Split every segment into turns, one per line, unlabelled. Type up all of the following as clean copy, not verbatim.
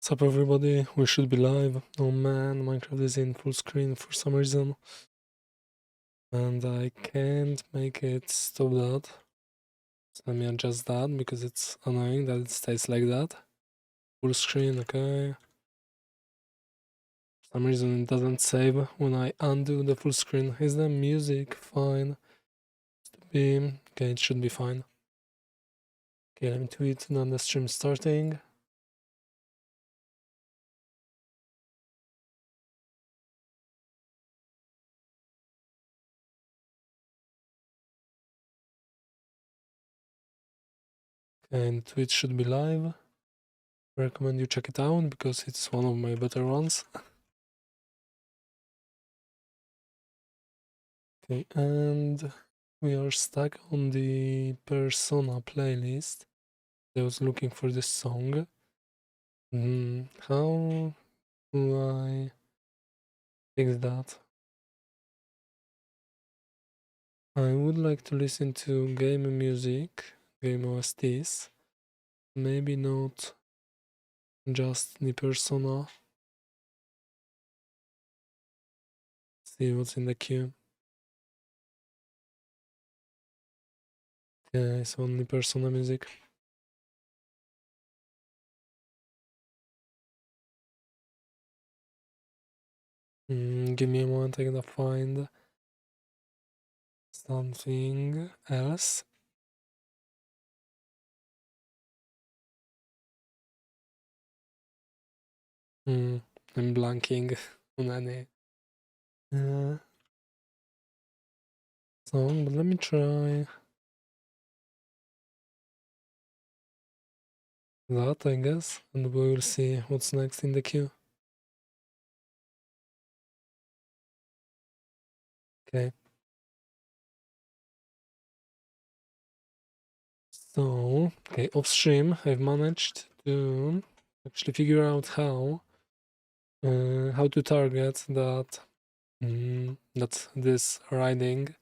What's up everybody, we should be live. Oh man, Minecraft is in full screen for some reason. And I can't make it stop that. So let me adjust that because it's annoying that it stays like that. Full screen, okay. For some reason it doesn't save when I undo the full screen. Is the music fine? Okay, it should be fine. Okay, let me tweet and then the stream starting. And Twitch should be live. I recommend you check it out because it's one of my better ones. Okay, and we are stuck on the Persona playlist. I was looking for this song. How do I fix that? I would like to listen to game music, game OSTs. Maybe not just the Persona. See what's in the queue. Yeah, it's only Persona music. Give me a moment, I'm gonna find something else. I'm blanking on any song, but let me try that, I guess, and we will see what's next in the queue. Okay. So, okay, off stream, I've managed to actually figure out how to target that this riding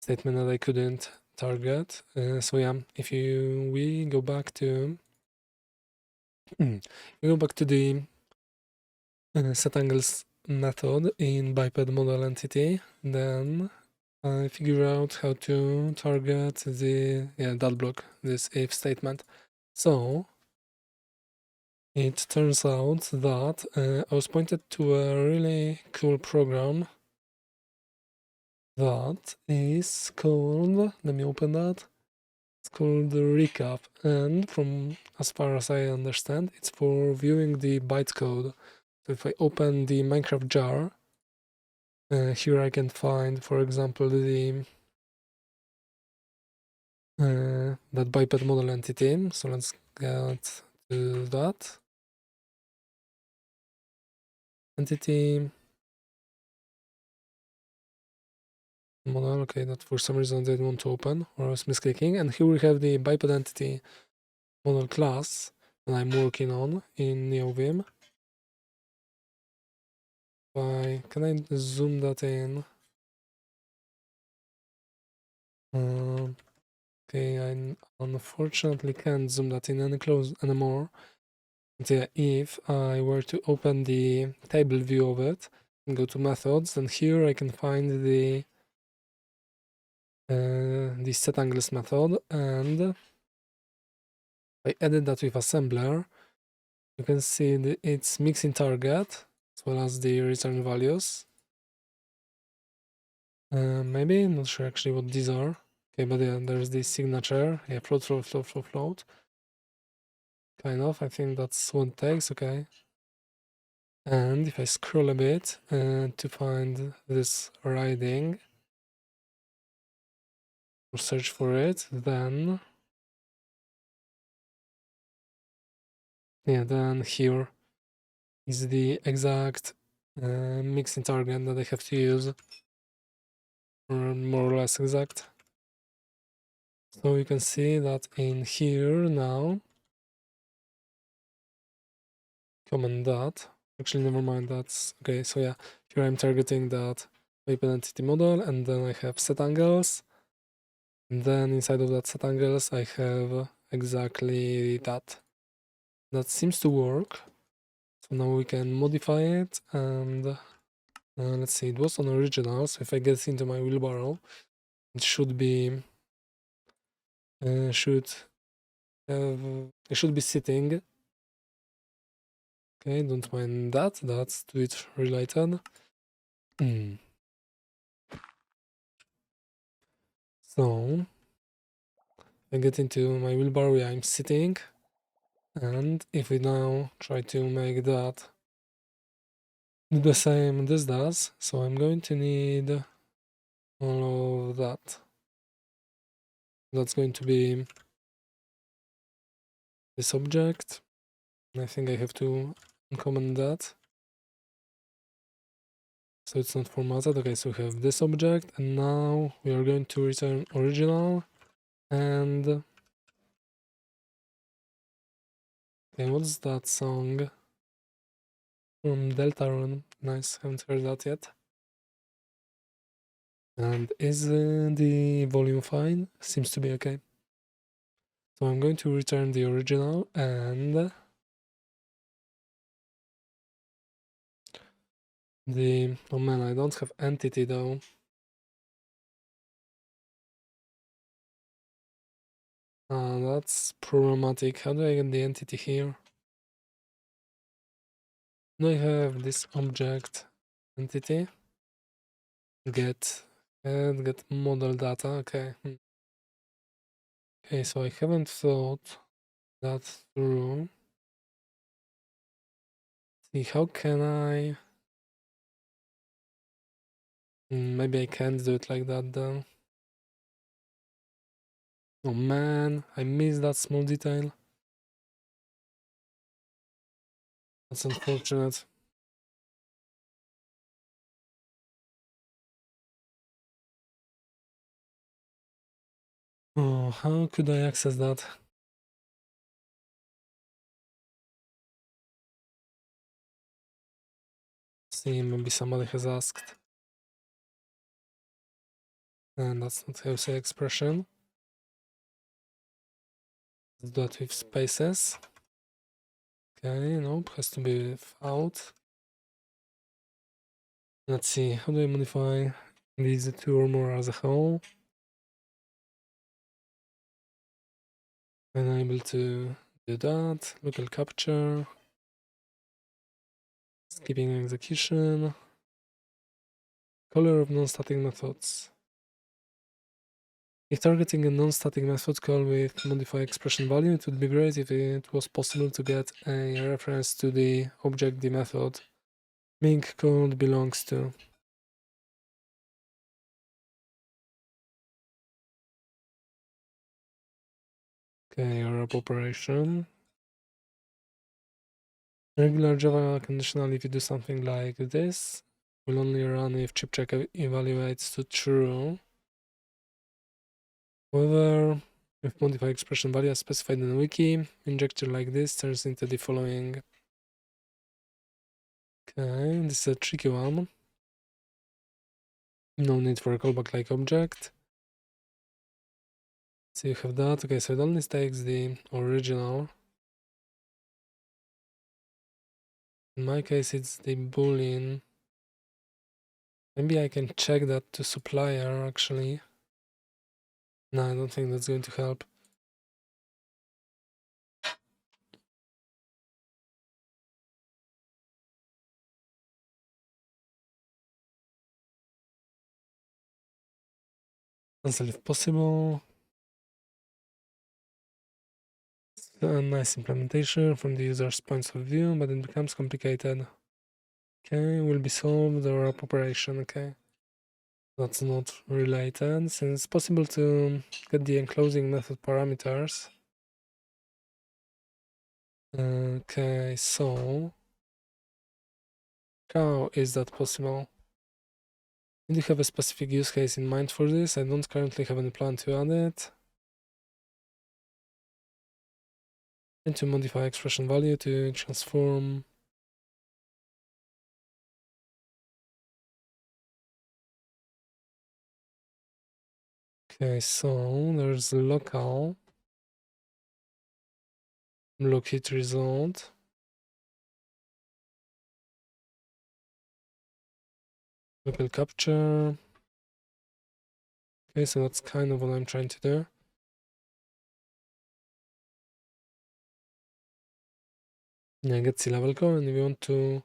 statement that I couldn't target. So yeah, if we go back to the set angles method in biped model entity, then I figure out how to target that block, this if statement. So it turns out that I was pointed to a really cool program that is called, let me open that, it's called the Recap, and from as far as I understand, it's for viewing the bytecode. So if I open the Minecraft jar, here I can find, for example, that biped model entity. So let's get to that entity model. Okay, that for some reason I didn't want to open, or I was misclicking. And here we have the biped entity model class that I'm working on in NeoVim. Can I zoom that in? Okay, I unfortunately can't zoom that in anymore. But yeah, if I were to open the table view of it and go to methods, then here I can find the set angles method, and I added that with assembler. You can see it's mixing target as well as the return values. Maybe, not sure actually what these are. Okay, but yeah, there's the signature. Yeah, float. Kind of, I think that's what it takes, okay. And if I scroll a bit to find this riding, or search for it, then here is the exact mixing target that I have to use, or more or less exact. So you can see that in here now, command that. Actually, never mind, that's okay. So yeah, here I'm targeting that biped entity model, and then I have set angles. And then inside of that set angles, I have exactly that. That seems to work. So now we can modify it, and let's see, it was on original, so if I get into my wheelbarrow, it should be should it should be sitting. Okay, don't mind that, that's Twitch related. So I get into my wheelbarrow where I'm sitting, and if we now try to make that do the same this does, so I'm going to need all of that. That's going to be this object. I think I have to uncomment that, so it's not formatted. Okay, so we have this object, and now we are going to return original. And okay, what's that song from Deltarune? Nice, haven't heard that yet. And is the volume fine? Seems to be okay. So I'm going to return the original, and oh man, I don't have entity though. That's problematic. How do I get the entity here? Now I have this object entity. Get model data. Okay. Okay, so I haven't thought that through. See, how can I? Maybe I can't do it like that then. Oh man, I missed that small detail. That's unfortunate. Oh, how could I access that? See, maybe somebody has asked. And that's not how you say expression. Let's do that with spaces. Okay, nope, has to be without. Let's see, how do I modify these two or more as a whole? Unable to do that. Local capture. Skipping execution. Color of non-static methods. If targeting a non-static method call with modify expression value, it would be great if it was possible to get a reference to the object the method being called belongs to. Okay, wrap operation. Regular Java conditional, if you do something like this, will only run if chip check evaluates to true. However, if modify expression value as specified in the wiki, injector like this turns into the following. Okay, this is a tricky one. No need for a callback like object. So you have that. Okay, so it only takes the original. In my case, it's the boolean. Maybe I can check that to supplier actually. No, I don't think that's going to help. Cancel if possible. A nice implementation from the user's point of view, but it becomes complicated. Okay, will be solved or up operation. Okay, that's not related. Since it's possible to get the enclosing method parameters. Okay, so how is that possible? Do you have a specific use case in mind for this? I don't currently have any plan to add it. And to modify expression value to transform. Okay, so there's local locate result. Local capture. Okay, so that's kind of what I'm trying to do. Yeah, get sea level code, and if you want to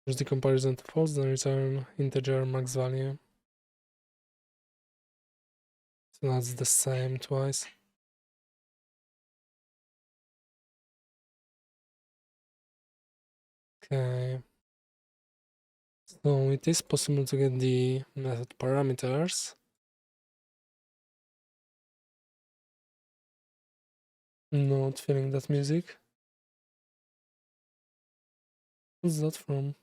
use the comparison to false, then return integer max value. So that's the same twice. Okay. So it is possible to get the method parameters. Not feeling that music. What's that from?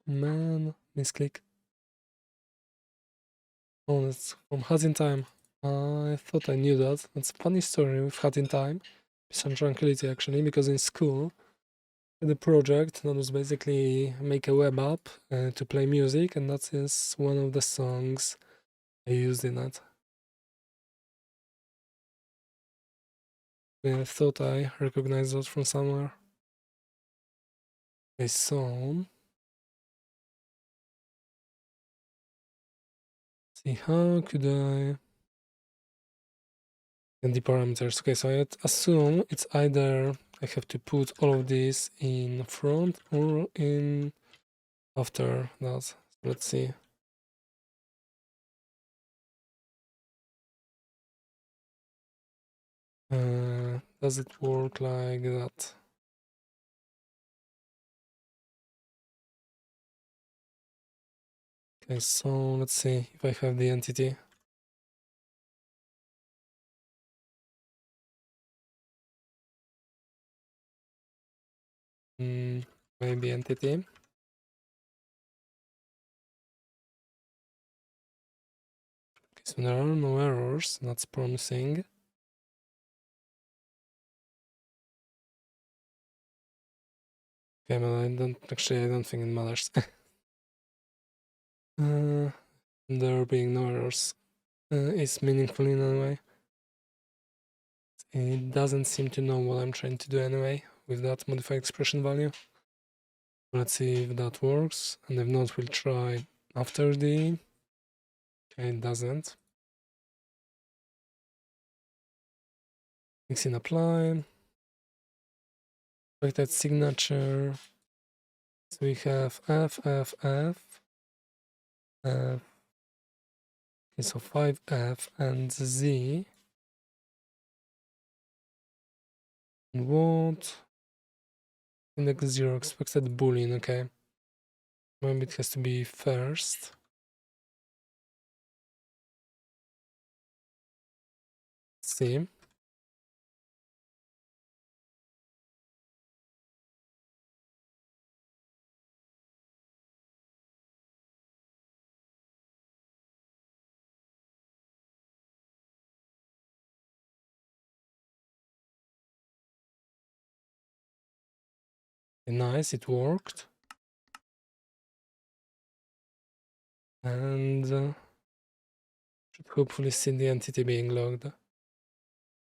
Man, misclick. Oh, that's from Hat in Time. I thought I knew that. That's a funny story with Hat in Time. Some tranquility actually, because in school, the project that was basically make a web app to play music, and that is one of the songs I used in it. I thought I recognized that from somewhere. Okay, so see how could I get the parameters? Okay, so I assume it's either I have to put all of this in front or in after that. So let's see. Does it work like that? Okay, so let's see if I have the entity. Maybe entity. Okay, so there are no errors. That's promising. Okay, but I don't think it matters. There being no errors is meaningful in any way. It doesn't seem to know what I'm trying to do anyway with that modified expression value. Let's see if that works, and if not, we'll try after the. Okay, it doesn't. Mix in apply. Like that signature. So we have F, F, F. Okay, so 5F and Z. And what? Index 0 expected boolean, okay. Maybe it has to be first. Let's see. Okay, nice, it worked. And should hopefully see the entity being logged.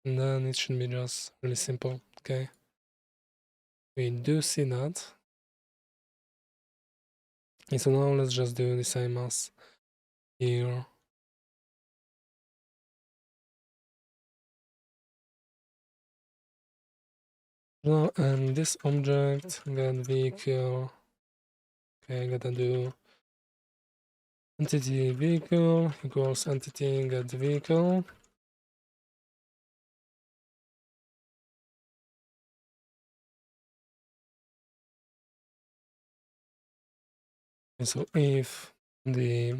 And then it should be just really simple. Okay. We do see that. Okay, so now let's just do the same as here. Now, and this object get vehicle. Okay, I gotta do entity vehicle equals entity get vehicle. And so if the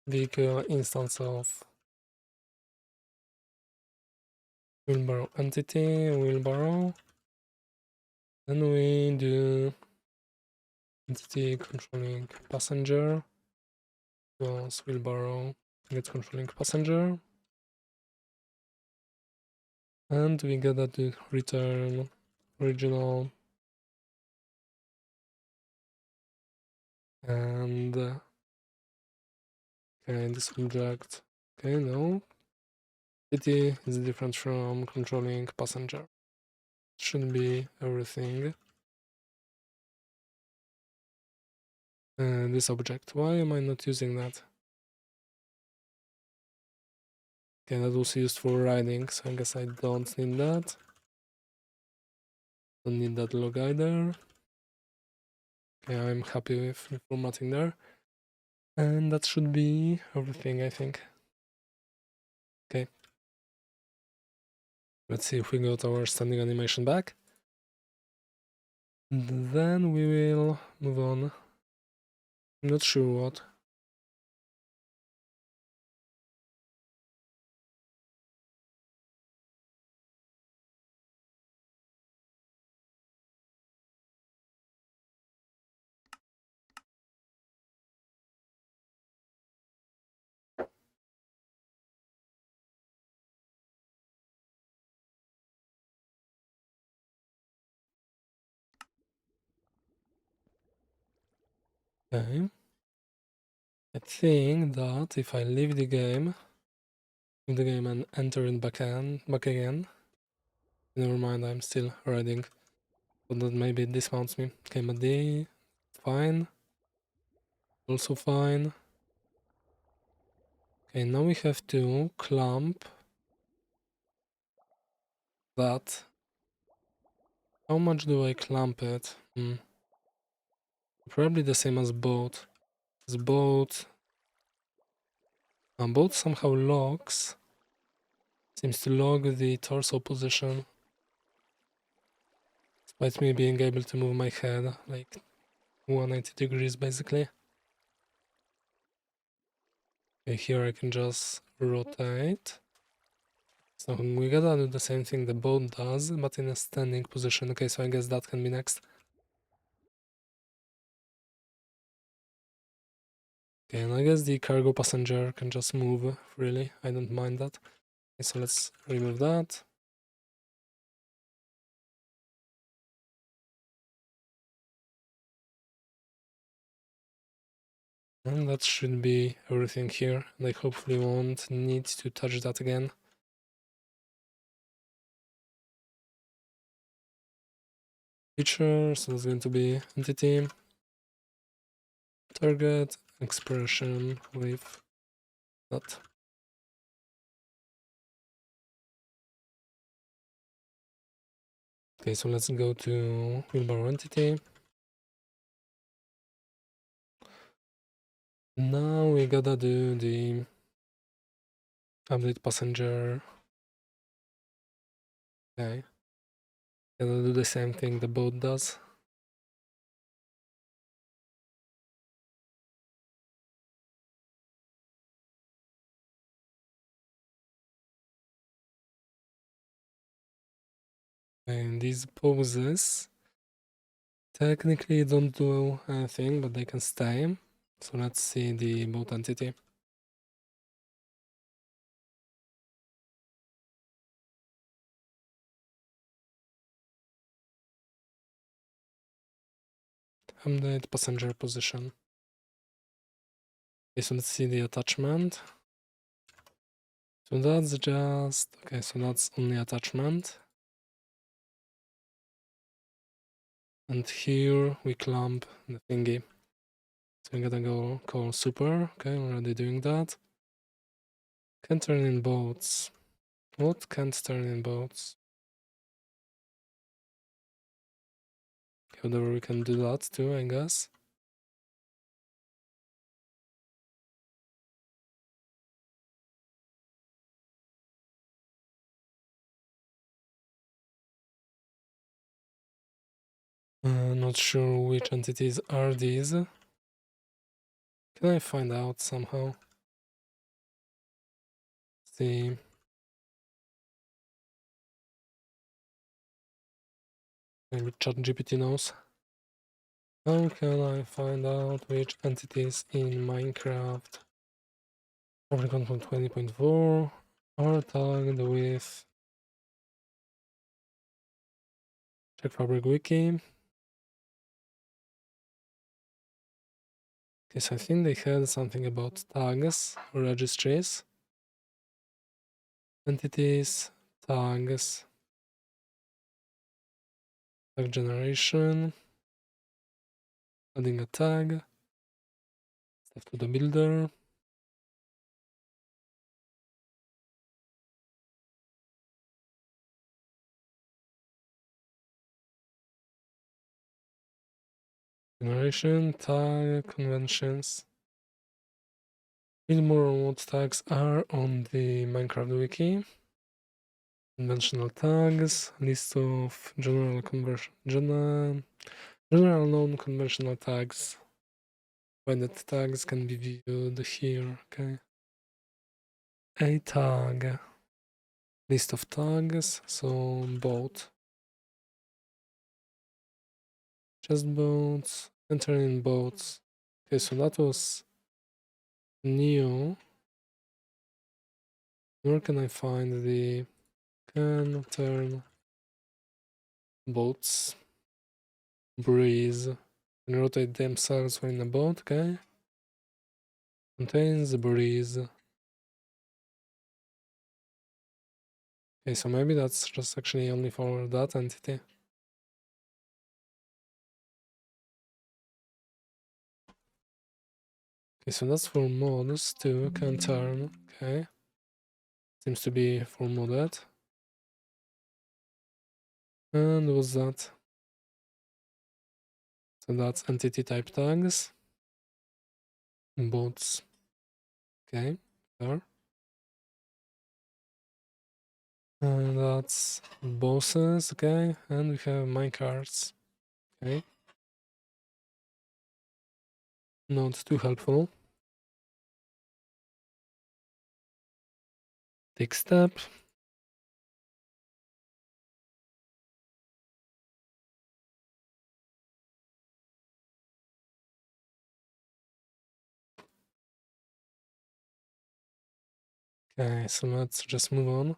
vehicle instance of wheelbarrow entity wheelbarrow, then we do entity controlling passenger equals wheelbarrow get controlling passenger, and we gotta do return original and okay, this object. Okay, no. City is different from controlling passenger. Should be everything. this object. Why am I not using that? Okay, that was used for riding, so I guess I don't need that. Don't need that log either. Okay, I'm happy with formatting there. And that should be everything, I think. Okay. Let's see if we got our standing animation back. And then we will move on. I'm not sure what. Okay. I think that if I leave the game and enter it back again, never mind, I'm still riding. But that maybe dismounts me. Okay, but D, fine. Also fine. Okay, now we have to clamp that. How much do I clamp it? Probably the same as boat. This boat somehow locks. Seems to lock the torso position. Despite me being able to move my head like 180 degrees basically. Okay, here I can just rotate. So we gotta do the same thing the boat does, but in a standing position. Okay, so I guess that can be next. Okay, and I guess the cargo passenger can just move freely. I don't mind that. Okay, so let's remove that. And that should be everything here. And I hopefully won't need to touch that again. Feature, so it's going to be entity, target, expression with that. Okay, so let's go to wheelbarrow entity. Now we gotta do the update passenger. Okay. Gotta do the same thing the boat does. And these poses technically don't do anything, but they can stay. So let's see the boat entity. Update passenger position. Okay, so let's see the attachment. So that's just, okay, so that's only attachment. And here we clamp the thingy. So we gotta go call super. Okay, already doing that. Can turn in boats. What can't turn in boats? Okay, whatever, we can do that too, I guess. Not sure which entities are these. Can I find out somehow? See. Maybe ChatGPT knows. How can I find out which entities in Minecraft Fabricant from 20.4 are tagged with Check Fabric Wiki? Okay, so I think they had something about tags or registries. Entities, tags, tag generation, adding a tag. Left to the builder. Generation, tag, conventions. Read more on what tags are on the Minecraft wiki. Conventional tags, list of general known conventional tags. Binded tags can be viewed here, okay. A tag. List of tags, so boat. Chest boats, enter in boats. Okay, so that was new. Where can I find the can turn boats? Breeze. And rotate themselves when in a boat, okay? Contains breeze. Okay, so maybe that's just actually only for that entity. Okay, so that's for mods too, can turn, okay. Seems to be for modded. And what's that? So that's entity type tags. Boats. Okay, there. And that's bosses, okay. And we have minecarts. Okay. Not too helpful. Take step. Okay, so let's just move on.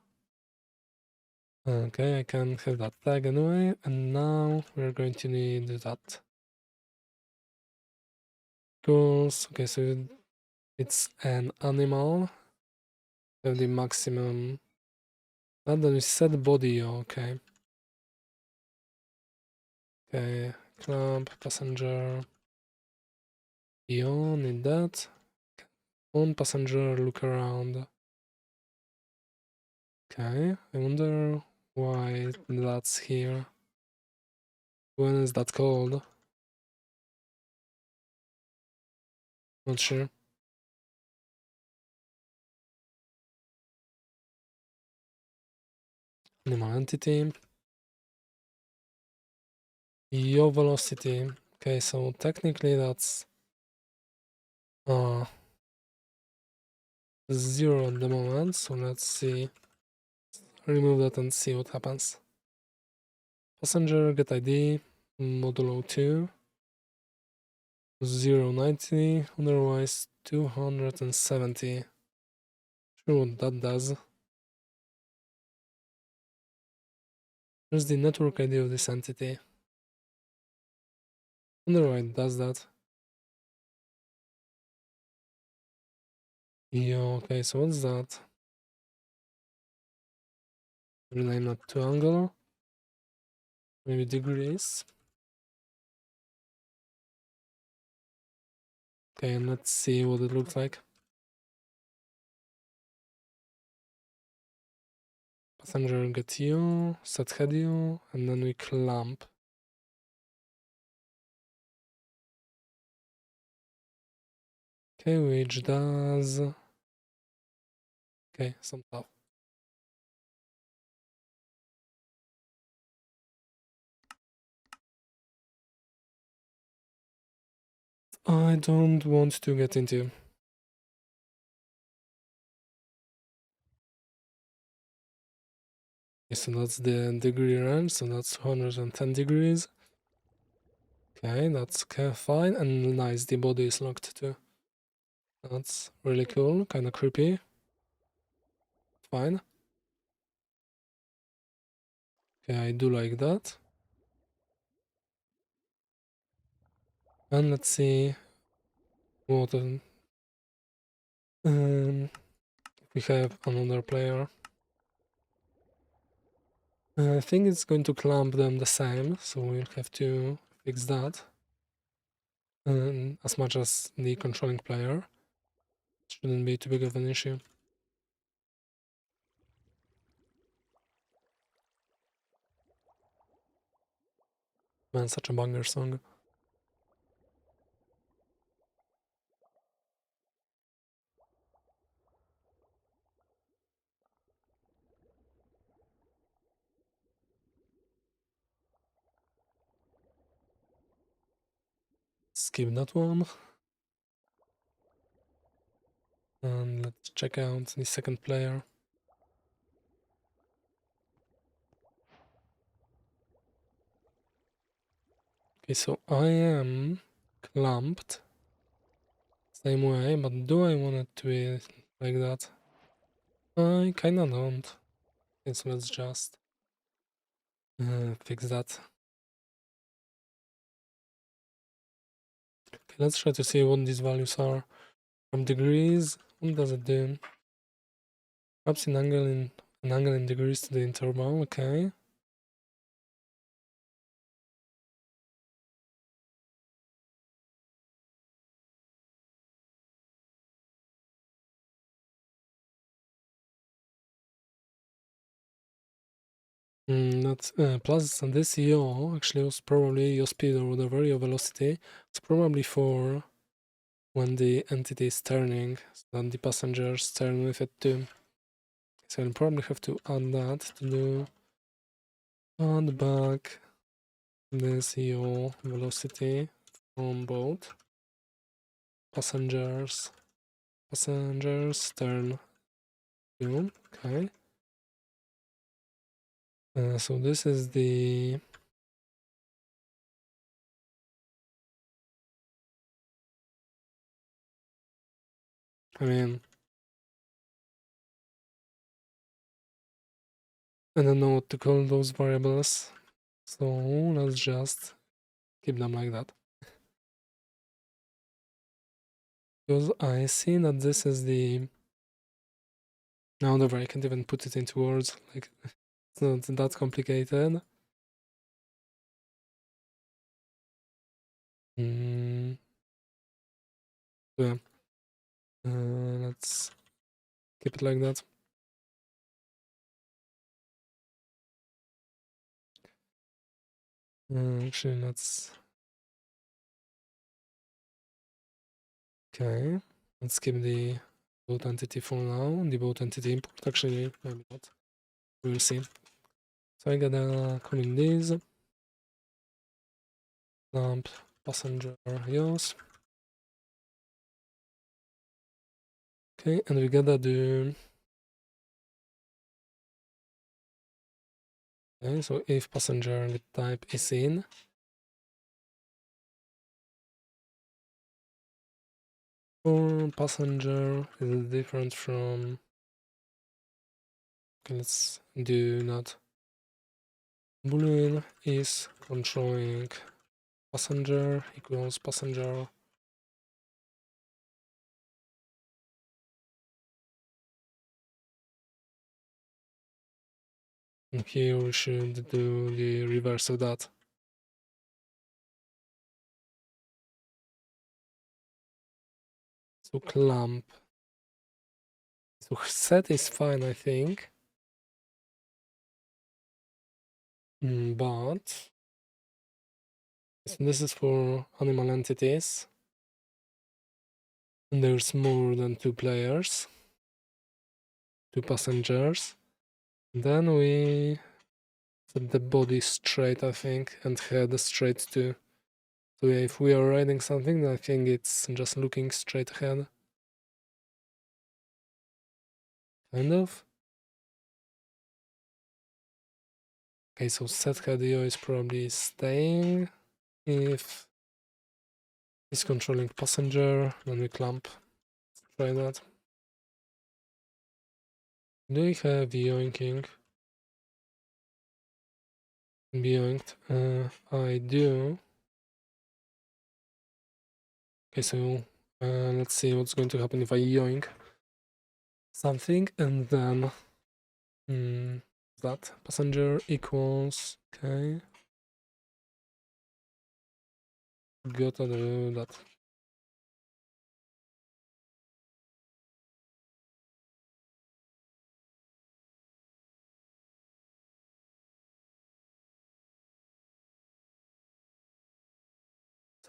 Okay, I can have that tag anyway, and now we're going to need that. Goals. Okay, so it's an animal. Have the maximum. And then we set body, okay. Okay, clamp, passenger. Beyond, need that. On passenger, look around. Okay, I wonder why that's here. When is that called? Not sure. Animal entity. Your velocity. Okay, so technically that's 0 at the moment. So let's see. Remove that and see what happens. Passenger get ID modulo 2 090, otherwise 270. Sure what that does. Here's the network ID of this entity. Wonder why it does that. Yeah, okay, so what's that? Rename that to angle. Maybe degrees. Okay, and let's see what it looks like. Passenger get you, set head you, and then we clamp. Okay, which does... Okay, some stuff. I don't want to get into. Okay, so that's the degree range, so that's 110 degrees. Okay, that's fine, and nice, the body is locked too. That's really cool, kinda creepy. Fine. Okay, I do like that. And let's see what we have another player. I think it's going to clamp them the same, so we'll have to fix that. as much as the controlling player. Shouldn't be too big of an issue. Man, such a banger song. Skip that one. And let's check out the second player. Okay, so I am clamped same way, but do I want it to be like that? I kinda don't. Okay, so let's just fix that. Okay, let's try to see what these values are. From degrees, what does it do? Perhaps an angle in degrees to the interval, okay. That's plus this yaw actually was probably your speed or whatever, your velocity. It's probably for when the entity is turning, so then the passengers turn with it too. So I'll probably have to add that to do add back this yaw velocity from both passengers turn to, okay. So this is the I mean, I don't know what to call those variables, so let's just keep them like that. Because I see that this is the... No, never, I can't even put it into words, like, it's not that complicated. Yeah. Let's keep it like that. Actually, let's... Okay, let's keep the boat entity for now, the boat entity import, actually, maybe not. We'll see. So I gotta comment these. Lamp, passenger, yes. Okay, and we gotta do... Okay, so if passenger with type is in, or passenger is different from... Okay, let's do not. Boolean is controlling passenger equals passenger. And here we should do the reverse of that. So clamp. So set is fine, I think. But this is for animal entities. And there's more than 2 players, 2 passengers. Then we set the body straight, I think, and head straight too. So yeah, if we are riding something, I think it's just looking straight ahead. Kind of. Okay, so set head yaw is probably staying. If it's controlling passenger, then we clamp. Let's try that. Do we have yoinking? Be yoinked. I do. Okay, so let's see what's going to happen if I yoink something and then that passenger equals, okay. gotta do that.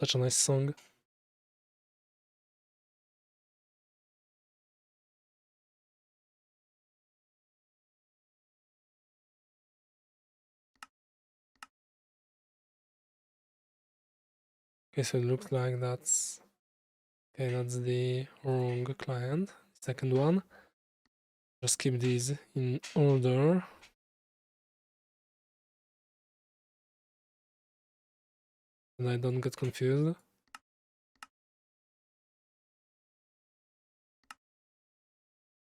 Such a nice song. Okay, so it looks like that's the wrong client. Second one. Just keep these in order. And I don't get confused.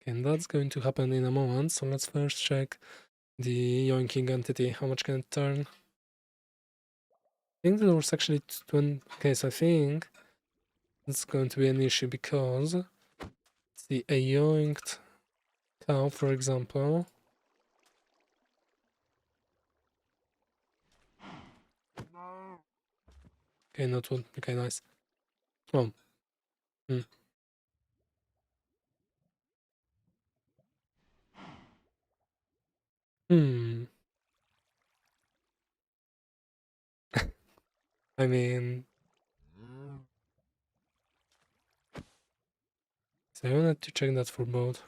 Okay, and that's going to happen in a moment. So let's first check the yoinking entity. How much can it turn? I think there was actually 20. Okay, so I think it's going to be an issue because see a yoinked cow, for example. Okay, not one. Okay, nice. Oh. Hmm. Hmm. I mean, so I wanted to check that for both.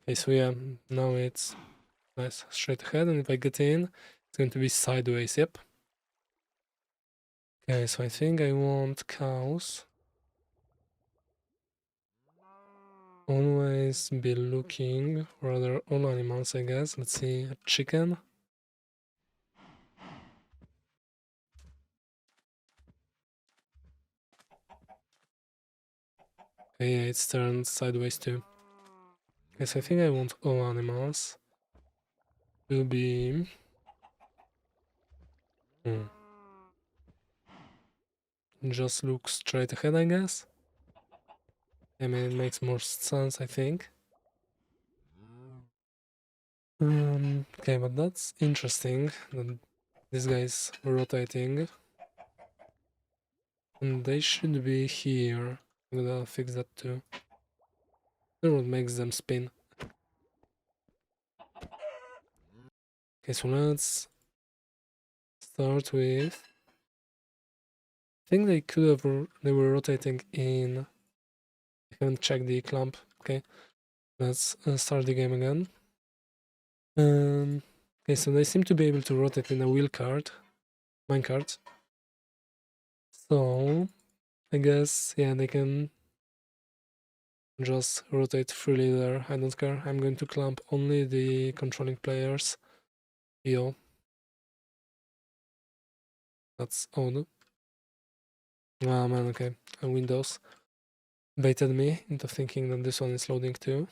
Okay, so yeah, now it's nice straight ahead, and if I get in, it's going to be sideways, yep. Okay, so I think I want cows. Always be looking for other all animals, I guess. Let's see, a chicken. Okay, yeah, it's turned sideways too. Yes, I think I want all animals to be... Just look straight ahead, I guess. I mean, it makes more sense, I think. Okay, but that's interesting that this guy's rotating. And they should be here. I'm gonna fix that too. That's what makes them spin. Okay, so let's start with... I think they could have... They were rotating in... I haven't checked the clamp. Okay, let's start the game again. Okay, so they seem to be able to rotate in a wheel cart, minecart. So I guess yeah, they can just rotate freely there. I don't care. I'm going to clamp only the controlling players. Yo, that's odd. Ah man, okay. And Windows baited me into thinking that this one is loading too.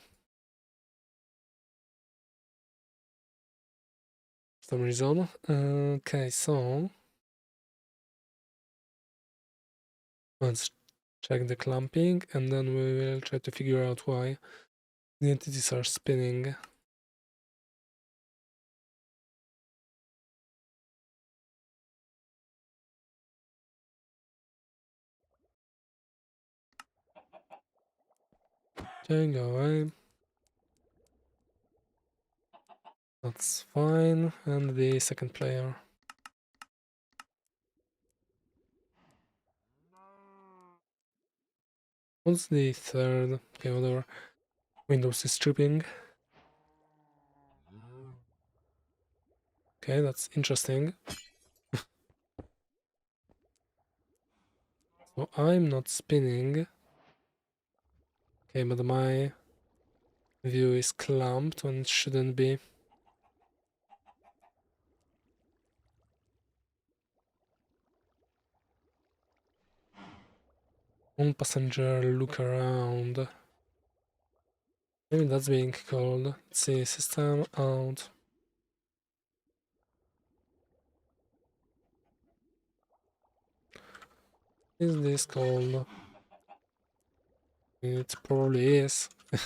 For some reason. Okay, so let's check the clamping and then we will try to figure out why the entities are spinning. Okay, go away. That's fine. And the second player. What's the third? Okay, whatever. Windows is stripping. Okay, that's interesting. So I'm not spinning. Okay, but my view is clamped when it shouldn't be. One passenger look around. Maybe that's being called. Let's see, system out. Is this called? It probably is. I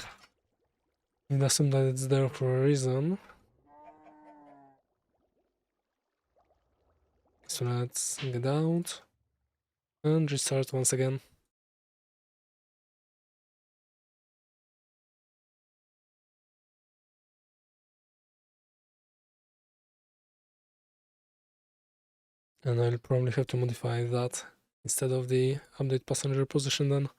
assume that it's there for a reason. So let's get out and restart once again. And I'll probably have to modify that instead of the update passenger position then.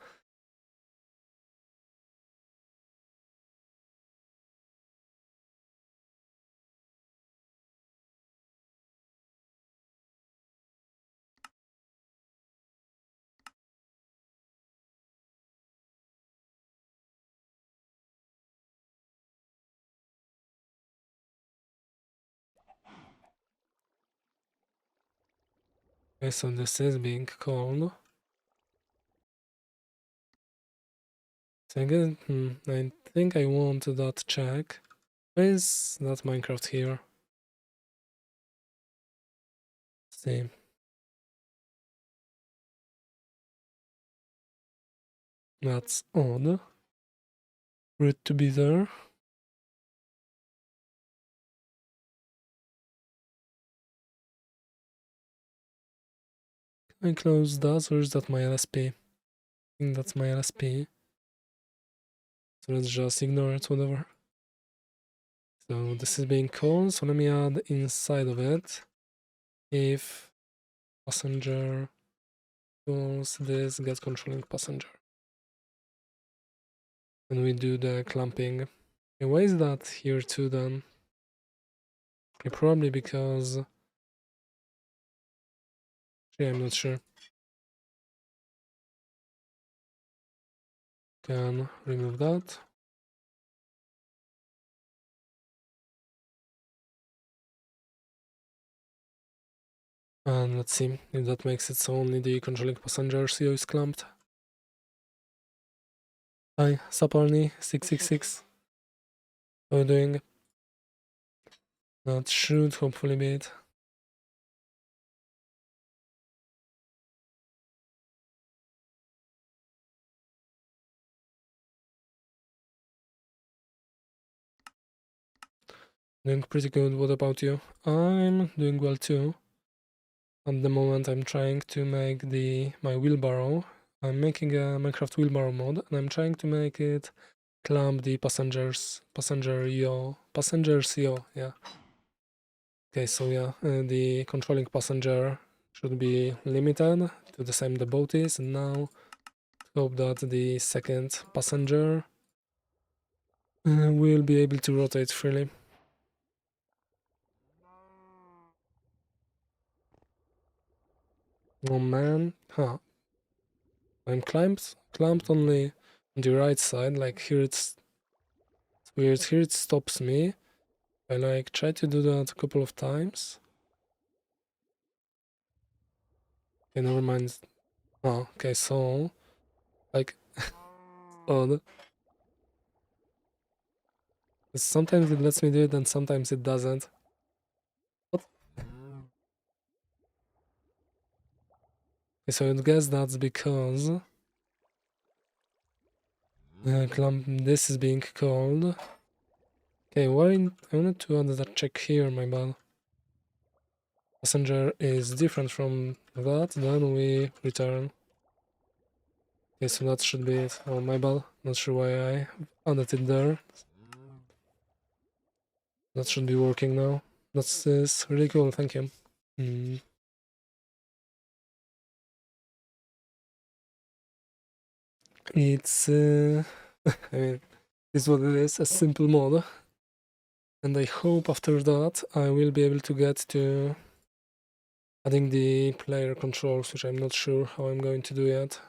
Okay, so this is being called. So again, I think I want that check. Where is that Minecraft here? See. That's odd. Rude to be there. Can I close that or is that my LSP? I think that's my LSP. So let's just ignore it, whatever. So this is being called, so let me add inside of it if passenger calls this get controlling passenger. And we do the clamping. Okay, why is that here too then? Okay, probably because I'm not sure. Can remove that. And let's see if that makes it so only the controlling passenger CO is clamped. Hi, Saparni 666. How are you doing? That should hopefully be it. Doing pretty good. What about you? I'm doing well too. At the moment I'm trying to make my wheelbarrow. I'm making a Minecraft wheelbarrow mod and I'm trying to make it clamp the passenger CO, yeah. Okay, so yeah, the controlling passenger should be limited to the same the boat is, and now hope that the second passenger will be able to rotate freely. Oh man, huh. I'm clamped only on the right side, like here it's weird, here it stops me. I like try to do that a couple of times. Okay, never mind. Oh, okay, so like odd. Sometimes it lets me do it and sometimes it doesn't. What? Okay, so I guess that's because this is being called. Okay, why I wanted to add that check here, my bad. Passenger is different from that, then we return. Okay, so that should be it. Oh, my bad. Not sure why I added it there. That should be working now. That's really cool, thank you. It's, I mean, it's what it is, a simple mod. And I hope after that I will be able to get to adding the player controls, which I'm not sure how I'm going to do yet.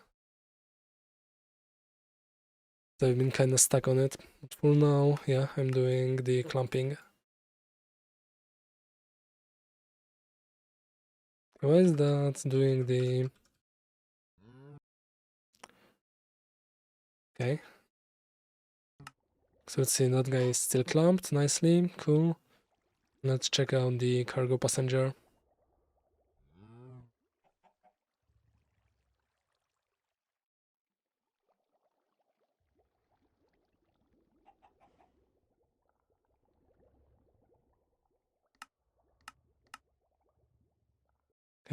I've been kinda stuck on it. But for now, yeah, I'm doing the clamping. Why is that doing the... Okay. So let's see, that guy is still clamped nicely, cool. Let's check out the cargo passenger.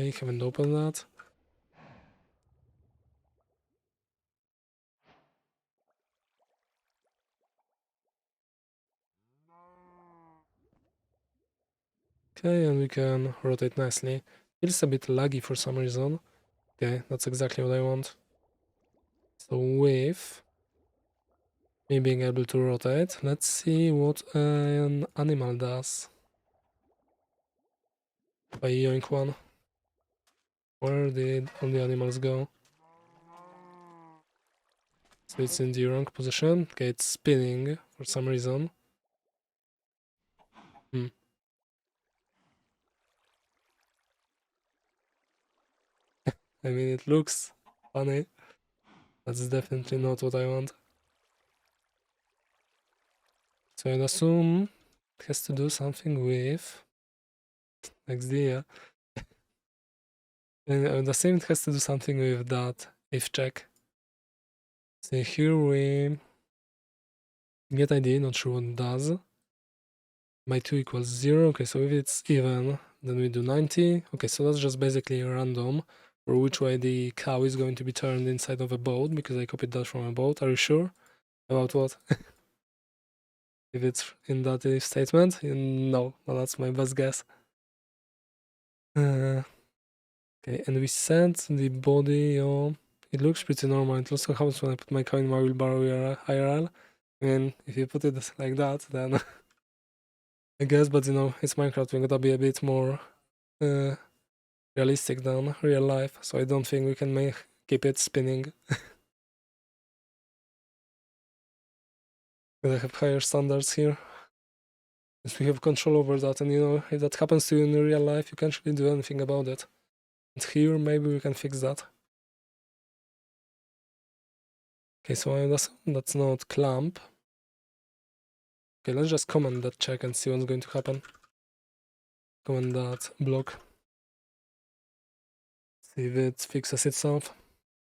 Okay, haven't opened that. Okay, and we can rotate nicely. Feels a bit laggy for some reason. Okay, that's exactly what I want. So with me being able to rotate, let's see what an animal does. If I yoink one. Where did all the animals go? So it's in the wrong position. Okay, it's spinning for some reason. Hmm. I mean, it looks funny. That's definitely not what I want. So I'd assume it has to do something with XD, yeah. And I would assume it has to do something with that if check. So here we get ID, not sure what it does. My 2 equals 0. Okay, so if it's even, then we do 90. Okay, so that's just basically random for which way the cow is going to be turned inside of a boat, because I copied that from a boat. Are you sure? About what? If it's in that if statement? No, well, that's my best guess. Okay, and we set the body on. It looks pretty normal. It looks like happens when I put my cow in my wheelbarrow IRL. I mean, if you put it like that, then I guess, but you know, it's Minecraft. We gotta be a bit more realistic than real life, so I don't think we can keep it spinning. Gotta have higher standards here. If we have control over that, and you know, if that happens to you in real life, you can't really do anything about it. And here, maybe we can fix that. Okay, so that's not clamp. Okay, let's just comment that check and see what's going to happen. Comment that block. See if it fixes itself.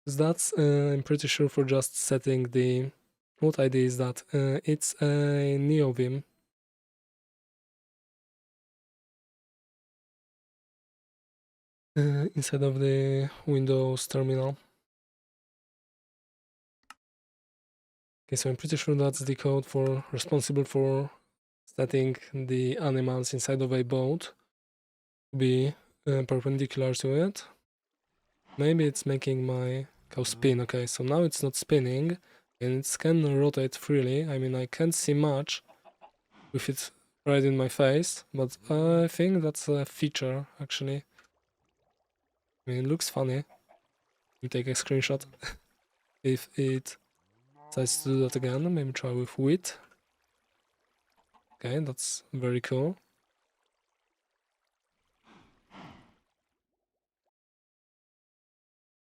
Because that's, I'm pretty sure, for just setting the... What ID is that? It's a NeoVim. Inside of the Windows terminal. Okay, so I'm pretty sure that's the code responsible for setting the animals inside of a boat to be perpendicular to it. Maybe it's making my cow spin. Okay, so now it's not spinning and it can rotate freely. I mean, I can't see much with it right in my face, but I think that's a feature actually. I mean, it looks funny. Let me take a screenshot. If it decides to do that again, maybe try with width. Okay, that's very cool.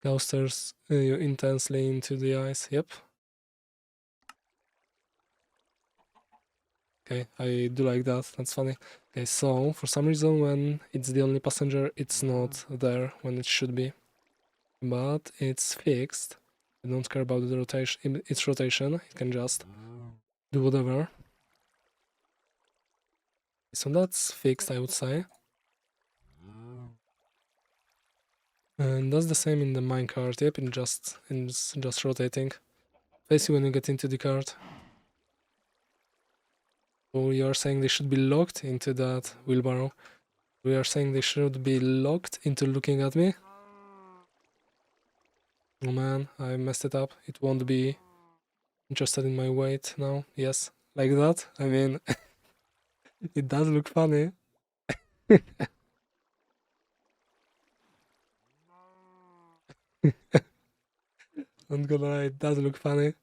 Cow stares you intensely into the eyes. Yep. Okay, I do like that. That's funny. Okay, so for some reason when it's the only passenger, it's not there when it should be. But it's fixed. I don't care about the rotation, its rotation. It can just do whatever. So that's fixed, I would say. And that's the same in the minecart. Yep, it's just rotating. Basically, when you get into the cart. So you're saying they should be locked into that wheelbarrow. We are saying they should be locked into looking at me. Oh man, I messed it up. It won't be interested in my weight now. Yes, like that. I mean, it does look funny. Not gonna lie, it does look funny.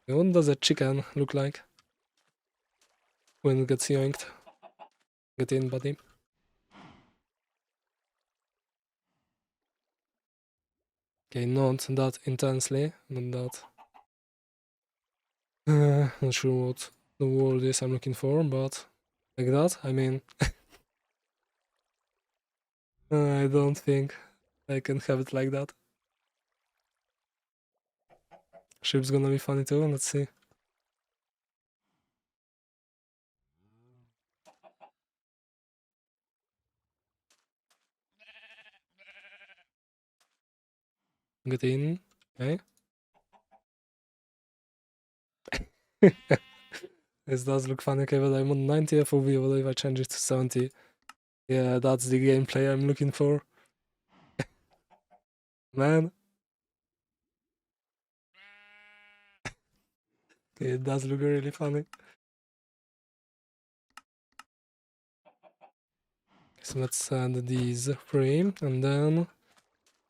What does a chicken look like when it gets yoinked? Get in, buddy. Okay, not that intensely, not that. Not sure what the word is I'm looking for, but like that. I mean, I don't think I can have it like that. Ship's gonna be funny too. Let's see. Get in. Okay. This does look funny. Okay, but I'm on 90 FOV. What if I change it to 70? Yeah, that's the gameplay I'm looking for. Man. Okay, it does look really funny. So let's send these free and then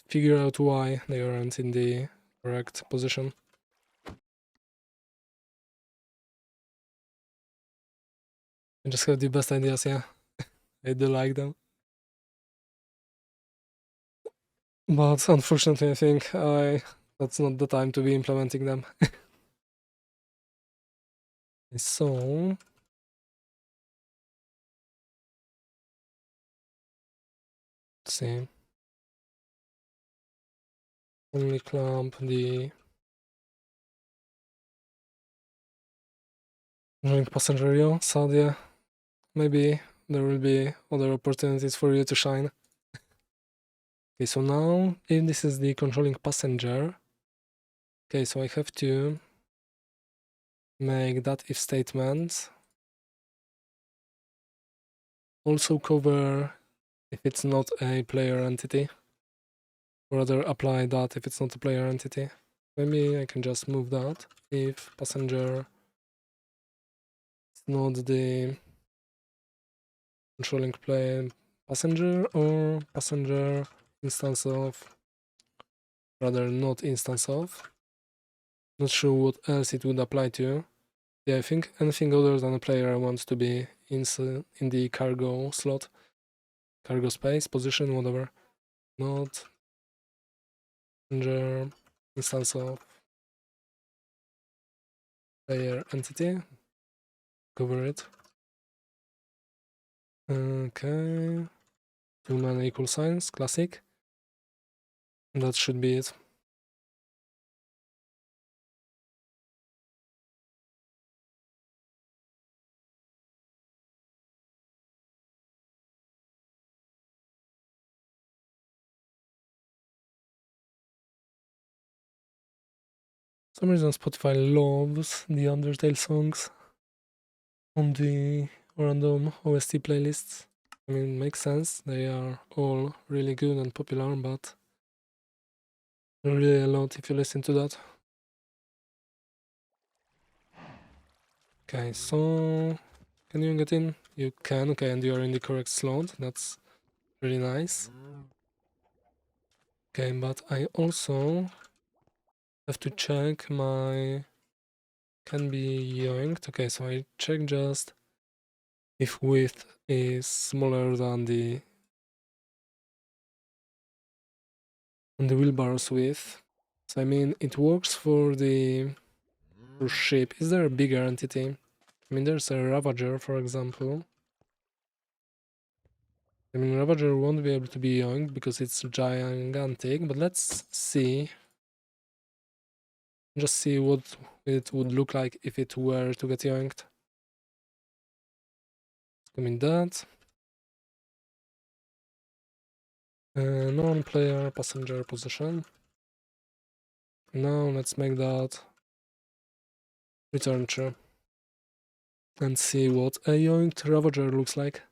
figure out why they aren't in the correct position. I just have the best ideas, yeah. I do like them. But unfortunately, I think that's not the time to be implementing them. So let's see. Only clamp the joint passenger rail. So yeah, maybe there will be other opportunities for you to shine. Okay, so now if this is the controlling passenger, okay, so I have to make that if statement. Also cover if it's not a player entity. Or rather apply that if it's not a player entity. Maybe I can just move that if passenger is not the controlling plane passenger or passenger instance of, rather not instance of. Not sure what else it would apply to. Yeah, I think anything other than a player I want to be in the cargo slot, cargo space, position, whatever. Not passenger instance of player entity. Cover it. Okay. Too many equal signs, classic. That should be it. For some reason Spotify loves the Undertale songs on the random OST playlists. I mean, it makes sense. They are all really good and popular, but really a lot if you listen to that. Okay, so can you get in? You can, okay, and you are in the correct slot. That's really nice. Okay, but I also have to check my can be yoinked. Okay, so I check just if width is smaller than the wheelbarrow's width. So I mean it works for the ship. Is there a bigger entity? I mean there's a Ravager, for example. I mean Ravager won't be able to be yoinked because it's gigantic, but let's see. Just see what it would look like if it were to get yoinked. I mean that. Non-player passenger position. Now let's make that return true. And see what a yoinked Ravager looks like.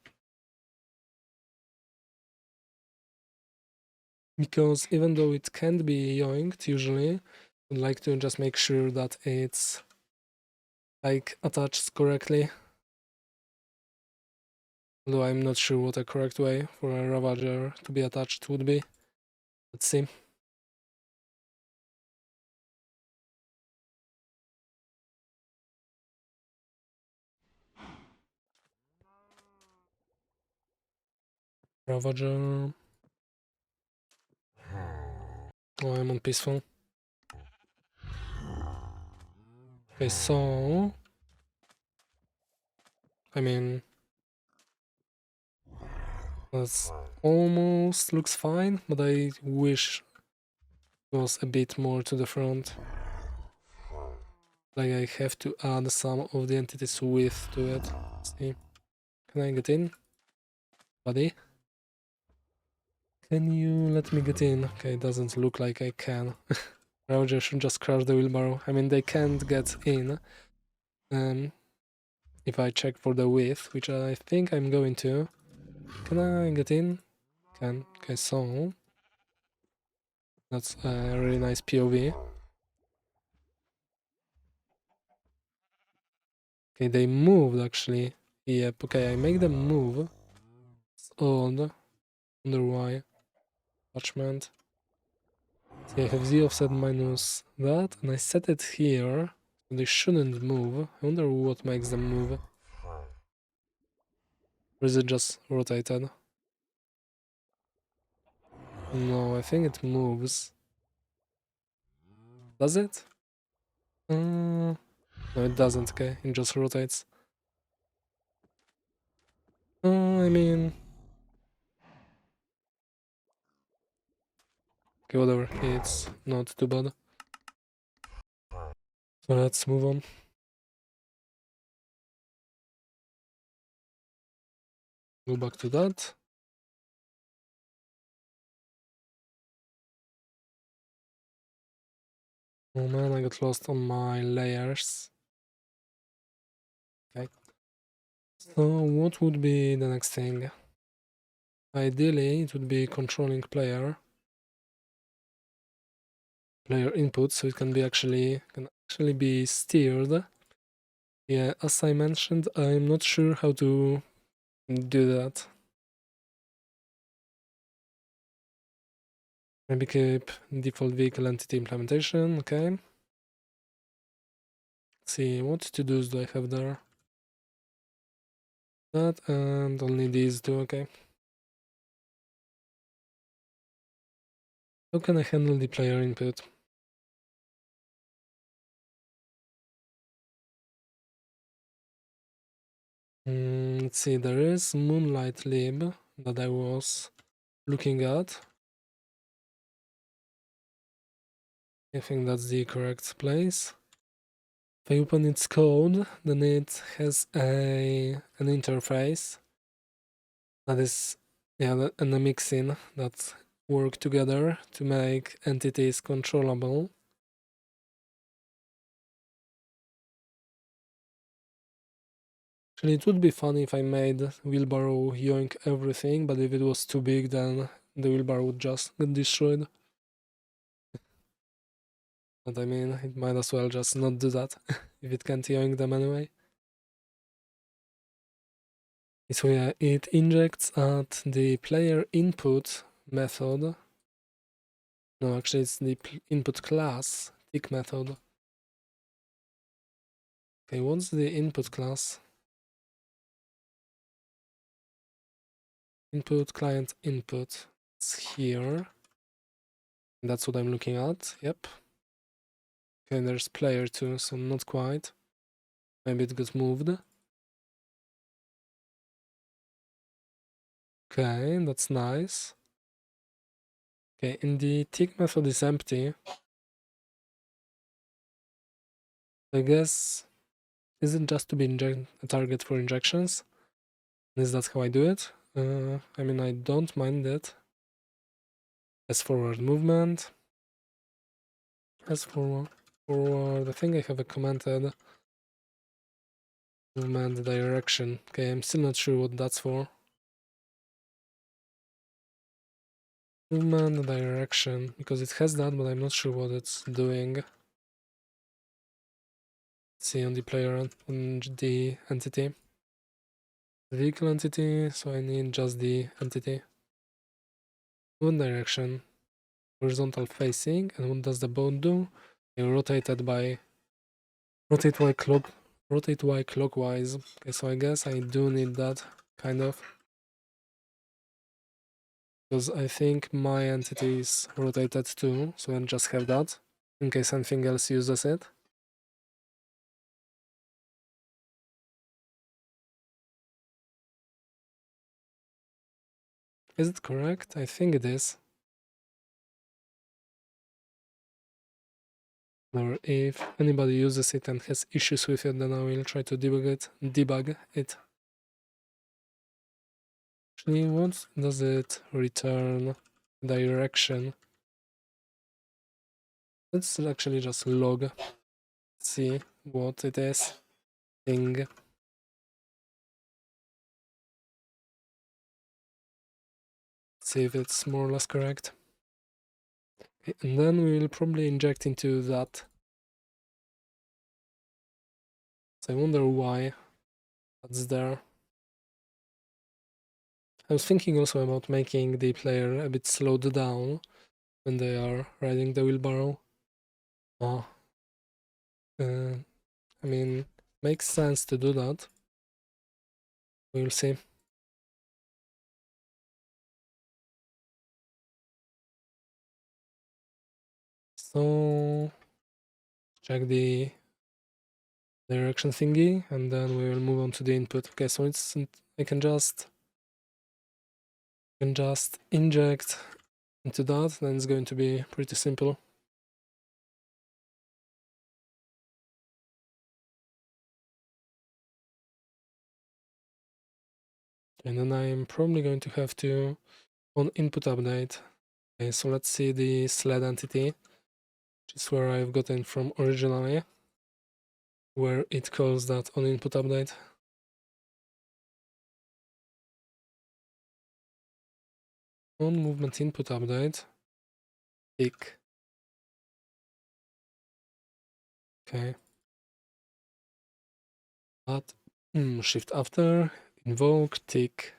Because even though it can't be yoinked usually, I'd like to just make sure that it's like attached correctly. Although I'm not sure what a correct way for a Ravager to be attached would be. Let's see. Ravager. Oh, I'm on peaceful. Okay, so I mean that almost looks fine, but I wish it was a bit more to the front. Like I have to add some of the entity's width to it. Let's see. Can I get in? Buddy? Can you let me get in? Okay, it doesn't look like I can. Roger should just crash the wheelbarrow. I mean, they can't get in. If I check for the width, which I think I'm going to. Can I get in? Can. Okay, so that's a really nice POV. Okay, they moved actually. Yep, okay, I make them move. It's odd. Wonder why. Attachment. See, I have the offset minus that, and I set it here. So they shouldn't move. I wonder what makes them move. Or is it just rotated? No, I think it moves. Does it? No, it doesn't, okay. It just rotates. I mean... Okay, whatever. It's not too bad. So let's move on. Go back to that. Oh man, I got lost on my layers. Okay. So what would be the next thing? Ideally, it would be controlling player input, so it can actually be steered. Yeah, as I mentioned, I'm not sure how to do that. Maybe keep default vehicle entity implementation, okay. Let's see, what to-dos do I have there? That and only these two, okay. How can I handle the player input? Let's see, there is Moonlight lib that I was looking at. I think that's the correct place. If I open its code, then it has an interface that is, yeah, and a mixin that work together to make entities controllable. Actually, it would be funny if I made Wheelbarrow yoink everything, but if it was too big, then the Wheelbarrow would just get destroyed. But I mean, it might as well just not do that, if it can't yoink them anyway. So yeah, it injects at the player input method. No, actually it's the input class, tick method. Okay, what's the input class? Input client input. It's here. That's what I'm looking at, yep. Okay, there's player too, so not quite. Maybe it got moved. Okay, that's nice. Okay, and the tick method is empty. I guess, is it just to be a target for injections? Is that how I do it? I mean, I don't mind it. As forward movement. As forward, I think I have a commented movement direction. Okay, I'm still not sure what that's for. Movement direction, because it has that, but I'm not sure what it's doing. Let's see on the player on the entity. The vehicle entity, so I need just the entity. Movement direction, horizontal facing, and what does the boat do? Rotate Y clockwise. Okay, so I guess I do need that, kind of. Because I think my entity is rotated too, so I'll just have that, in case anything else uses it. Is it correct? I think it is. Or if anybody uses it and has issues with it, then I will try to debug it. Actually, what does it return? direction. Let's actually just log, see what it is. Thing. See if it's more or less correct. Okay, and then we will probably inject into that. So I wonder why that's there. I was thinking also about making the player a bit slowed down when they are riding the wheelbarrow. Oh, I mean, makes sense to do that. We'll see. So check the direction thingy, and then we will move on to the input. Okay, so I can just inject into that, then it's going to be pretty simple. And then I'm probably going to have to on input update. Okay, so let's see the sled entity, which is where I've gotten from originally, where it calls that on input update. On movement input update, tick. Okay. Add shift after, invoke, tick.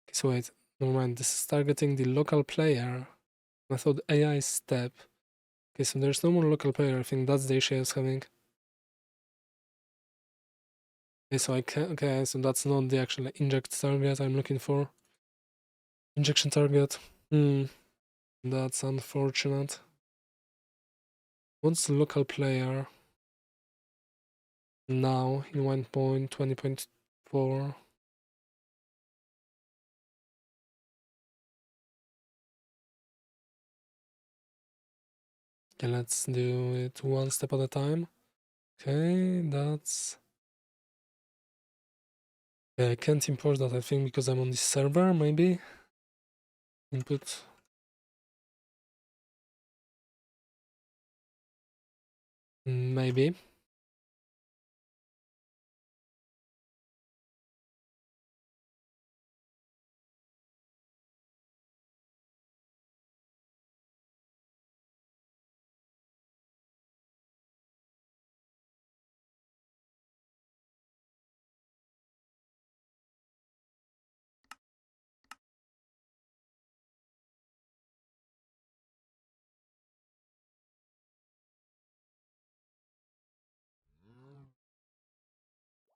Okay, so wait, never mind, this is targeting the local player. Method AI step. Okay, so there's no more local player, I think that's the issue I was having. Okay, so I can okay, so that's not the actual inject target I'm looking for. Injection target. That's unfortunate. What's the local player now in 1.20.4? Okay, let's do it one step at a time. Okay, that's... I can't import that, I think, because I'm on this server, maybe? Input. Maybe.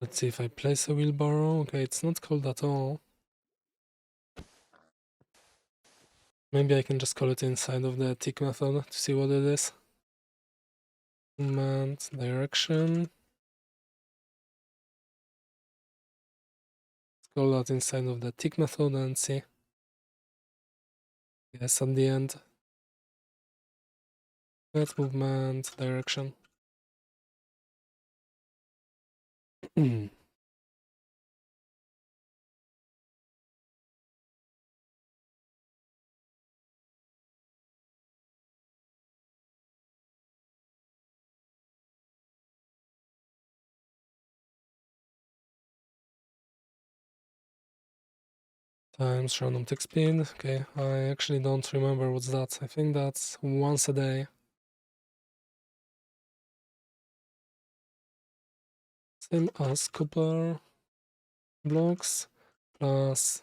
Let's see if I place a wheelbarrow. Okay, it's not cold at all. Maybe I can just call it inside of the tick method to see what it is. Movement, direction. Let's call that inside of the tick method and see. Yes, at the end. That's movement, direction. Times random tick speed. Okay, I actually don't remember what's that. I think that's once a day. Same as copper blocks plus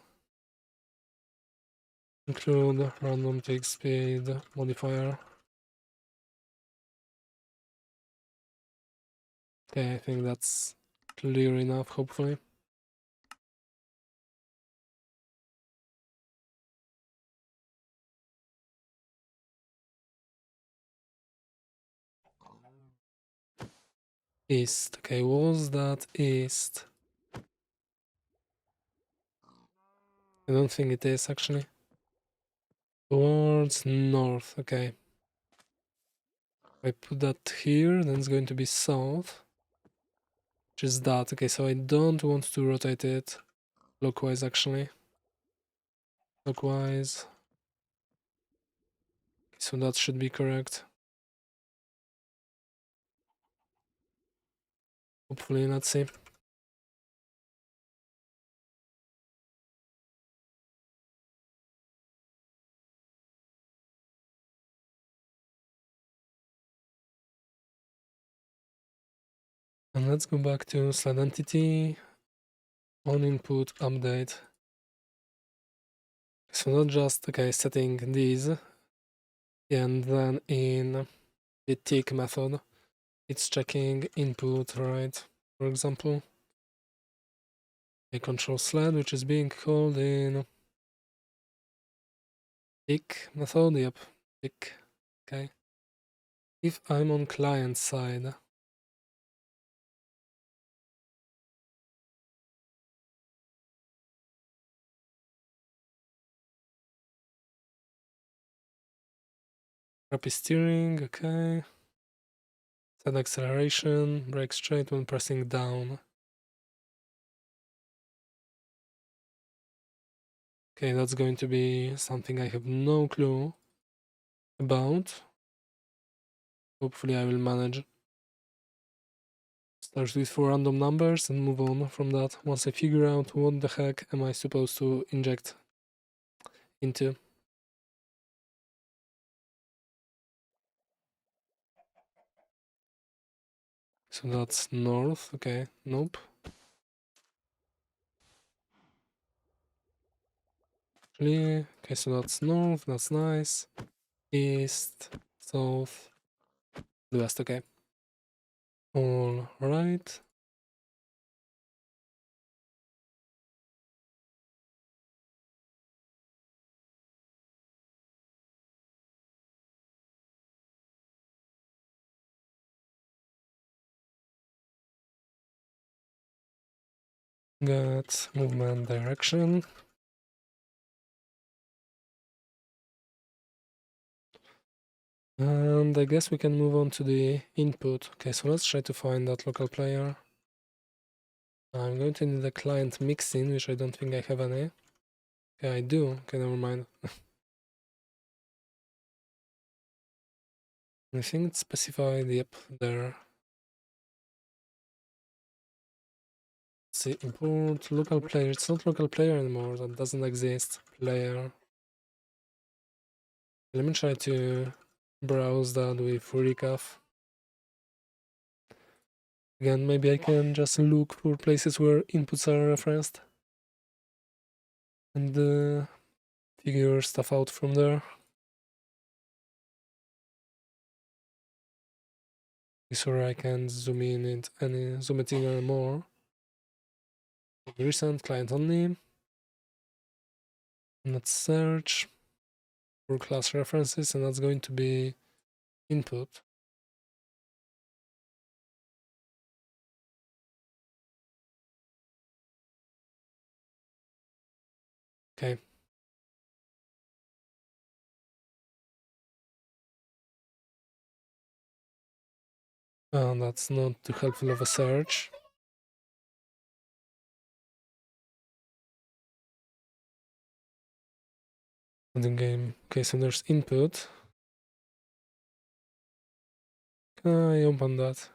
include random tick speed modifier. Okay, I think that's clear enough, hopefully. East. Okay, was that east? I don't think it is actually. Towards north, okay. If I put that here, then it's going to be south. Which is that. Okay, so I don't want to rotate it clockwise actually. Clockwise. So that should be correct. Hopefully, let's see. And let's go back to slide entity, on input, update. So not just, setting these, and then in the tick method, it's checking input, right? For example, a control sled, which is being called in tick method, yep, tick, okay. If I'm on client side, rapid steering, okay. Set acceleration, brake straight when pressing down. Okay, that's going to be something I have no clue about. Hopefully I will manage. Start with 4 random numbers and move on from that once I figure out what the heck am I supposed to inject into. So that's north, okay, nope. Actually, okay, so that's north, that's nice. East, south, west, okay. All right. Got movement direction. And I guess we can move on to the input. Okay, so let's try to find that local player. I'm going to need a client mixin, which I don't think I have any. Okay, I do. Okay, never mind. I think it's specified, yep, there. Let's see, import local player. It's not local player anymore, that doesn't exist. Player. Let me try to browse that with recaf. Again, maybe I can just look for places where inputs are referenced and figure stuff out from there. This where I can zoom it in any more. Recent client only. Let's search for class references, and that's going to be input. Okay. That's not too helpful of a search. The game. Okay, so there's input. Can I open that?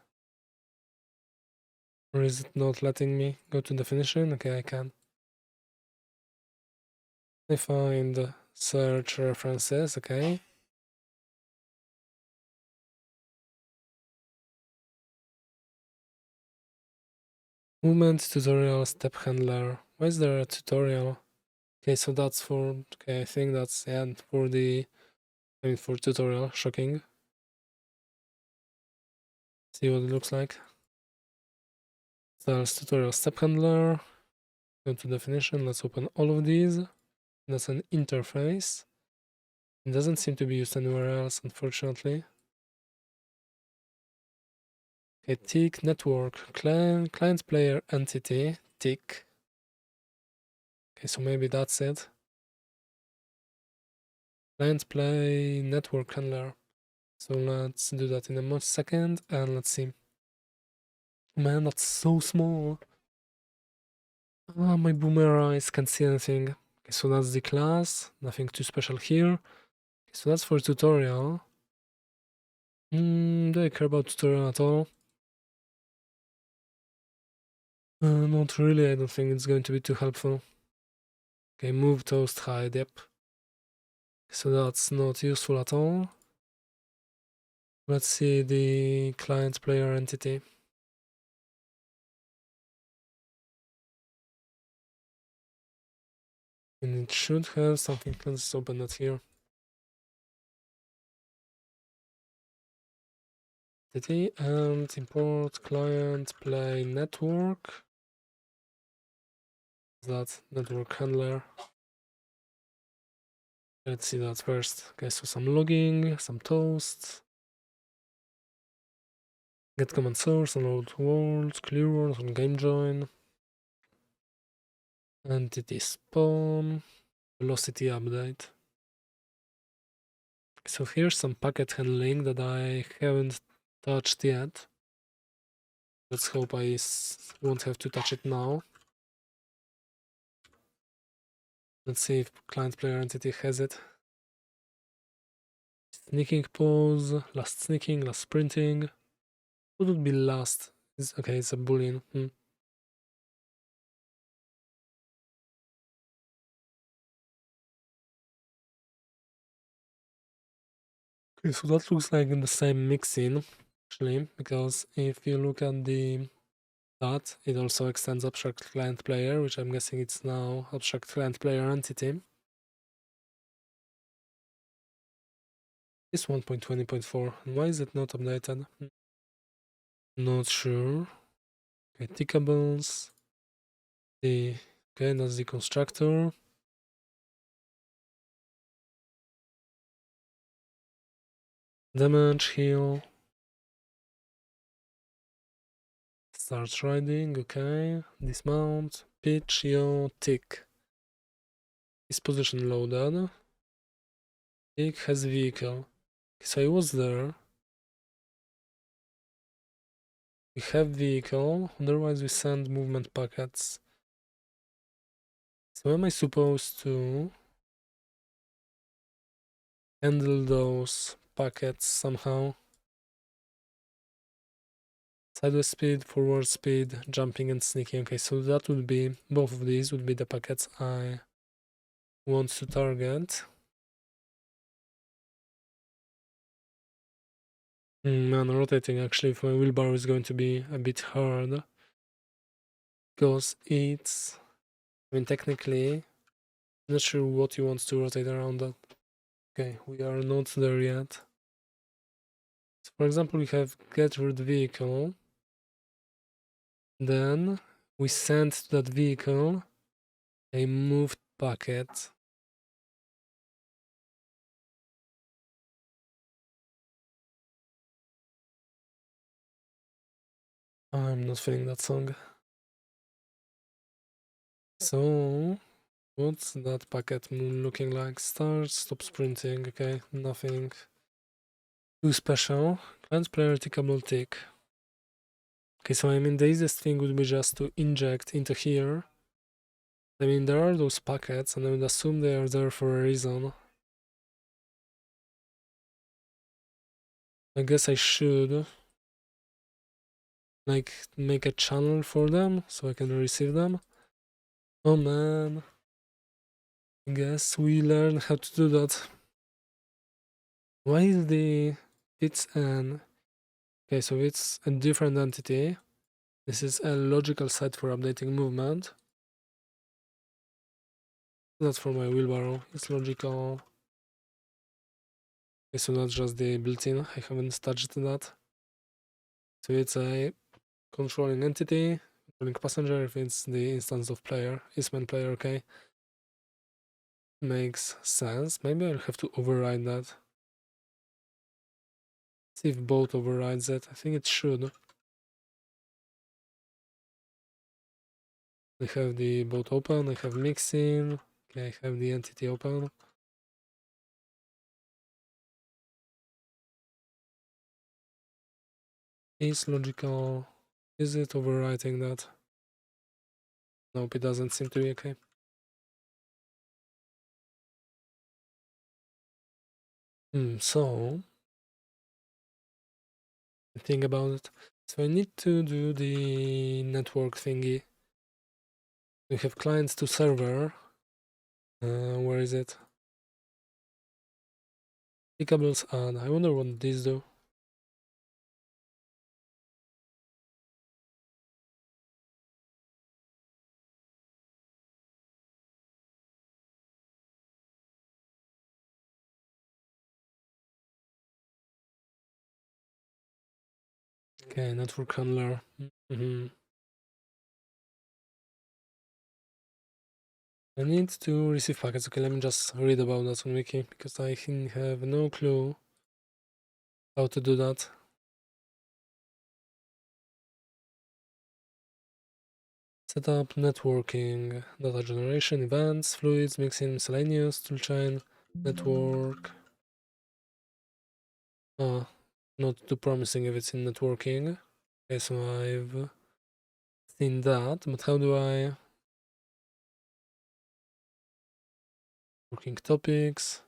Or is it not letting me go to definition? Okay, I can. I find search references, okay. Movement tutorial step handler. Why is there a tutorial? Okay, so that's for, okay, I think that's, yeah, for the, I mean, for tutorial, shocking. See what it looks like. There's tutorial step handler. Go to definition, let's open all of these. That's an interface. It doesn't seem to be used anywhere else, unfortunately. Okay, tick network, client player entity, tick. Okay, so maybe that's it. Client play network handler. So let's do that in a second and let's see. Man, that's so small. My boomer eyes can't see anything. Okay, so that's the class, nothing too special here. So that's for tutorial. Do I care about tutorial at all? Not really, I don't think it's going to be too helpful. Okay, move toast hide, yep. So that's not useful at all. Let's see the client player entity. And it should have something. Let's open it here. Entity and import client play network. That network handler. Let's see that first. Okay, so some logging, some toast. Get command source, unload world, clear world on game join. Entity spawn, velocity update. So here's some packet handling that I haven't touched yet. Let's hope I won't have to touch it now. Let's see if client player entity has it. Sneaking pause, last sneaking, last sprinting. What would be last? Okay, it's a boolean. Okay, so that looks like in the same mixin, actually, because if you look at that, it also extends abstract client player, which I'm guessing it's now abstract client player entity. It's 1.20.4. And why is it not updated? Not sure. Okay, tickables. Okay, that's the constructor. Damage, heal. Start riding, okay. Dismount, pitch, yo, tick. Is position loaded. Tick has vehicle. So I was there. We have vehicle, otherwise we send movement packets. So am I supposed to handle those packets somehow? Sideways speed, forward speed, jumping and sneaking. Okay, so that would be, both of these would be the packets I want to target. Man, rotating actually for my wheelbarrow is going to be a bit hard. Because it's, I mean, technically, I'm not sure what you want to rotate around that. Okay, we are not there yet. So for example, we have get rid vehicle. Then we send to that vehicle a moved packet. I'm not feeling that song. So, what's that packet looking like? Start, stop sprinting, okay, nothing too special. Client player tickable tick. Okay, so I mean the easiest thing would be just to inject into here. I mean there are those packets and I would assume they are there for a reason. I guess I should like make a channel for them so I can receive them. Oh man. I guess we learn how to do that. Why is it's an okay, so it's a different entity. This is a logical site for updating movement. That's for my wheelbarrow. It's logical. Okay, so that's just the built-in. I haven't touched that. So it's a controlling entity, controlling passenger if it's the instance of player. Is when player, okay. Makes sense. Maybe I'll have to override that. See if both overrides it. I think it should. I have the both open, I have mixing, okay, I have the entity open. Is logical, is it overwriting that? Nope, it doesn't seem to be okay. So think about it. So I need to do the network thingy. We have clients to server. Where is it? Pickables add. I wonder what these do. Okay, network handler. I need to receive packets. Okay, let me just read about that on Wiki because I have no clue how to do that. Setup, networking, data generation, events, fluids, mixing, miscellaneous, toolchain, network. Not too promising if it's in networking. Okay, so I've seen that, but how do I... Working topics,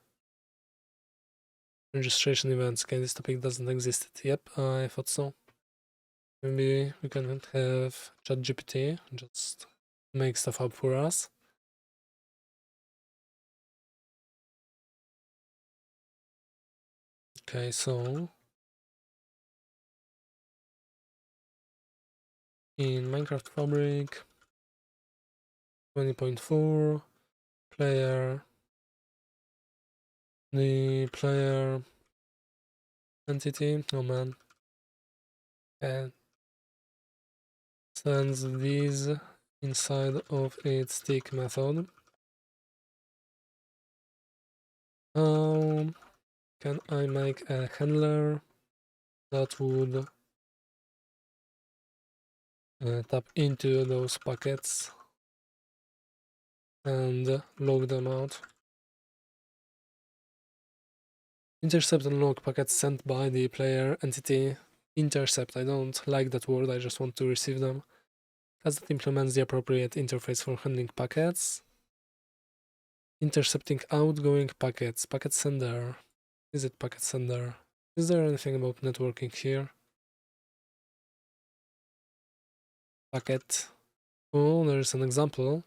registration events. Okay, this topic doesn't exist. Yep, I thought so. Maybe we can have ChatGPT just make stuff up for us. Okay, so in Minecraft Fabric 20.4 player, the player entity, oh man, and sends these inside of its tick method. How can I make a handler that would tap into those packets and log them out? Intercept and log packets sent by the player entity. Intercept, I don't like that word, I just want to receive them. As it implements the appropriate interface for handling packets. Intercepting outgoing packets. Packet sender. Is it packet sender? Is there anything about networking here? Packet. Oh, there's an example.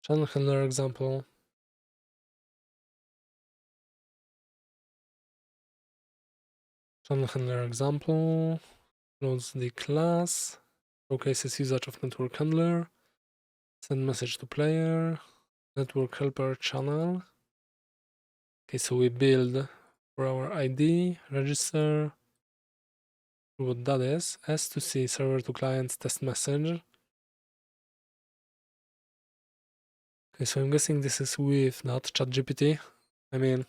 Channel handler example. Channel handler example. Loads the class. Showcases usage of network handler. Send message to player. Network helper channel. Okay, so we build for our ID, register. What that is, S2C server to client test message. Okay, so I'm guessing this is with not ChatGPT. I mean,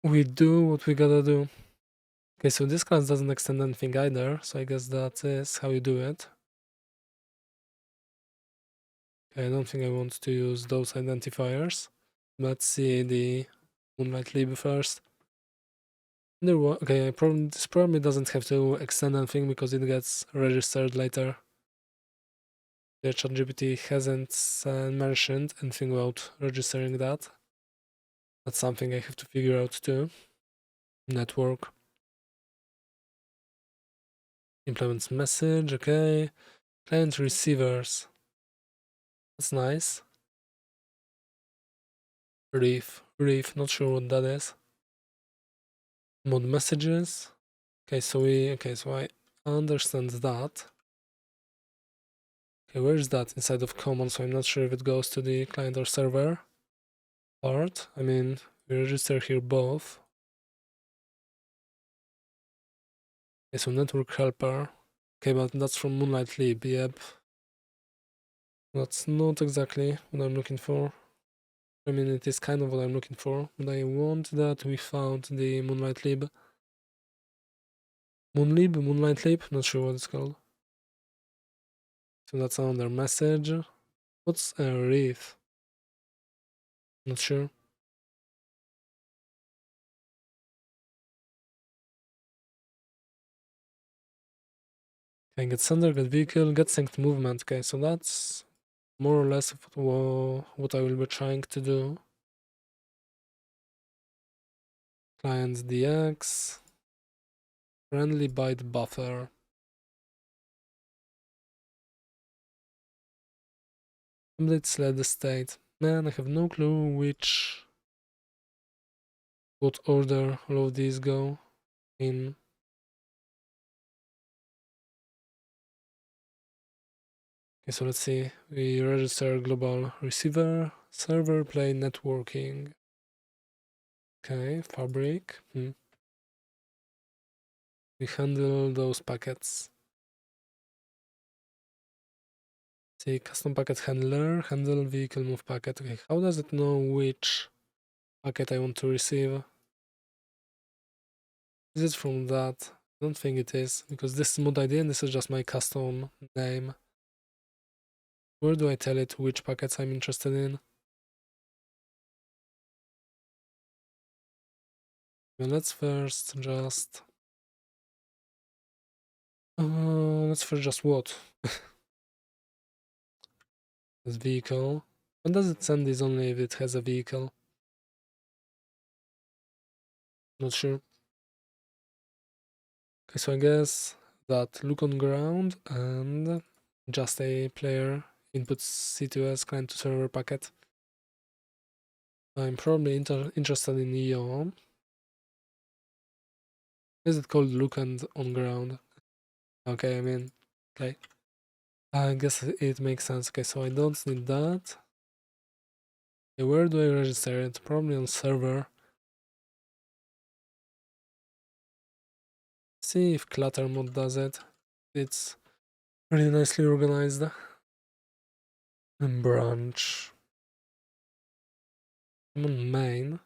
we do what we gotta do. Okay, so this class doesn't extend anything either, so I guess that is how you do it. Okay, I don't think I want to use those identifiers. Let's see the Moonlight lib first. Okay, this probably doesn't have to extend anything because it gets registered later. The ChatGPT hasn't mentioned anything about registering that. That's something I have to figure out too. Network. Implements message, okay. Client receivers. That's nice. Reef, not sure what that is. Mod messages. Okay, so I understand that. Okay, where is that? Inside of common, so I'm not sure if it goes to the client or server part. I mean, we register here both. Okay, so network helper. Okay, but that's from Moonlight lib, yep. That's not exactly what I'm looking for. I mean, it is kind of what I'm looking for, but I want that we found the Moonlight lib. Moonlight lib, not sure what it's called. So that's under message. What's a reef? Not sure. Okay, get sender, get vehicle, get synced movement. Okay, so that's more or less what I will be trying to do. client DX, friendly byte buffer. Complete sled state. Man, I have no clue what order all of these go in. Okay, so let's see. We register global receiver, server, play networking. Okay, fabric. We handle those packets. See, custom packet handler, handle vehicle move packet. Okay, how does it know which packet I want to receive? Is it from that? I don't think it is, because this is mod ID and this is just my custom name. Where do I tell it which packets I'm interested in? Well, let's first just what? This vehicle. When does it send this only if it has a vehicle? Not sure. Okay, so I guess that look on ground and just a player inputs C2S client to server packet. I'm probably interested in EOM. Is it called look and on ground? Okay, I mean, okay. I guess it makes sense. Okay, so I don't need that. Okay, where do I register it? Probably on server. See if clutter mode does it. It's really nicely organized. And branch. I'm on main.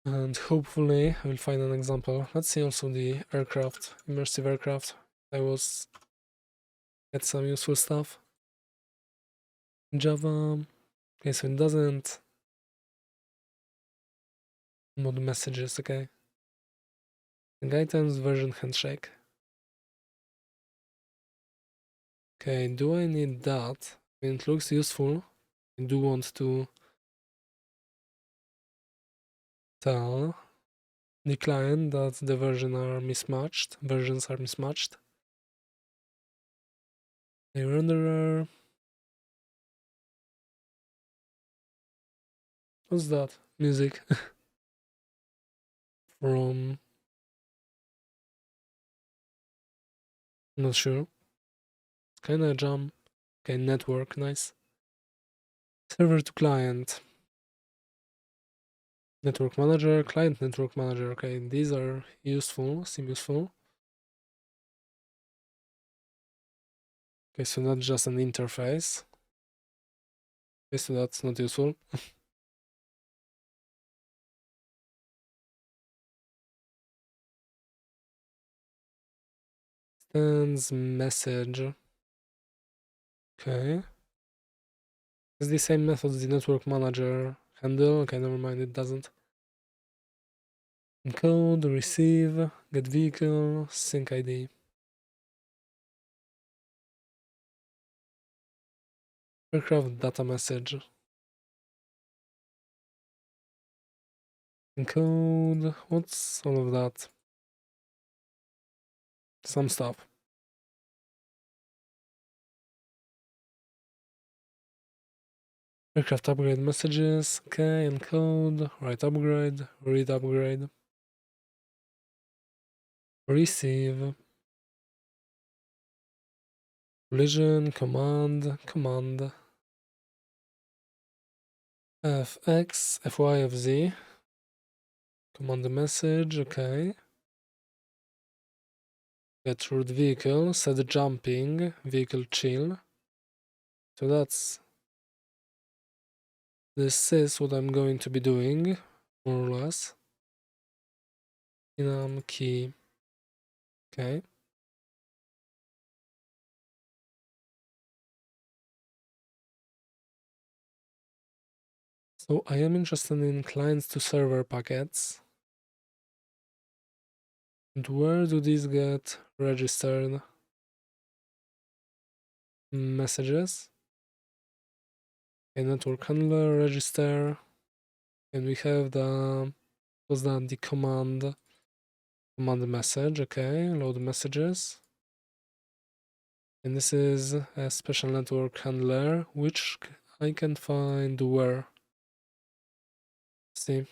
And hopefully I will find an example. Let's see also the aircraft, immersive aircraft. I was get some useful stuff. Java. Okay, so it doesn't mod messages, okay. And items version handshake. Okay, do I need that? I mean, it looks useful. I do want to tell the client that the versions are mismatched. A renderer. What's that? Music from. Not sure. Kinda a jump. Okay, network, nice. Server to client. Network manager, client network manager. Okay, these are useful, seem useful. Okay, so not just an interface. Okay, so that's not useful. Sends message. Okay. It's the same method as the network manager handle. Okay, never mind, it doesn't. Encode, receive, get vehicle, sync ID. Aircraft data message. Encode, what's all of that? Some stuff. Aircraft upgrade messages, okay, encode, write upgrade, read upgrade, receive, collision, command, fx, fy, fz, command the message, okay. Get root vehicle, set jumping, vehicle chill. So this is what I'm going to be doing, more or less. Enum key, okay. So I am interested in clients to server packets. And where do these get registered? messages. A network handler register, and we have the command message. Okay, load messages. And this is a special network handler, which I can find where. See,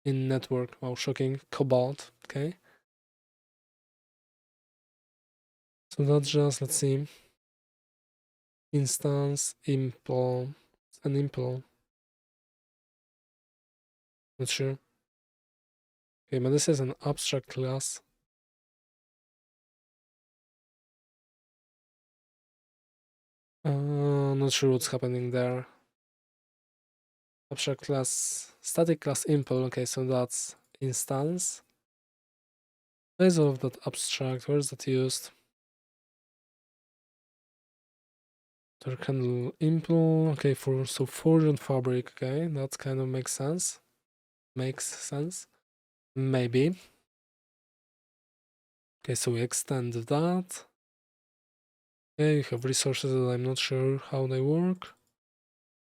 in network. Wow, shocking. Cobalt. Okay. So that's just, let's see, instance impl, an impl. Not sure. Okay, but this is an abstract class. Not sure what's happening there. Abstract class, static class impl. Okay, so that's instance. Where is all of that abstract? Where is that used? Network handle impl. Okay, so forge and fabric. Okay, that kind of makes sense. Makes sense. Maybe. Okay, so we extend that. Okay, you have resources that I'm not sure how they work.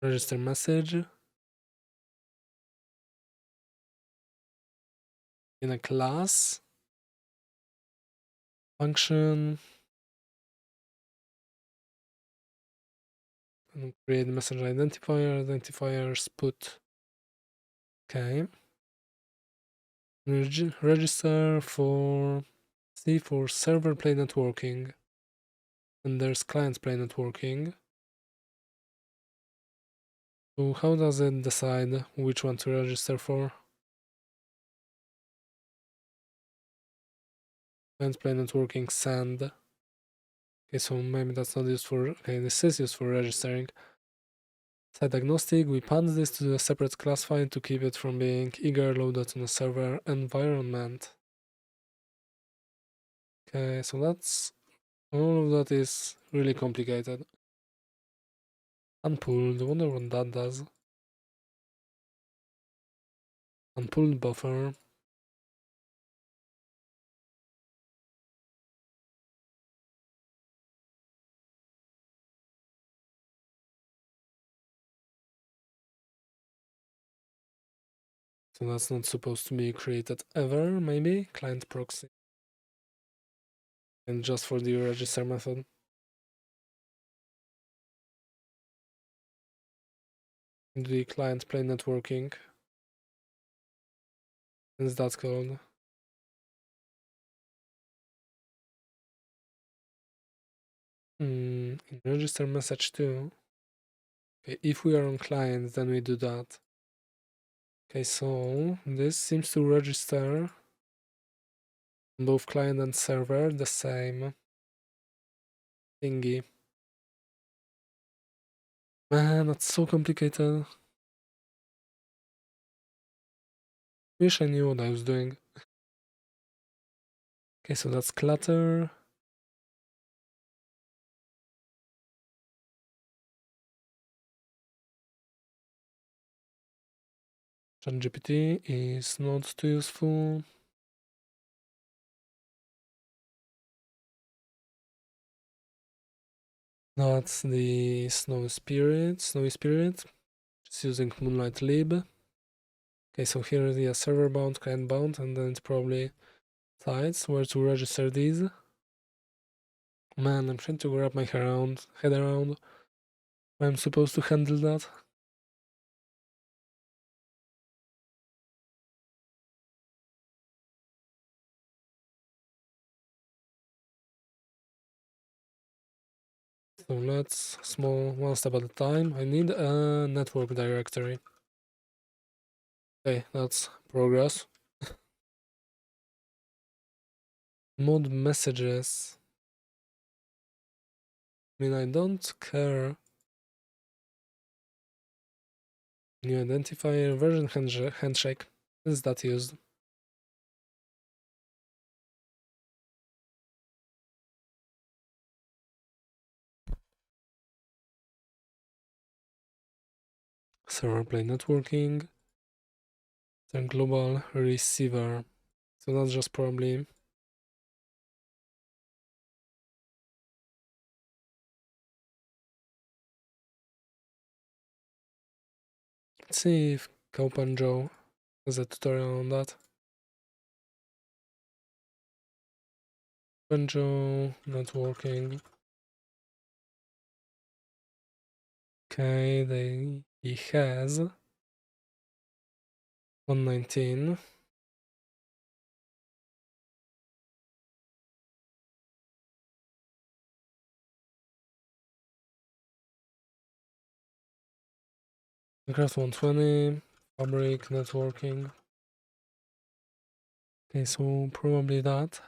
Register message in a class. Function. And create message identifier. Identifiers put. Okay. Register for for server play networking. And there's client play networking. So how does it decide which one to register for? Client play networking send. Okay, so maybe that's not used for. Okay, this is used for registering. Site agnostic, we pass this to a separate class file to keep it from being eager loaded on a server environment. Okay, so that's all of that is really complicated. Unpulled, I wonder what that does. Unpulled buffer. So that's not supposed to be created ever, maybe? Client proxy. And just for the register method. The client play networking. Is that called? In register message too. Okay, if we are on client, then we do that. Okay, so this seems to register both client and server the same thingy. Man, that's so complicated. Wish I knew what I was doing. Okay, so that's clutter. ChatGPT is not too useful. That's the Snowy Spirit. Just using Moonlight lib. Okay, so here is the server bound, client bound, and then it's probably sites where to register these. Man, I'm trying to wrap my head around how I'm supposed to handle that. So let's one step at a time. I need a network directory. Okay, that's progress. Mod messages. I mean, I don't care. New identifier, version handshake. Is that used? Server play networking. Then global receiver. So that's just probably Let's see if Copan Joe has a tutorial on that. Banjo not working. Okay, he has 119. Minecraft 120. Fabric not working. Okay, so probably that.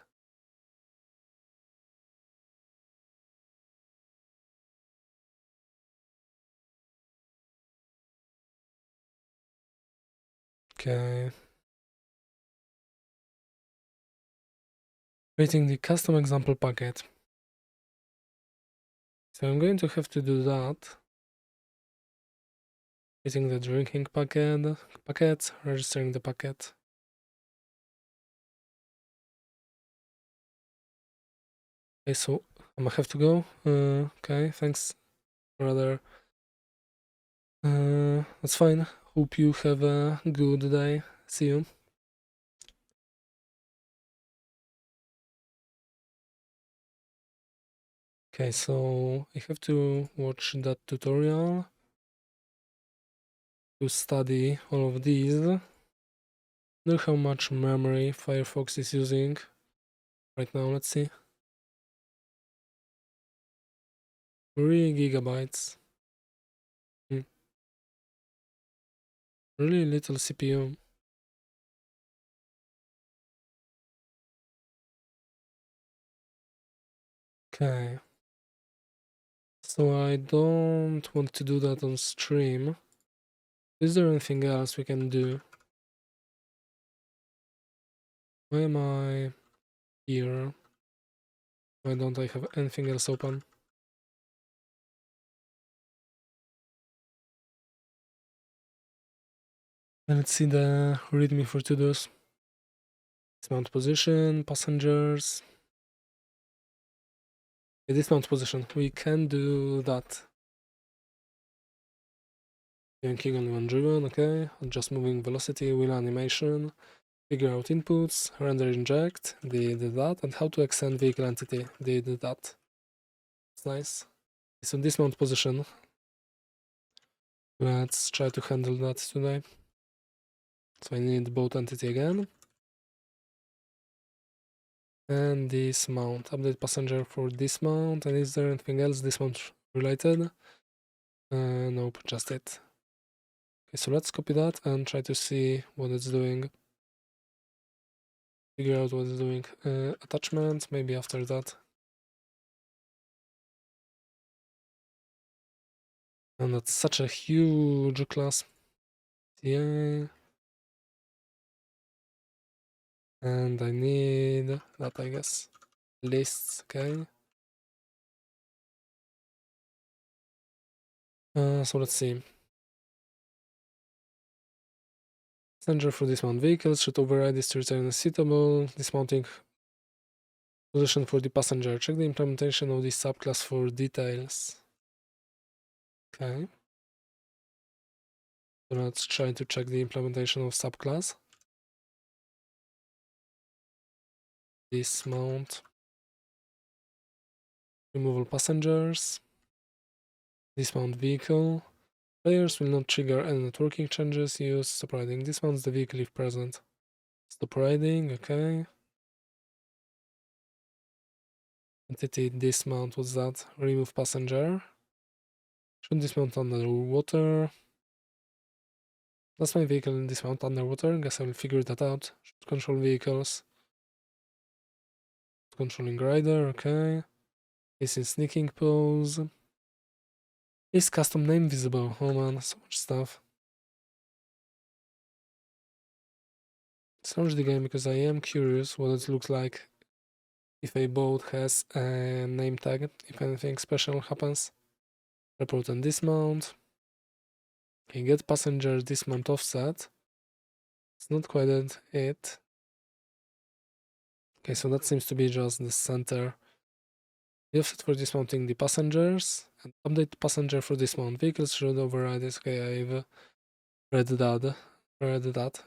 Okay. Creating the custom example packet. So I'm going to have to do that. Creating the drinking packet, registering the packet. Okay, so I might have to go. Okay, thanks, brother. That's fine. Hope you have a good day. See you. Okay, so I have to watch that tutorial to study all of these. Know how much memory Firefox is using right now. Let's see. 3 gigabytes. Really little CPU. Okay. So I don't want to do that on stream. Is there anything else we can do? Why am I here? Why don't I have anything else open? And let's see the readme for to-dos. Dismount position, passengers. Okay, dismount position. We can do that. Yanking only one driven, okay. Adjust moving velocity, wheel animation. Figure out inputs, render inject, did that, and how to extend vehicle entity, did that. It's nice. So dismount position. Let's try to handle that today. So I need boat entity again. And dismount. Update passenger for dismount. And is there anything else dismount related? Nope, just it. Okay, so let's copy that and try to see what it's doing. Figure out what it's doing. Attachment, maybe after that. And that's such a huge class. Yeah. And I need that, I guess. Lists, okay. So let's see. Passenger for dismount vehicles should override this to return a suitable dismounting position for the passenger. Check the implementation of this subclass for details. Okay. So let's try to check the implementation of subclass. Dismount. Removal passengers. Dismount vehicle. Players will not trigger any networking changes. Use stop riding. Dismounts the vehicle if present. Stop riding, okay. Entity dismount, what's that? Remove passenger. Should dismount underwater. Does my vehicle dismount underwater? Guess I will figure that out. Should control vehicles. Controlling rider, okay. Is in sneaking pose. Is custom name visible? Oh man, so much stuff. Let's launch the game because I am curious what it looks like if a boat has a name tag, if anything special happens. Report and dismount. Okay, get passenger dismount offset. It's not quite it. Okay, so that seems to be just the center. The offset for dismounting the passengers and update passenger for dismount vehicles should override it. Okay, I've Read that. Read that.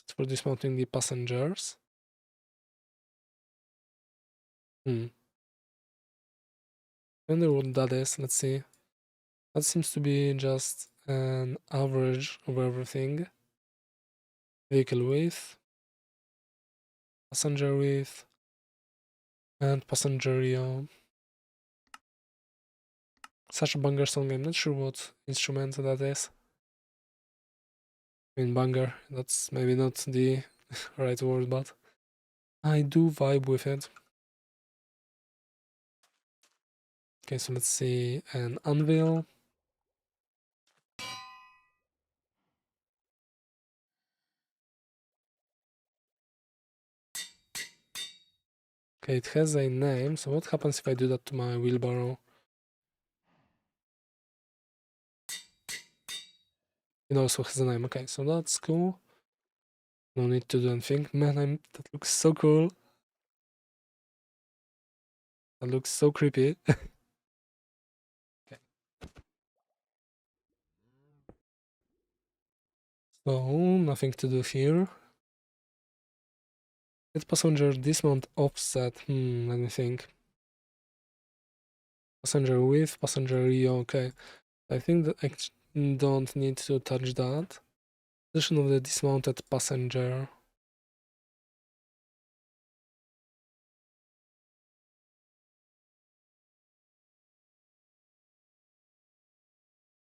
It's for dismounting the passengers. I wonder what that is. Let's see. That seems to be just an average of everything. Vehicle width, passenger width, and passenger yaw. Such a banger song. I'm not sure what instrument that is. I mean, banger. That's maybe not the right word, but I do vibe with it. Okay, so let's see an anvil. Okay, it has a name. So what happens if I do that to my wheelbarrow? It also has a name. Okay, so that's cool. No need to do anything. Man, that looks so cool. That looks so creepy. Okay. So nothing to do here. Get passenger dismount offset. Let me think. Passenger width, passenger yaw. Okay. I think that I don't need to touch that. Position of the dismounted passenger.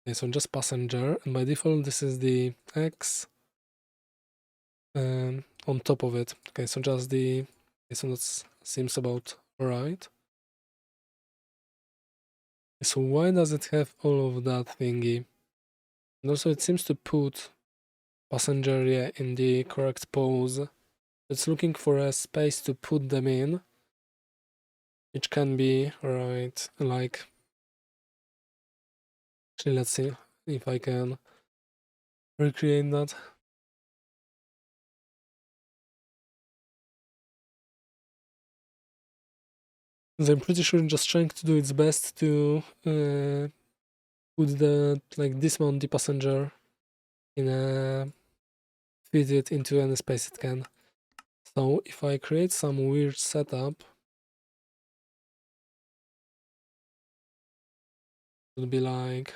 Okay, so just passenger, and by default this is the X on top of it. Okay, so just the okay, so that seems about right. So why does it have all of that thingy? And also it seems to put passenger in the correct pose. It's looking for a space to put them in, which can be right like actually let's see if I can recreate that. I'm pretty sure just trying to do its best to put the like dismount the passenger in a fit it into any space it can. So if I create some weird setup, it would be like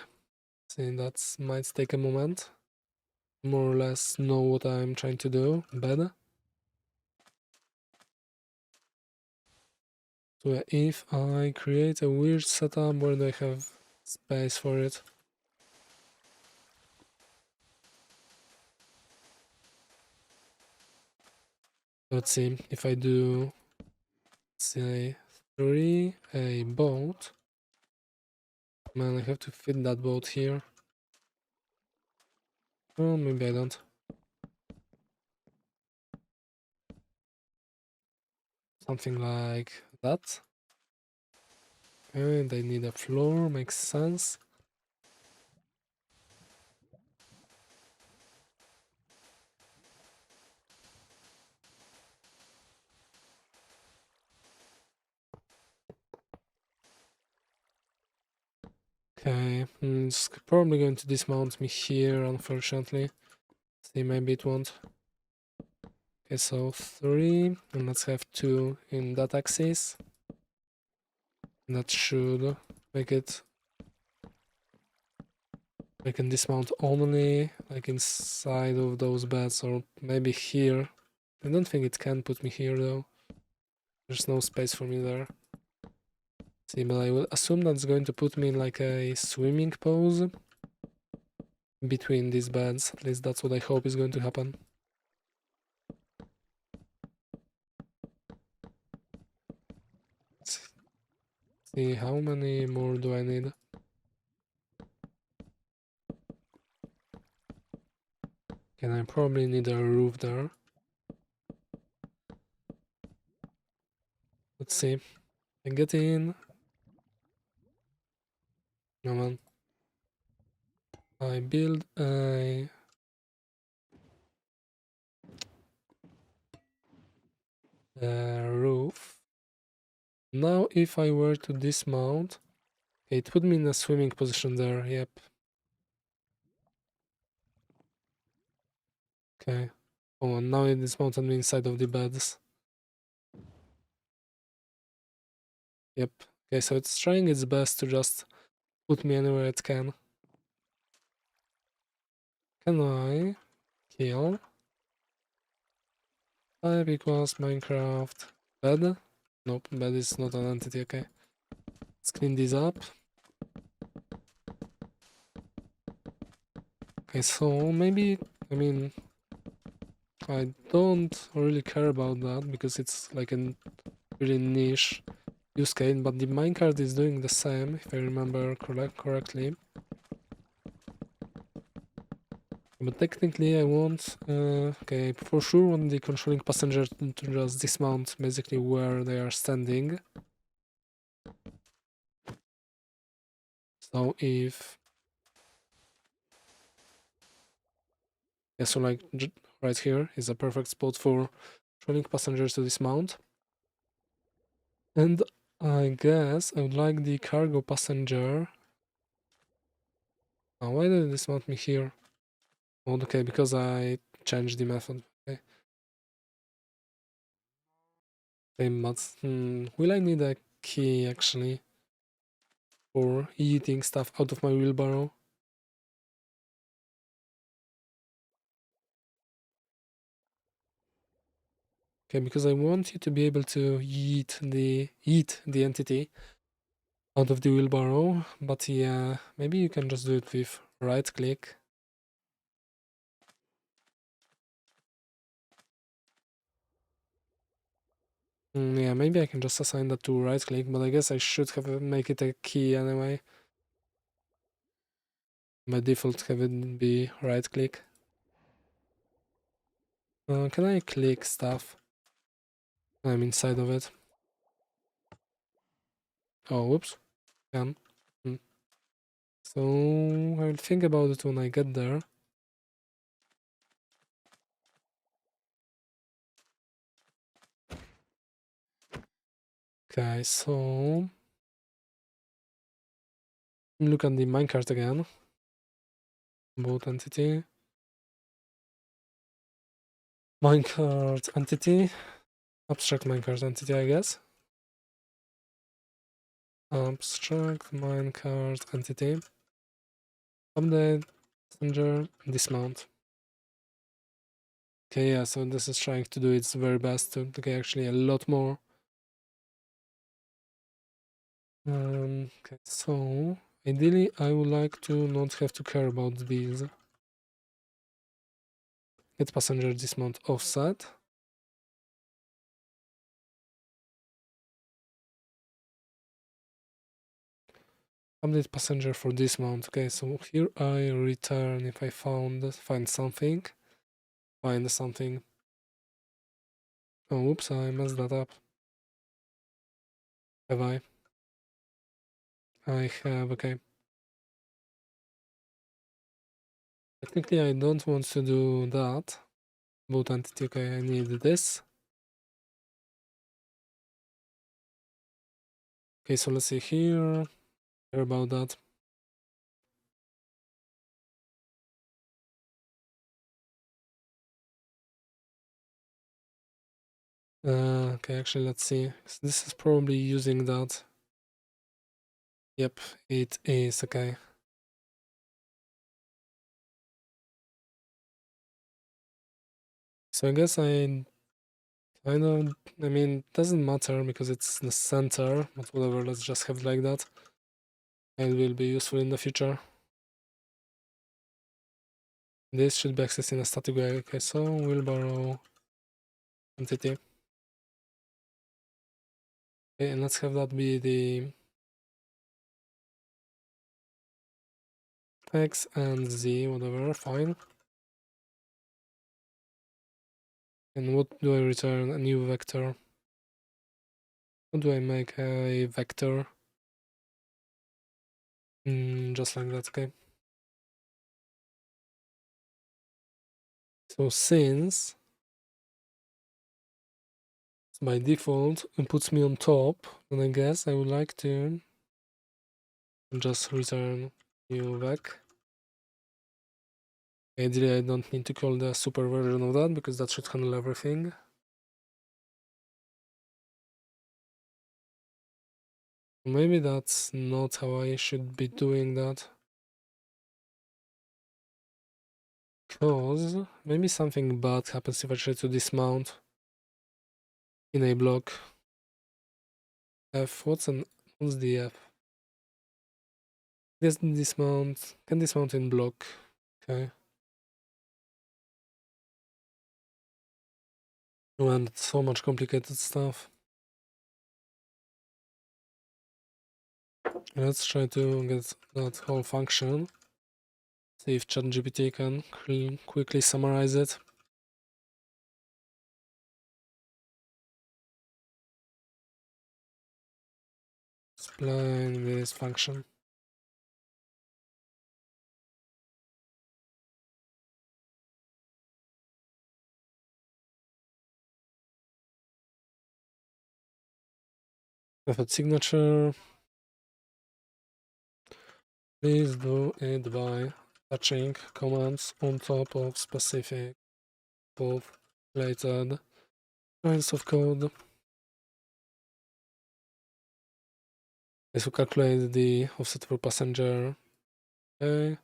see that might take a moment. More or less know what I'm trying to do better. So if I create a weird setup, where do I have space for it? Let's see if I do say 3 a boat. Man, I have to fit that boat here. Oh, maybe I don't. Something like that. And I need a floor, makes sense. Okay, it's probably going to dismount me here, unfortunately. See, maybe it won't. Okay, so 3, and let's have 2 in that axis. That should make it. I can dismount only like inside of those beds, or maybe here. I don't think it can put me here though. There's no space for me there. See, but I will assume that's going to put me in like a swimming pose between these beds. At least that's what I hope is going to happen. Let's see, how many more do I need? Can I probably need a roof there? Let's see. I get in. No man. I build a roof. Now if I were to dismount, It put me in a swimming position there, yep. Okay. Oh, and now it dismounted me inside of the beds. Yep. Okay, so it's trying its best to just put me anywhere it can. Can I kill? Type equals Minecraft bed? Nope, bed is not an entity, okay. Let's clean these up. Okay, so maybe, I mean, I don't really care about that because it's like a really niche use case, but the minecart is doing the same, if I remember correctly. But technically I want, okay, for sure want the controlling passenger to just dismount basically where they are standing. So if, yeah, so like right here is a perfect spot for controlling passengers to dismount. And I guess I would like the cargo passenger. Oh, why did it dismount me here? Oh, okay, because I changed the method. Okay. Okay, but will I need a key actually for eating stuff out of my wheelbarrow? Okay, because I want you to be able to eat the entity out of the wheelbarrow, but yeah, maybe you can just do it with right click. Yeah, maybe I can just assign that to right click, but I guess I should have make it a key anyway. By default, have it be right click. Can I click stuff? I'm inside of it. Oh, whoops. Can. Hmm. So I'll think about it when I get there. Okay, so look at the minecart again. Boot entity. Minecart entity. Abstract minecart entity, I guess. Abstract minecart entity. Update, passenger, dismount. Okay, yeah, so this is trying to do its very best to get actually a lot more. Okay, so ideally I would like to not have to care about these. Get passenger dismount offset. Update passenger for dismount. Okay, so here I return if I find something. Find something. Oh, oops, I messed that up. Have I? I have, okay. Technically I don't want to do that. Boot entity, okay, I need this. Okay, so let's see here. Care about that. Okay, actually, let's see. So this is probably using that. Yep, it is, okay. So I guess I kind of, I mean, doesn't matter because it's the center, but whatever, let's just have it like that. It will be useful in the future. This should be accessed in a static way. Okay, so wheelbarrow entity. Okay, and let's have that be the X and Z, whatever, fine. And what do I return? A new vector. What do I make a vector? Just like that, okay. So since by default it puts me on top, then I guess I would like to just return new back. Ideally, I don't need to call the super version of that because that should handle everything. Maybe that's not how I should be doing that. Because maybe something bad happens if I try to dismount in a block. F, what's the F? This dismount, can dismount in block. Okay. And so much complicated stuff. Let's try to get that whole function. See if ChatGPT can quickly summarize it. Explain this function. Method signature. Please do it by touching commands on top of specific populated lines of code. This will calculate the offset for passenger. Okay.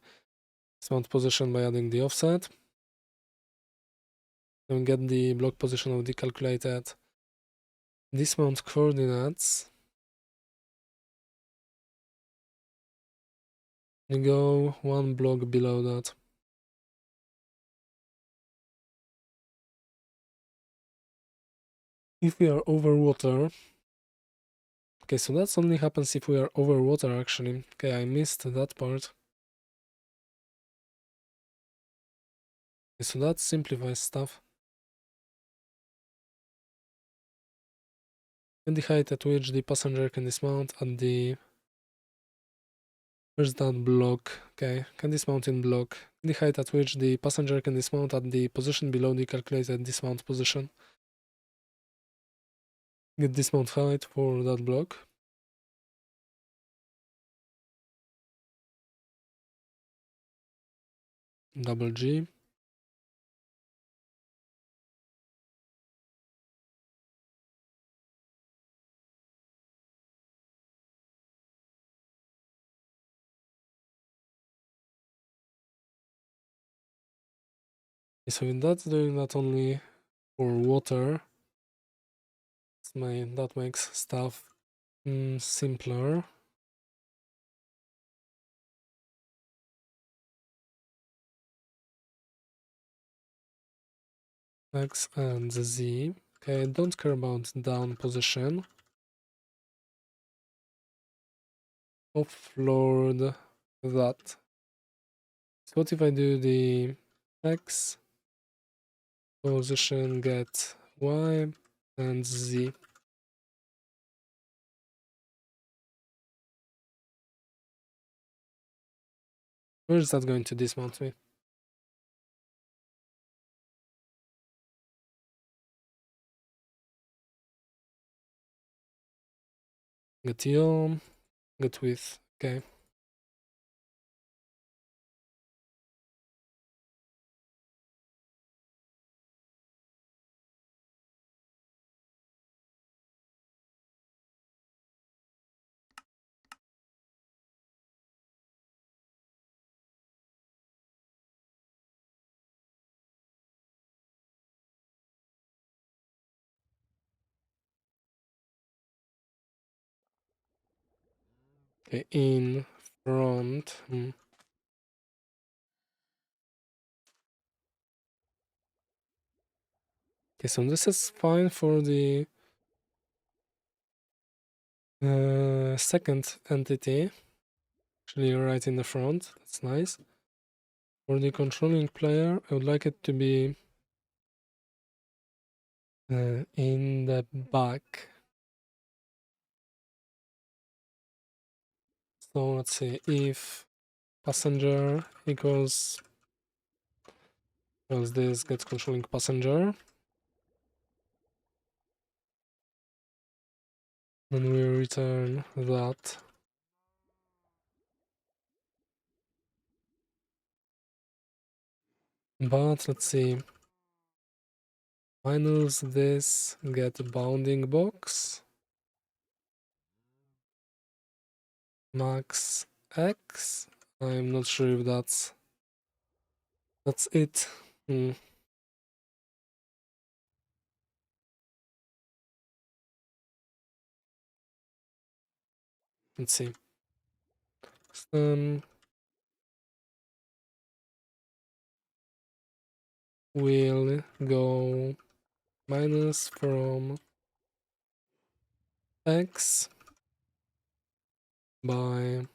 Dismount position by adding the offset. Then get the block position of the calculated dismount coordinates. And go one block below that. If we are over water. Okay, so that's only happens if we are over water actually. Okay, I missed that part. Okay, so that simplifies stuff. And the height at which the passenger can dismount at the... Where's that block? Okay, can dismount in block. The height at which the passenger can dismount at the position below the calculated dismount position. Get dismount height for that block. Double G. So that's doing that only for water. That makes stuff simpler. X and Z. Okay, I don't care about down position. Offload that. So what if I do the X position get Y and Z? Where is that going to dismount me? Get yawn, get width. Okay. Okay, in front. Okay, so this is fine for the second entity. Actually, right in the front. That's nice. For the controlling player, I would like it to be in the back. So let's see if passenger equals this gets controlling passenger. Then we return that. But let's see. Minus this, get a bounding box. Max X. I'm not sure if that's it. Hmm. Let's see. Then we'll go minus from X by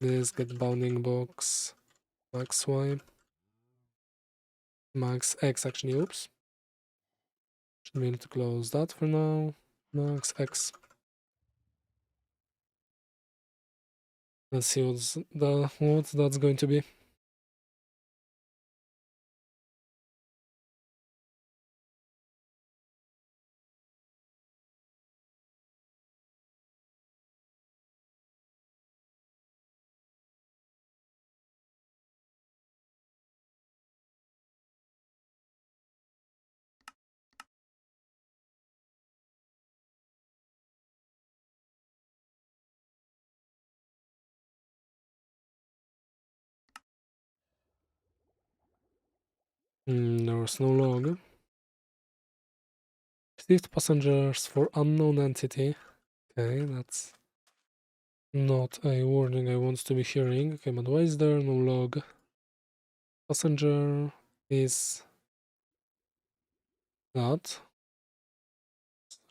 this get bounding box max Y max X actually. Oops, should be able to close that for now. Max X. Let's see what that's going to be. There's no log. Received passengers for unknown entity. Okay, that's not a warning I want to be hearing. Okay, but why is there no log? Passenger is that.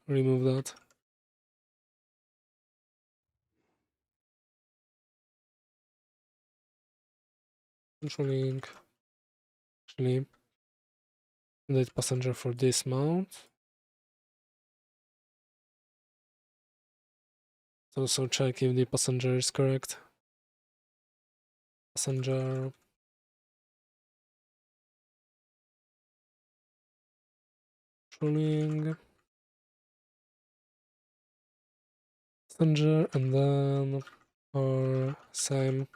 Remove that. Controlling. Actually, that passenger for dismount. Also check if the passenger is correct. Passenger. Controlling. Passenger and then our same.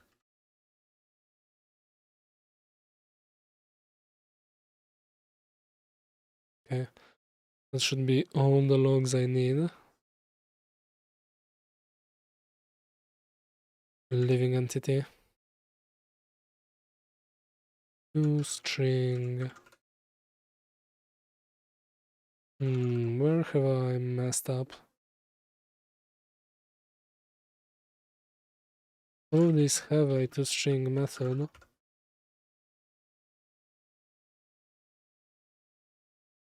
Okay, that should be all the logs I need. Living entity. To string. Where have I messed up? All of these have a toString method.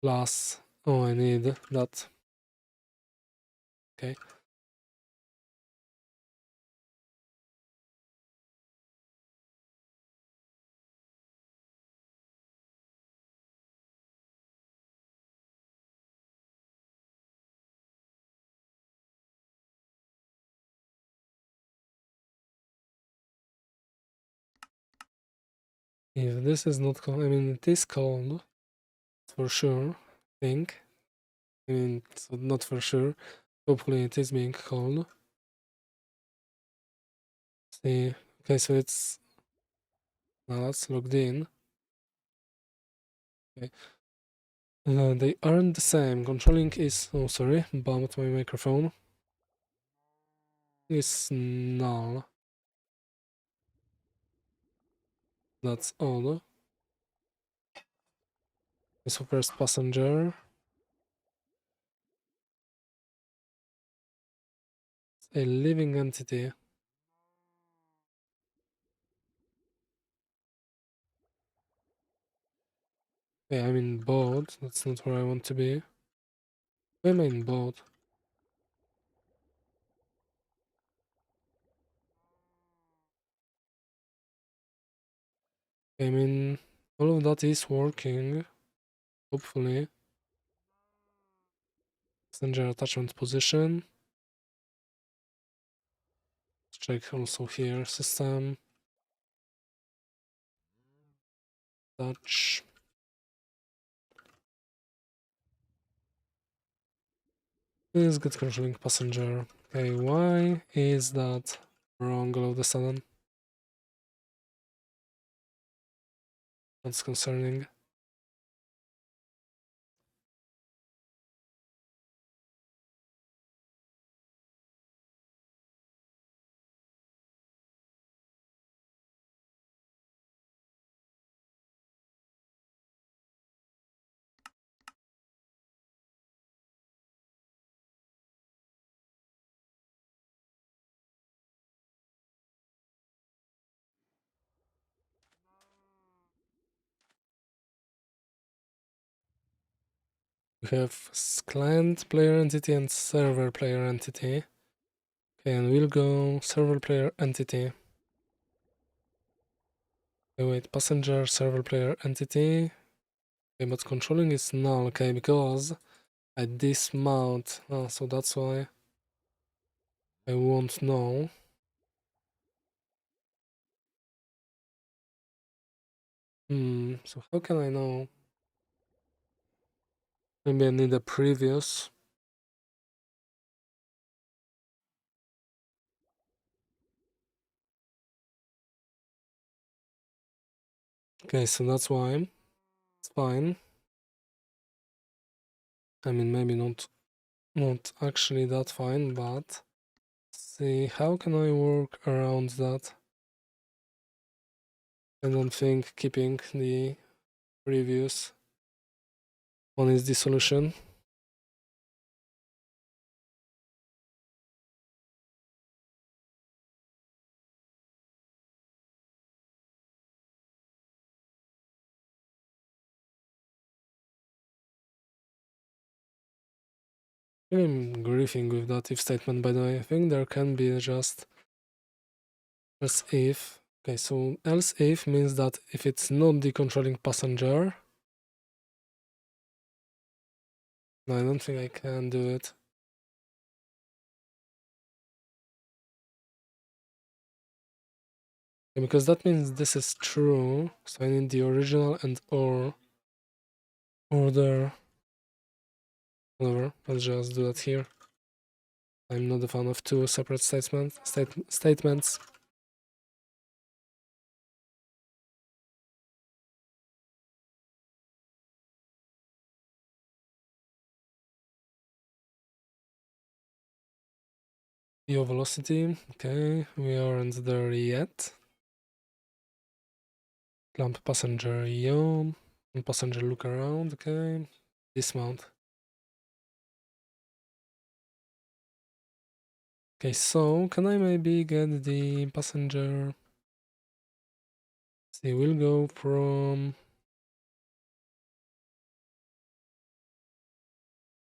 Plus, oh, I need that. Okay. If this is not called, I mean, it is called for sure, I think. I mean, so not for sure. Hopefully, it is being called. See, okay, so it's now that's logged in. Okay. They aren't the same. Controlling is, oh, sorry, bumped my microphone. Is null. That's all. So first passenger. A living entity. Yeah, I'm in boat. That's not where I want to be. Why am I in boat? I mean, all of that is working. Hopefully. Passenger attachment position. Let's check also here. System. Touch. Please get controlling passenger. Okay, why is that wrong all of a sudden? That's concerning. We have client player entity and server player entity. Okay, and we'll go server player entity. Okay, wait, passenger server player entity. Okay, but controlling is null, okay, because I dismount. Oh, so that's why I won't know. So how can I know? Maybe I need a previous. Okay, so that's why. It's fine. I mean, maybe not actually that fine, but see, how can I work around that? I don't think keeping the previous one is the solution. I'm griefing with that if statement, by the way. I think there can be just else if. Okay, so else if means that if it's not the controlling passenger, no, I don't think I can do it. Okay, because that means this is true, so I need the original and or order. Whatever, let's just do that here. I'm not a fan of two separate statements. Yo velocity, okay, we aren't there yet. Clamp passenger yo, and passenger look around, okay. Dismount. Okay, so can I maybe get the passenger? See, we'll go from.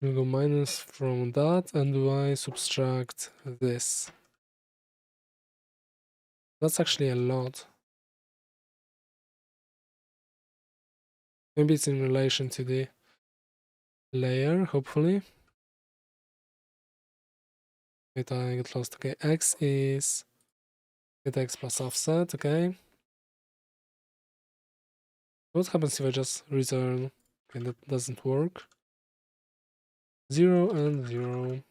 We'll go minus from that, and do I subtract this? That's actually a lot. Maybe it's in relation to the layer, hopefully. Wait, I get lost. Okay, x is get x plus offset, okay. What happens if I just return? Okay, that doesn't work. 0 and 0.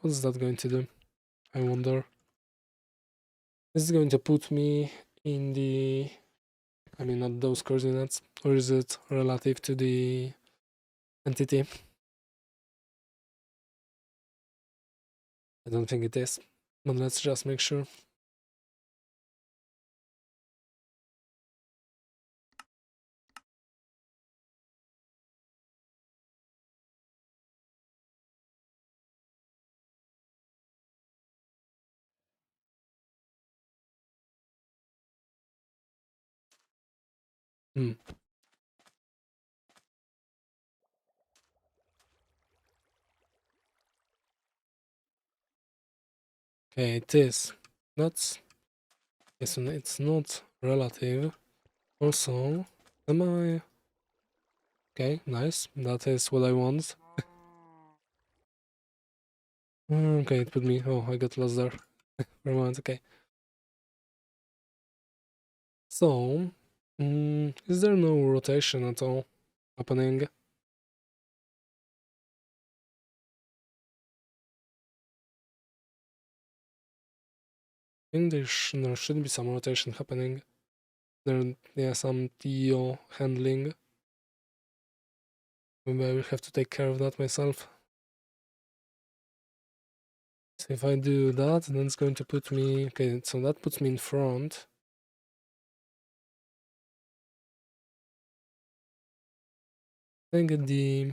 What's that going to do? I wonder. Is it going to put me in the, I mean, not those coordinates, or is it relative to the entity? I don't think it is, but let's just make sure. Hmm. Okay, it is. That's, it's not relative. Also, am I? Okay, nice. That is what I want. Okay, it put me. Oh, I got lost there. Never mind. Okay. So, is there no rotation at all happening? I think there should be some rotation happening. There, yeah, some TO handling. Maybe I will have to take care of that myself. So if I do that, then it's going to put me, okay, so that puts me in front. I think the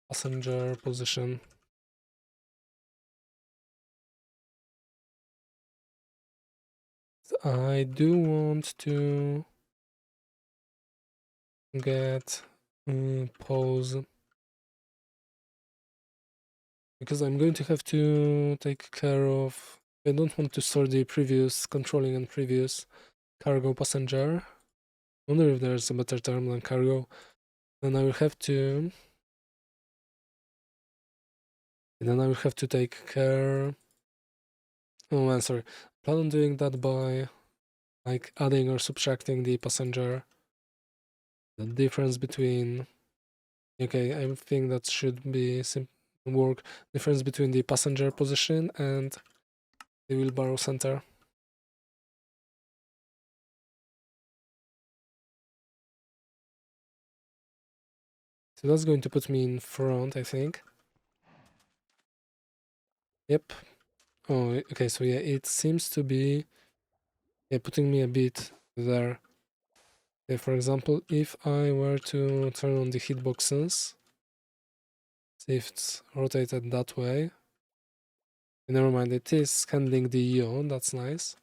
passenger position. I do want to get pause because I'm going to have to take care of. I don't want to store the previous controlling and previous cargo passenger. I wonder if there's a better term than cargo. Then I will have to. Then I will have to take care. Oh, I'm sorry. Plan on doing that by like adding or subtracting the passenger. The difference between. Okay, I think that should be work. Difference between the passenger position and the wheelbarrow center. So that's going to put me in front, I think. Yep. Oh, okay, so yeah, it seems to be putting me a bit there. Okay, for example, if I were to turn on the hitboxes, see if it's rotated that way. Never mind, it is handling the yaw, that's nice.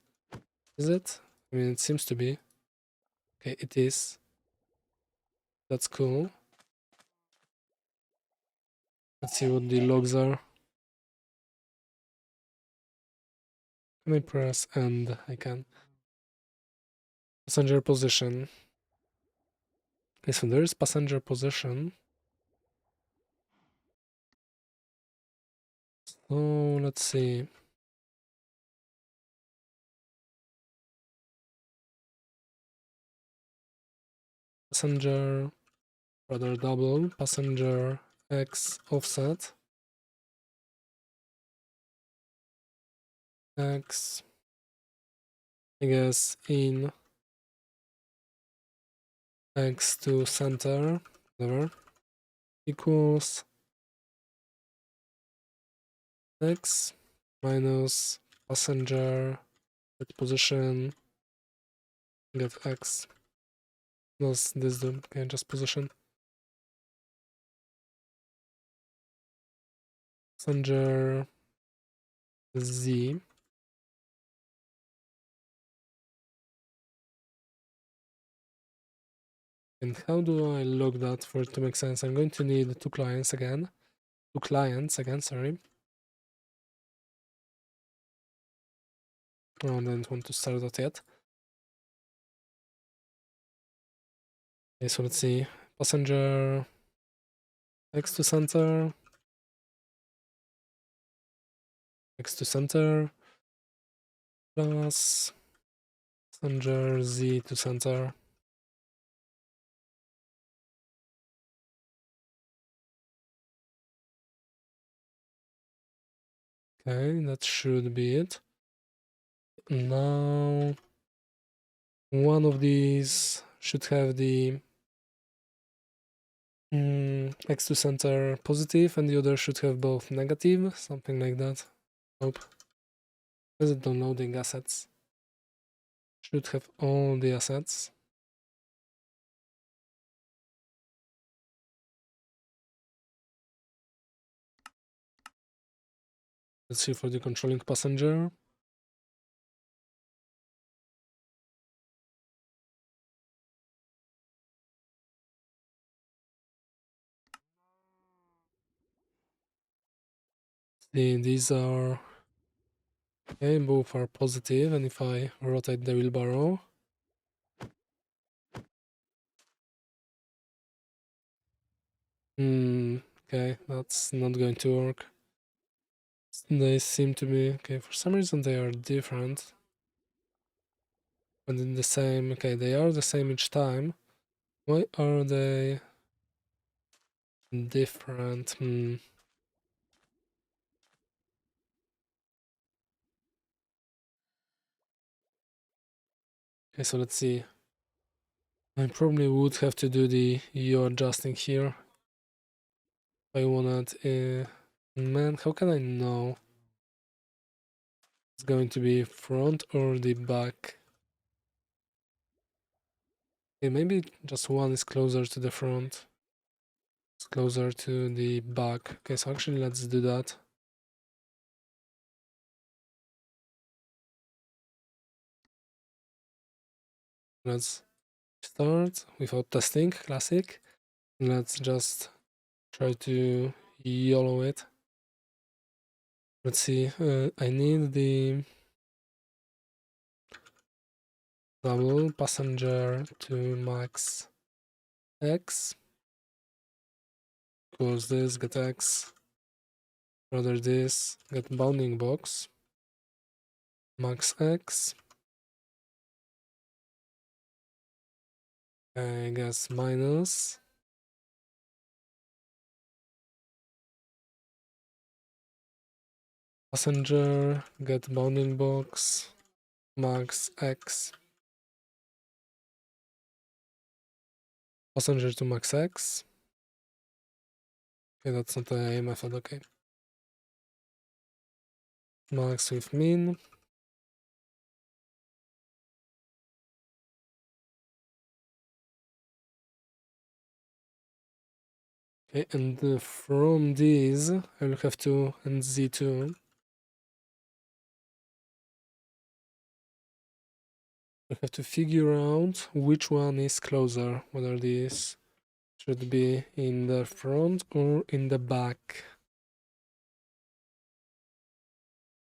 Is it? I mean, it seems to be. Okay, it is. That's cool. Let's see what the logs are. Can I press and I can. Passenger position. Okay, so there is passenger position. So let's see. Passenger, rather double, passenger X offset. X, I guess, in X to center, whatever, equals X minus passenger at position, get X. Does this do? Okay, just position. Passenger Z. And how do I log that for it to make sense? I'm going to need two clients again. Sorry. Oh, I didn't want to start that yet. Okay, so let's see. Passenger X to center. X to center. Plus passenger Z to center. Okay, that should be it. Now, one of these should have the X to center positive, and the other should have both negative, something like that. Nope. Is it downloading assets? Should have all the assets. Let's see for the controlling passenger. See, these are okay, both are positive, and if I rotate the wheelbarrow, okay, that's not going to work. They seem to be okay. For some reason, they are different, but in the same. Okay, they are the same each time. Why are they different? Okay, so let's see. I probably would have to do the yaw adjusting here. If I wanted man, how can I know it's going to be front or the back? Okay, maybe just one is closer to the front. It's closer to the back. Okay, so actually let's do that. Let's start without testing, classic. Let's just try to YOLO it. Let's see, I need the double passenger to max X. Close this, get X. Rather this, get bounding box. Max X. I guess minus. Passenger, get bounding box. Max X. Passenger to max X. Okay, that's not a method, okay. Max with min. Okay, and from these, I will have to, and Z2, I have to figure out which one is closer, whether this should be in the front or in the back.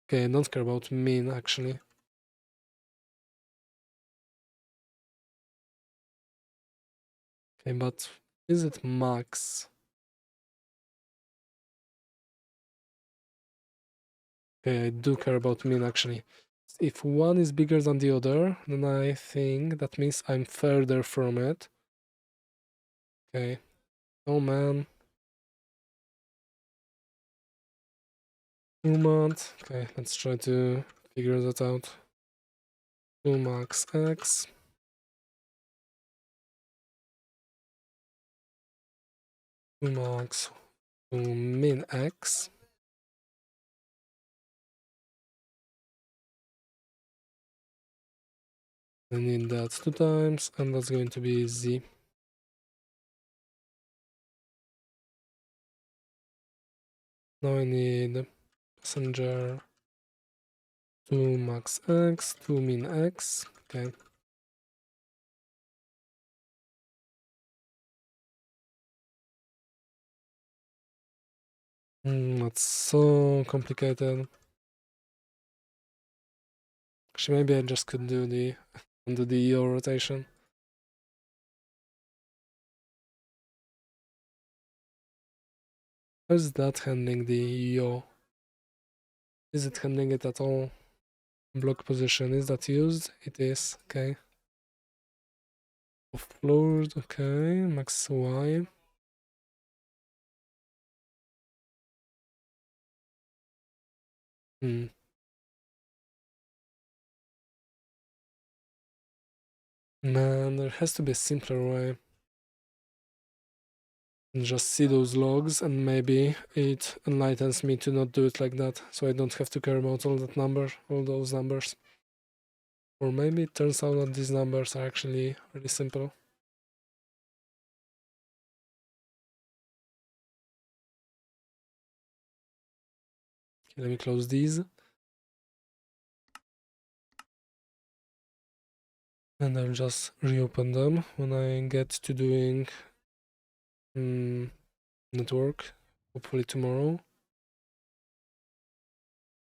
Okay, I don't care about min actually. Okay, but is it max? Okay, I do care about min actually. If one is bigger than the other, then I think that means I'm further from it. Okay. Oh man. 2 months. Okay, let's try to figure that out. 2 max X. 2 max 2 min X. I need that 2 times, and that's going to be Z. Now I need passenger 2 max X, 2 min X. Okay. That's so complicated. Actually, maybe I just could do the EO rotation. How is that handling the EO? Is it handling it at all? Block position, is that used? It is, okay. Offload, okay, max Y. Hmm. Man, there has to be a simpler way. And just see those logs and maybe it enlightens me to not do it like that, so I don't have to care about all those numbers. Or maybe it turns out that these numbers are actually really simple. Okay, let me close these. And I'll just reopen them when I get to doing network, hopefully tomorrow.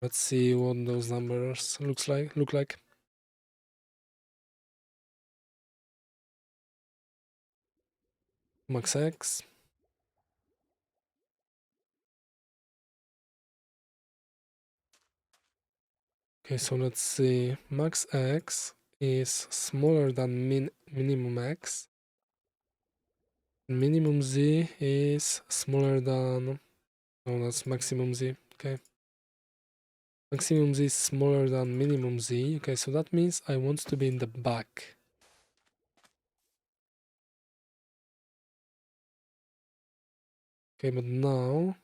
Let's see what those numbers look like. Max X. Okay, so let's see. Max X is smaller than minimum X. Minimum Z is smaller than, oh, that's maximum Z. Okay. Maximum Z is smaller than minimum Z. Okay, so that means I want to be in the back. Okay, but now...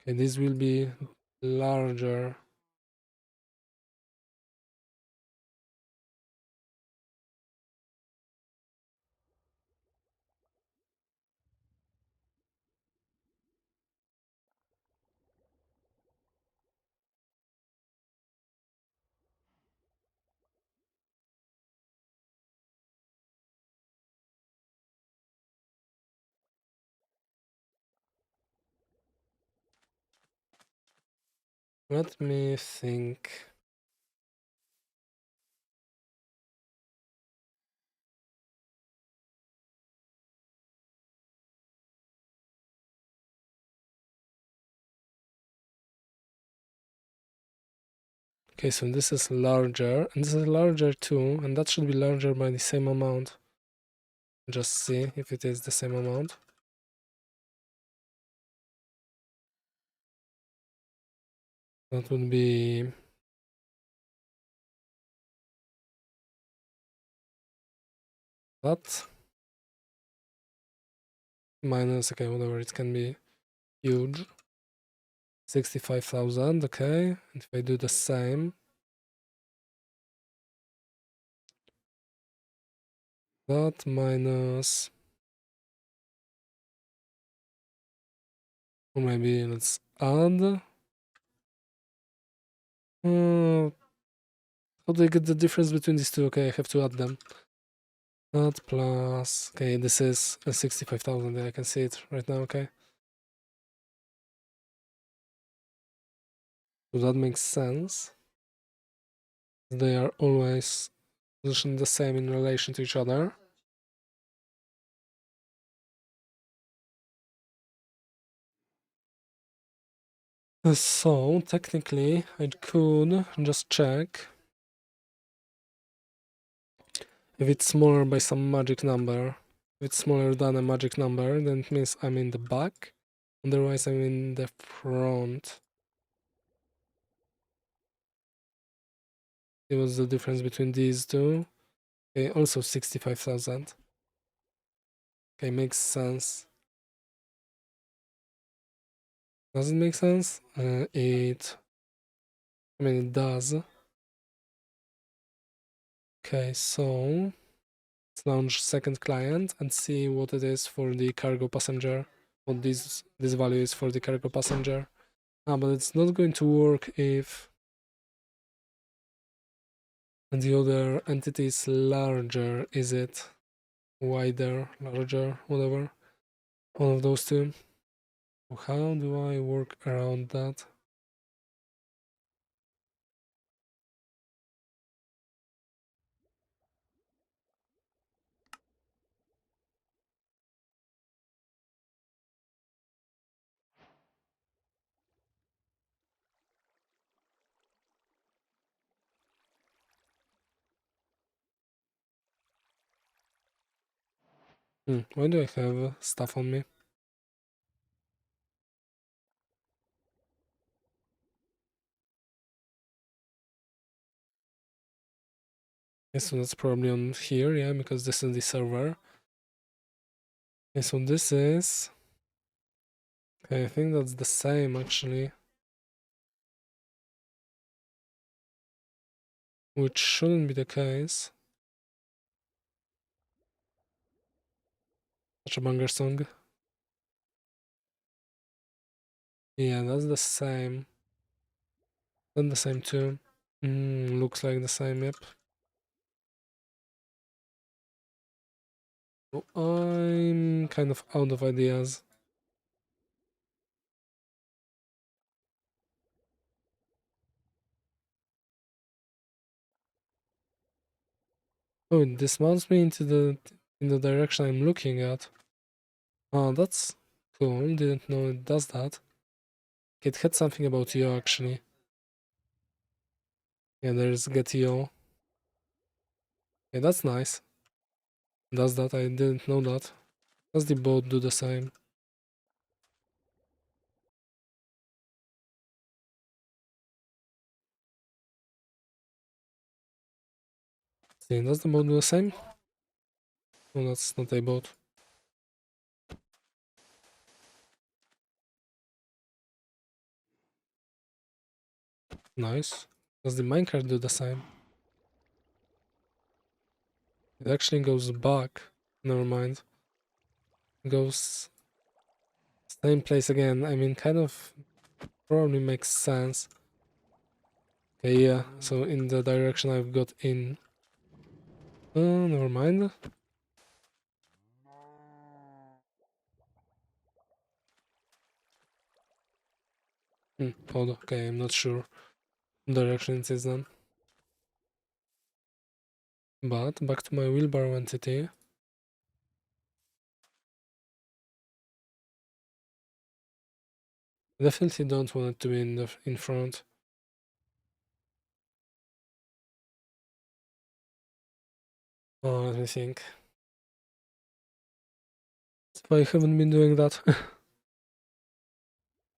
Okay, this will be larger. Let me think. Okay, so this is larger, and this is larger too, and that should be larger by the same amount. Just see if it is the same amount. That would be... that. Minus, okay, whatever, it can be huge. 65,000, okay. And if I do the same, that minus, or maybe let's add. How do I get the difference between these two? Okay, I have to add them. That plus, okay, this is 65,000. I can see it right now, okay. So that makes sense. They are always positioned the same in relation to each other. So technically I could just check if it's smaller by some magic number. If it's smaller than a magic number, then it means I'm in the back. Otherwise I'm in the front. It was the difference between these two. Okay, also 65,000. Okay, makes sense. Does it make sense? It does. Okay, so let's launch second client and see what it is for the cargo passenger. What this value is for the cargo passenger. But it's not going to work if the other entity is larger, is it? Wider, larger, whatever. One of those two. How do I work around that? Why do I have stuff on me? Okay, so that's probably on here, yeah, because this is the server. Okay, so this is... Okay, I think that's the same actually. Which shouldn't be the case. Such a banger song. Yeah, that's the same. Then the same too. Looks like the same, yep. So I'm kind of out of ideas. Oh, it dismounts me in the direction I'm looking at. Oh, that's cool. Didn't know it does that. It had something about yo actually. Yeah, there's get yo. Yeah, that's nice. Does that? I didn't know that. Does the boat do the same? Okay, does the boat do the same? No, that's not a boat. Nice. Does the minecart do the same? It actually goes back. Never mind. It goes same place again. I mean, kind of probably makes sense. Okay, yeah. So in the direction I've got in. Never mind. Hold on. Okay, I'm not sure direction it is then. But back to my wheelbarrow entity. Definitely don't want it to be in front. Oh, let me think. That's why I haven't been doing that.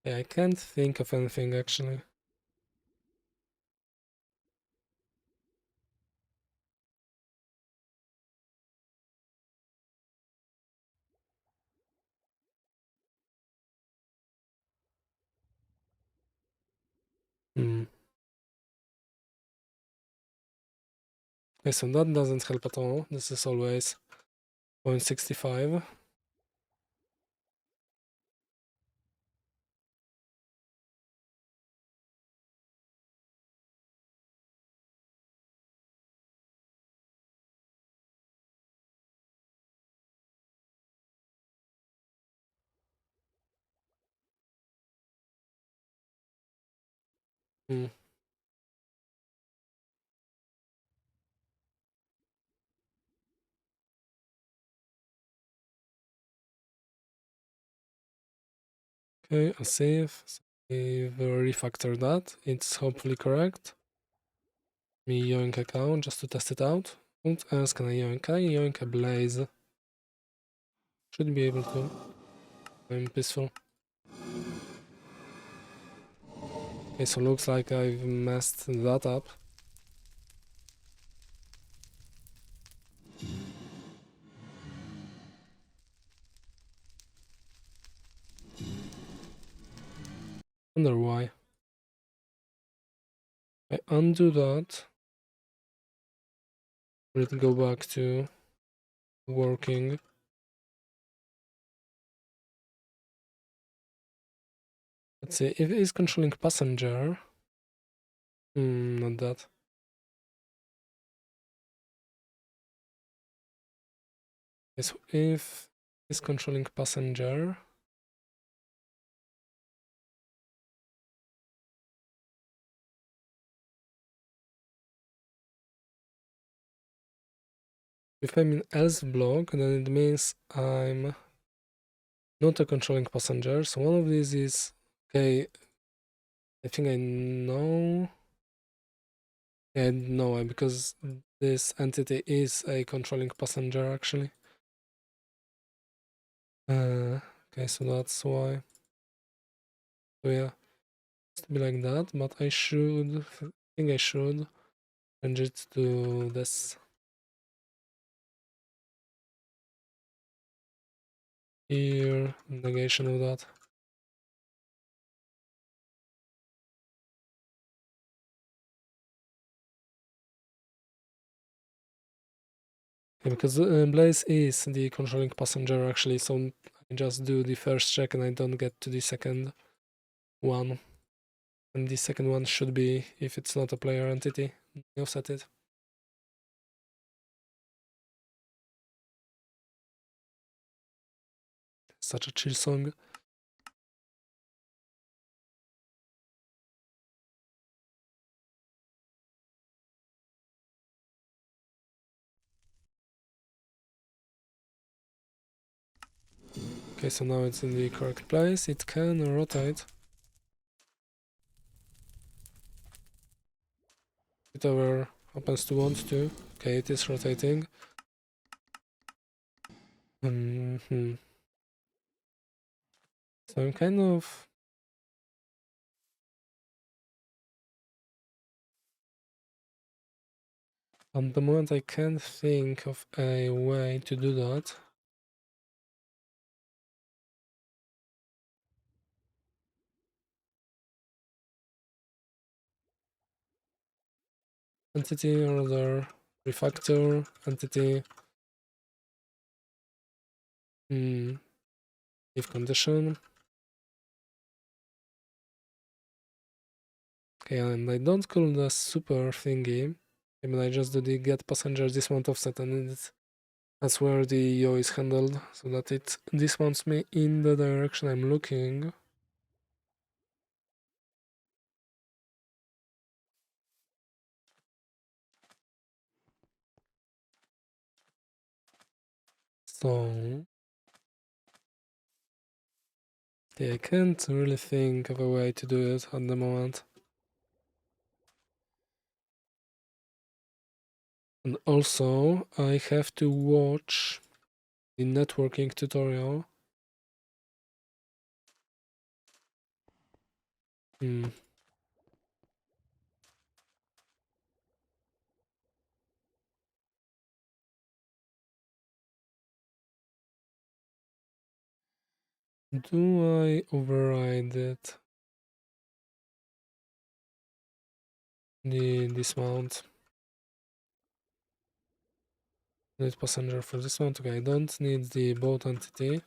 Yeah, I can't think of anything actually. Hmm. Okay, so that doesn't help at all. This is always 0.65. Hmm. Okay, I'll save. Save, refactor that. It's hopefully correct. Me yoink account just to test it out. What else can I yoink? I yoink a blaze. Should be able to. I'm peaceful. Okay, so looks like I've messed that up. Wonder why. I undo that. Will it go back to working? Let's see, if it is controlling passenger. Not that. Okay, so if it's controlling passenger. If I'm in else block, then it means I'm not a controlling passenger. So one of these is okay. I think I know. Yeah, no, because this entity is a controlling passenger actually. Okay, so that's why. So yeah, it's to be like that, but I think I should change it to this here, negation of that. Yeah, because Blaze is the controlling passenger actually, so I just do the first check and I don't get to the second one. And the second one should be, if it's not a player entity, offset it. Such a chill song. Okay, so now it's in the correct place. It can rotate. Whatever happens to want to. Okay, it is rotating. So I'm kind of... At the moment, I can't think of a way to do that. Entity order, refactor, entity, if condition. Okay, and I don't call the super thingy. I mean, I just do the get passenger dismount offset, and that's where the yaw is handled, so that it dismounts me in the direction I'm looking. So yeah, I can't really think of a way to do it at the moment. And also, I have to watch the networking tutorial. Hmm. Do I override it? The dismount. Need passenger for dismount. Okay, I don't need the boat entity.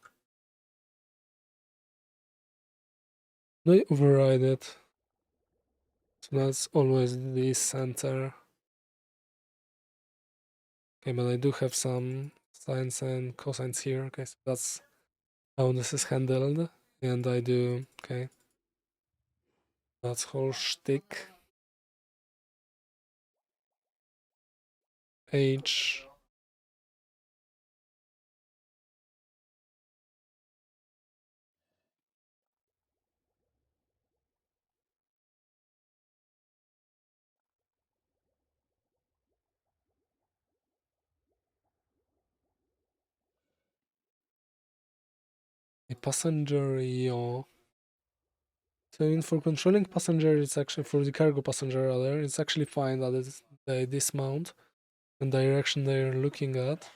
Do I override it? So that's always the center. Okay, but I do have some sines and cosines here. Okay, so that's how this is handled. And I do, okay, that's whole shtick. H. A passenger yaw. So in for controlling passenger, it's actually for the cargo passenger rather, it's actually fine that they dismount in direction they're looking at.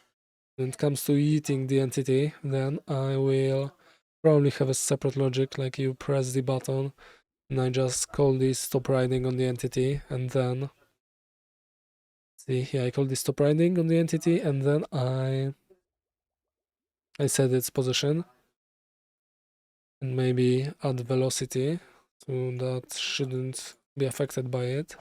When it comes to eating the entity, then I will probably have a separate logic, like you press the button and I just call this stop riding on the entity, and then see here I call this stop riding on the entity, and then I set its position and maybe add velocity, so that shouldn't be affected by it.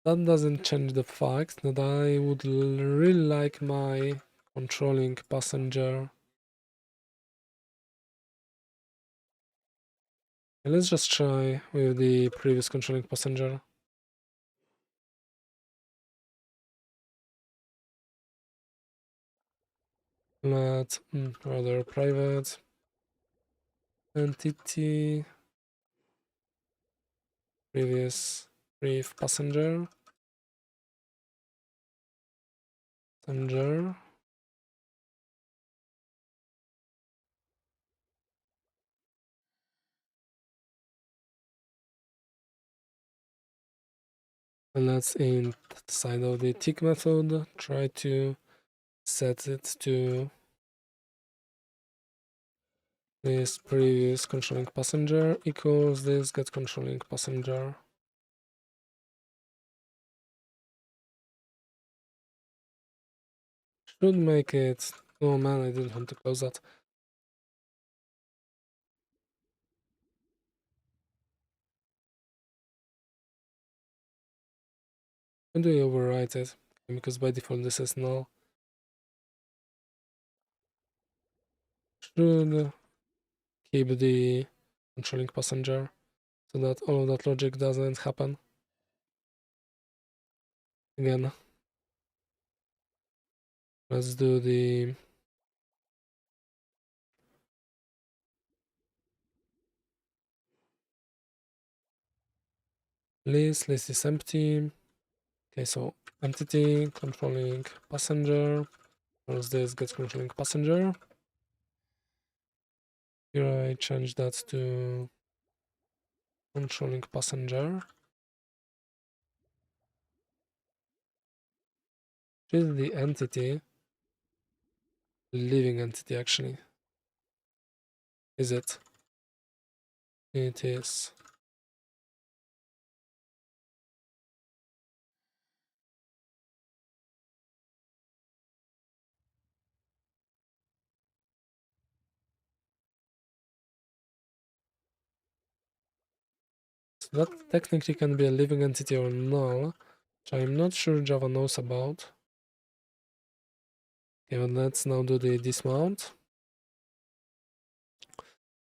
That doesn't change the fact that I would really like my controlling passenger. Let's just try with the previous controlling passenger. Let rather private entity previous brief passenger passenger. And let's inside of the tick method try to set it to this previous controlling passenger equals this get controlling passenger. Should make it. Oh man, I didn't want to close that. When do I overwrite it? Because by default this is null. Should keep the controlling passenger so that all of that logic doesn't happen. Again, let's do the list. List is empty. Okay, so entity controlling passenger. Where's this gets controlling passenger? Here I change that to controlling passenger. Is the entity living entity actually? Is it? It is. So that technically can be a living entity or null, which I'm not sure Java knows about. Okay, but let's now do the dismount.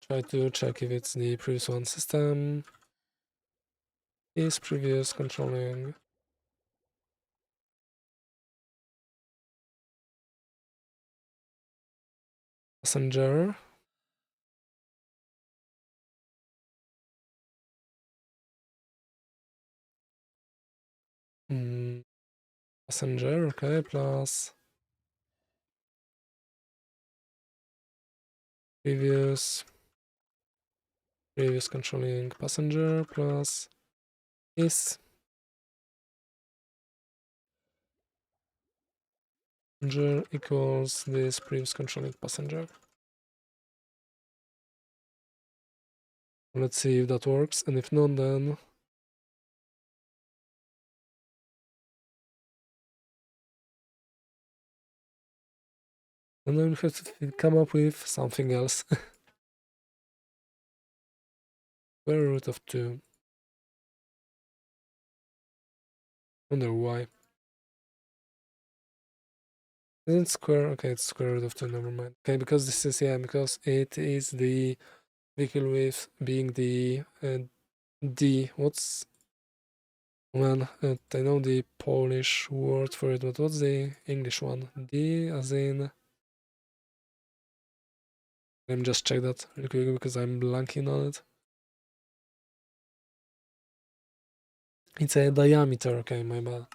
Try to check if it's the previous one. System is previous controlling passenger. Passenger, okay, plus previous controlling passenger plus is passenger equals this previous controlling passenger. Let's see if that works, and if not, then we have to come up with something else. Square root of 2. Wonder why. Isn't square? Okay, it's square root of 2, never mind. Okay, because this is, yeah, because it is the vehicle with being the D. What's, well, I know the Polish word for it, but what's the English one? D as in. Let me just check that real quick because I'm blanking on it. It's a diameter, okay, my bad.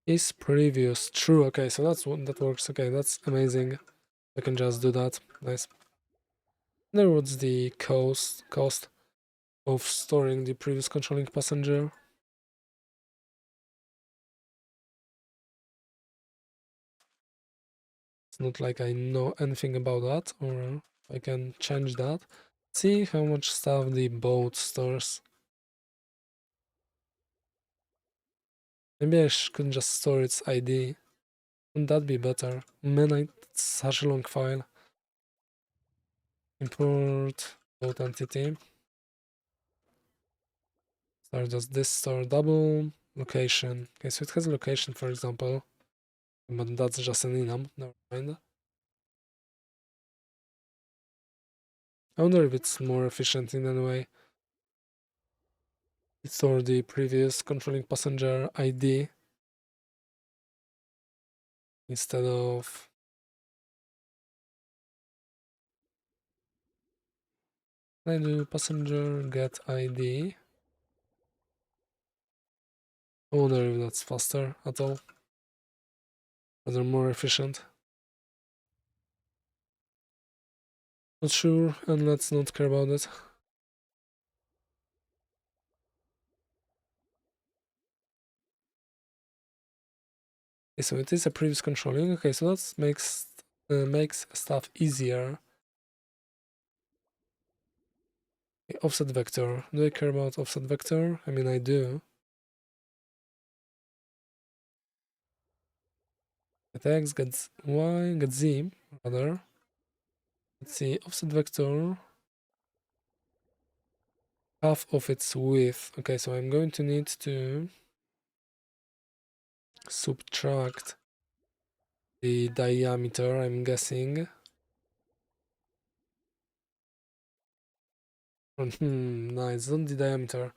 Is previous true? Okay, so that's what that works. Okay, that's amazing. I can just do that. Nice. There what's the cost of storing the previous controlling passenger? It's not like I know anything about that, or I can change that. See how much stuff the boat stores. Maybe I could just store its ID. Wouldn't that be better? Man, it's such a long file. Import boat entity. Start just this store double location. Okay, so it has a location, for example, but that's just an enum. Never mind. I wonder if it's more efficient in any way. Store the previous controlling passenger ID instead of I do passenger get ID. I wonder if that's faster at all. Rather more efficient. Not sure, and let's not care about it. Okay, so it is a previous controlling. Okay, so that makes stuff easier. Okay, offset vector. Do I care about offset vector? I mean, I do. Get x, get y, get z, rather. Let's see, offset vector, half of its width. Okay, so I'm going to need to subtract the diameter, I'm guessing. Nice, not the diameter.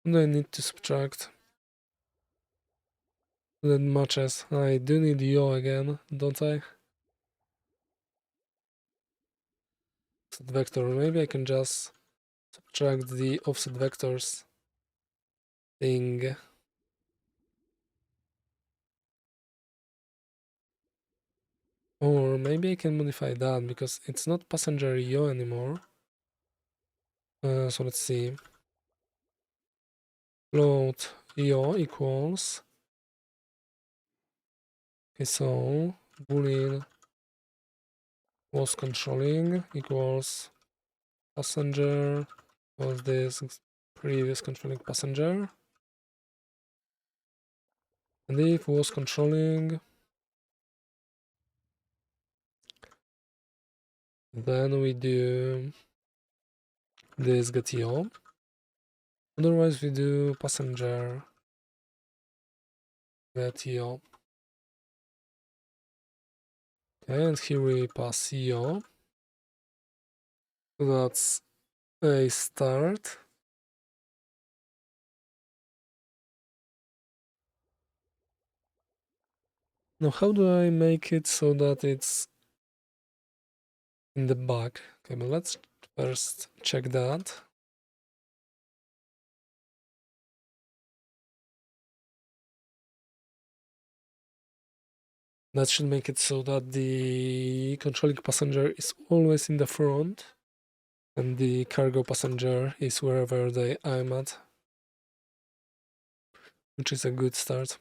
What do I need to subtract? That matches. I do need yaw again, don't I? Offset vector, maybe I can just subtract the offset vectors thing. Or maybe I can modify that because it's not passenger yo anymore. So let's see. Float yo equals. Okay, so boolean was controlling equals passenger was this previous controlling passenger. And if was controlling, then we do this get yo. Otherwise we do passenger get yo. Okay, and here we pass yo. So that's a start. Now how do I make it so that it's in the back? Okay, but let's first check that. That should make it so that the controlling passenger is always in the front and the cargo passenger is wherever I'm at, which is a good start.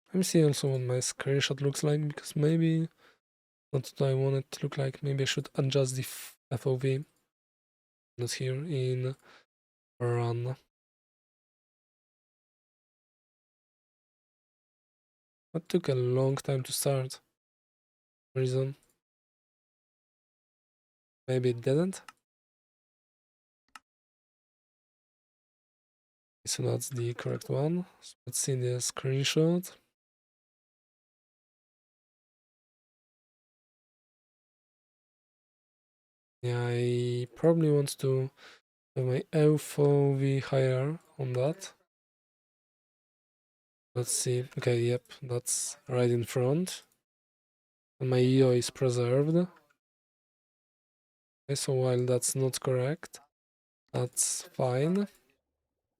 Let me see also what my screenshot looks like, because maybe not what I want it to look like. Maybe I should adjust the FOV. Not here in run. That took a long time to start. Reason. Maybe it didn't. So that's the correct one. So let's see the screenshot. Yeah, I probably want to have my FOV higher on that. Let's see. Okay, yep, that's right in front. And my EO is preserved. Okay, so while that's not correct, that's fine.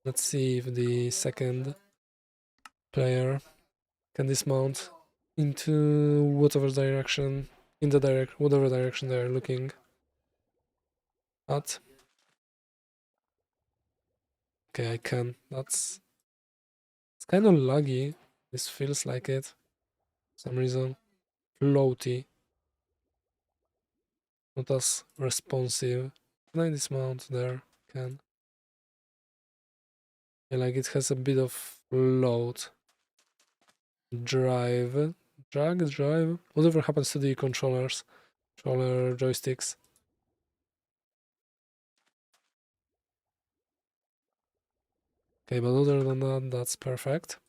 Let's see if the second player can dismount into whatever direction, in the whatever direction they're looking at. Okay, I can. It's kind of laggy. This feels like it. For some reason. Floaty. Not as responsive. Can I dismount there? Can. Yeah, like it has a bit of load. Drive. Drive. Whatever happens to the controllers. Controller joysticks. Okay, but other than that, that's perfect.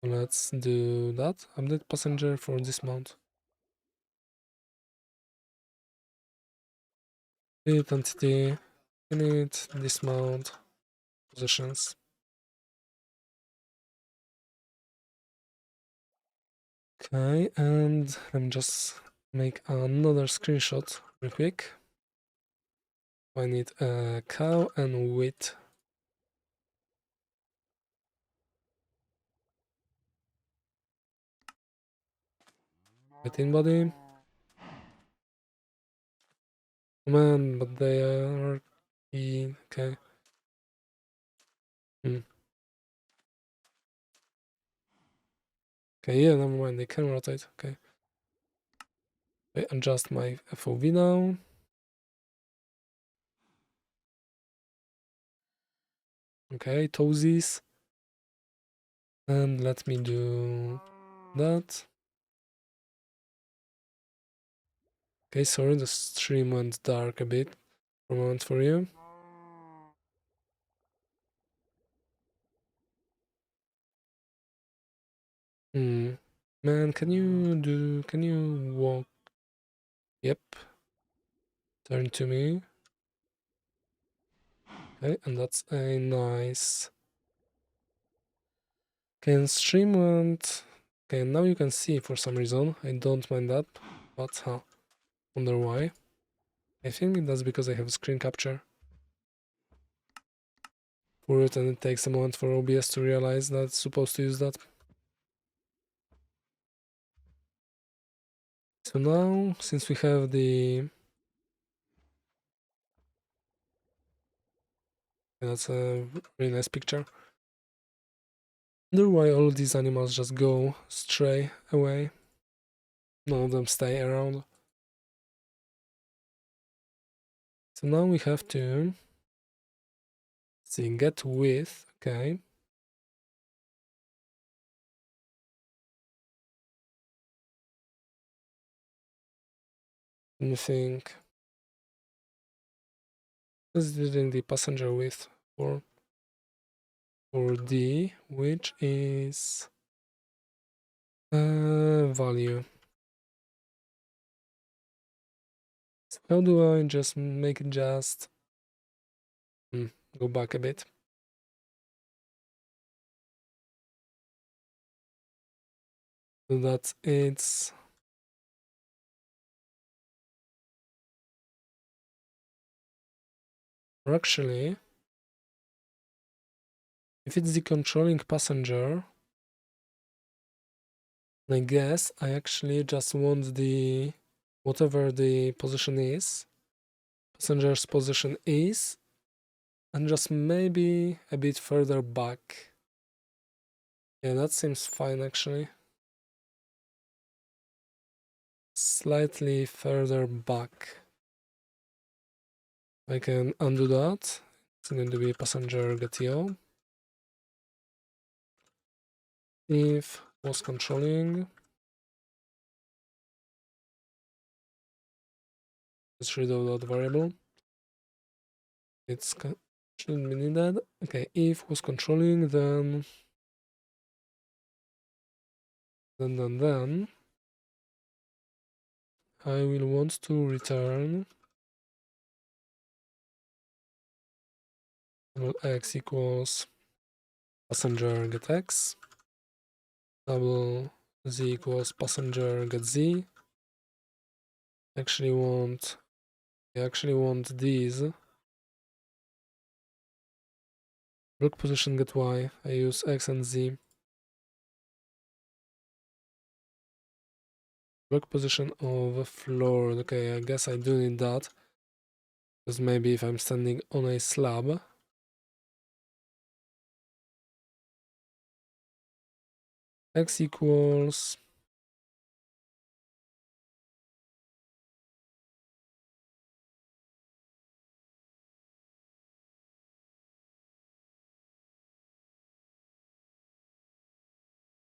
Let's do that. Update passenger for dismount. Edit entity. Init dismount positions. Okay, and let me just make another screenshot real quick. I need a cow and wheat. Wheat in body. Man, but they are okay. Okay, yeah, never mind, they can rotate. Okay. I adjust my FOV now. Okay, toesies. And let me do that. Okay, sorry, the stream went dark a bit for a moment for you. Man, can you walk Yep. Turn to me. Okay, and that's a nice. Okay, and stream went. Okay, now you can see for some reason. I don't mind that, but wonder why. I think that's because I have screen capture for it, and it takes a moment for OBS to realize that it's supposed to use that. So now, since we have the... That's a really nice picture. I wonder why all of these animals just go stray away. None of them stay around. So now we have to see, get width, okay. Let me think. Let's do the passenger width for D, which is value. So how do I just make it just go back a bit? So that it's actually, if it's the controlling passenger, I guess I actually just want the whatever the position is, passenger's position is, and just maybe a bit further back. Yeah, that seems fine actually. Slightly further back. I can undo that. It's going to be passenger getio. If was controlling, let's reload that variable. It's shouldn't be needed. Okay, if was controlling, then I will want to return x equals passenger get x, double z equals passenger get z. I actually want these. Block position get y. I use x and z. Block position of a floor. Okay, I guess I do need that. Because maybe if I'm standing on a slab. X equals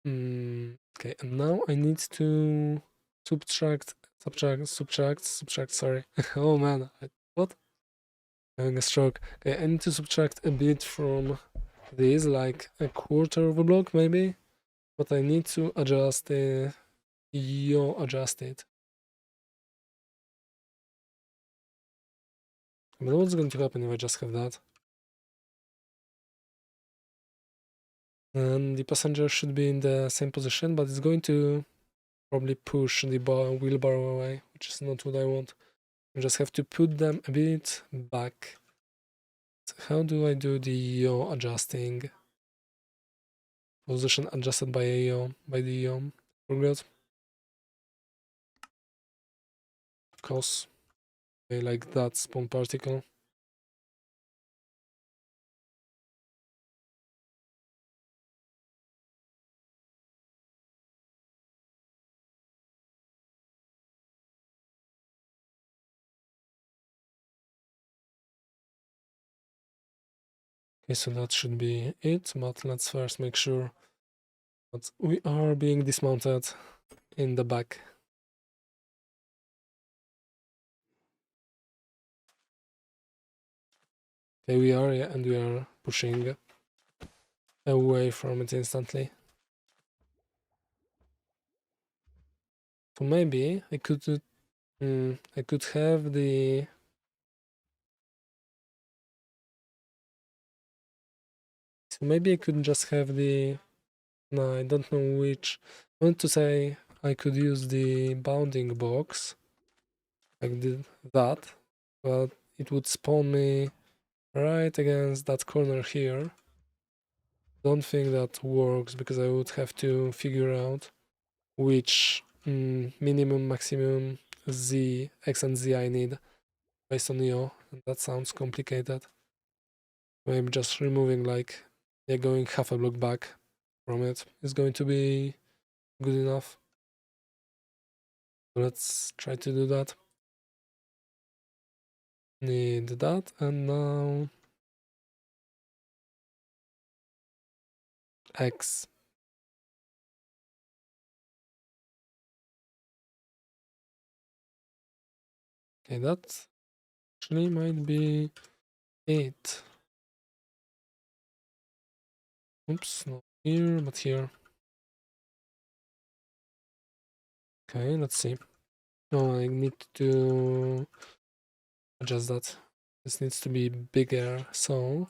okay, and now I need to subtract, sorry. Oh man, what? Having a stroke. Okay, I need to subtract a bit from this, like a quarter of a block maybe. But I need to adjust the adjust it. But what's going to happen if I just have that? And the passenger should be in the same position, but it's going to probably push the wheelbarrow away, which is not what I want. I just have to put them a bit back. So how do I do the yaw adjusting? Position adjusted by a yaw, by the yaw. Forgot. Cos. Okay, like that spawn particle. Okay, so that should be it, but let's first make sure that we are being dismounted in the back. Okay, we are, yeah, and we are pushing away from it instantly. So maybe I could I could have the... So maybe I could just have the... No, I don't know which. I want to say I could use the bounding box, like that, but it would spawn me right against that corner here. Don't think that works because I would have to figure out which minimum, maximum Z, X and Z I need based on EO, and that sounds complicated. Maybe just removing like, yeah, going half a block back from it is going to be good enough. Let's try to do that. Need that, and now X. Okay, that actually might be it. Oops, not here, but here. Okay, let's see. No, I need to adjust that. This needs to be bigger, so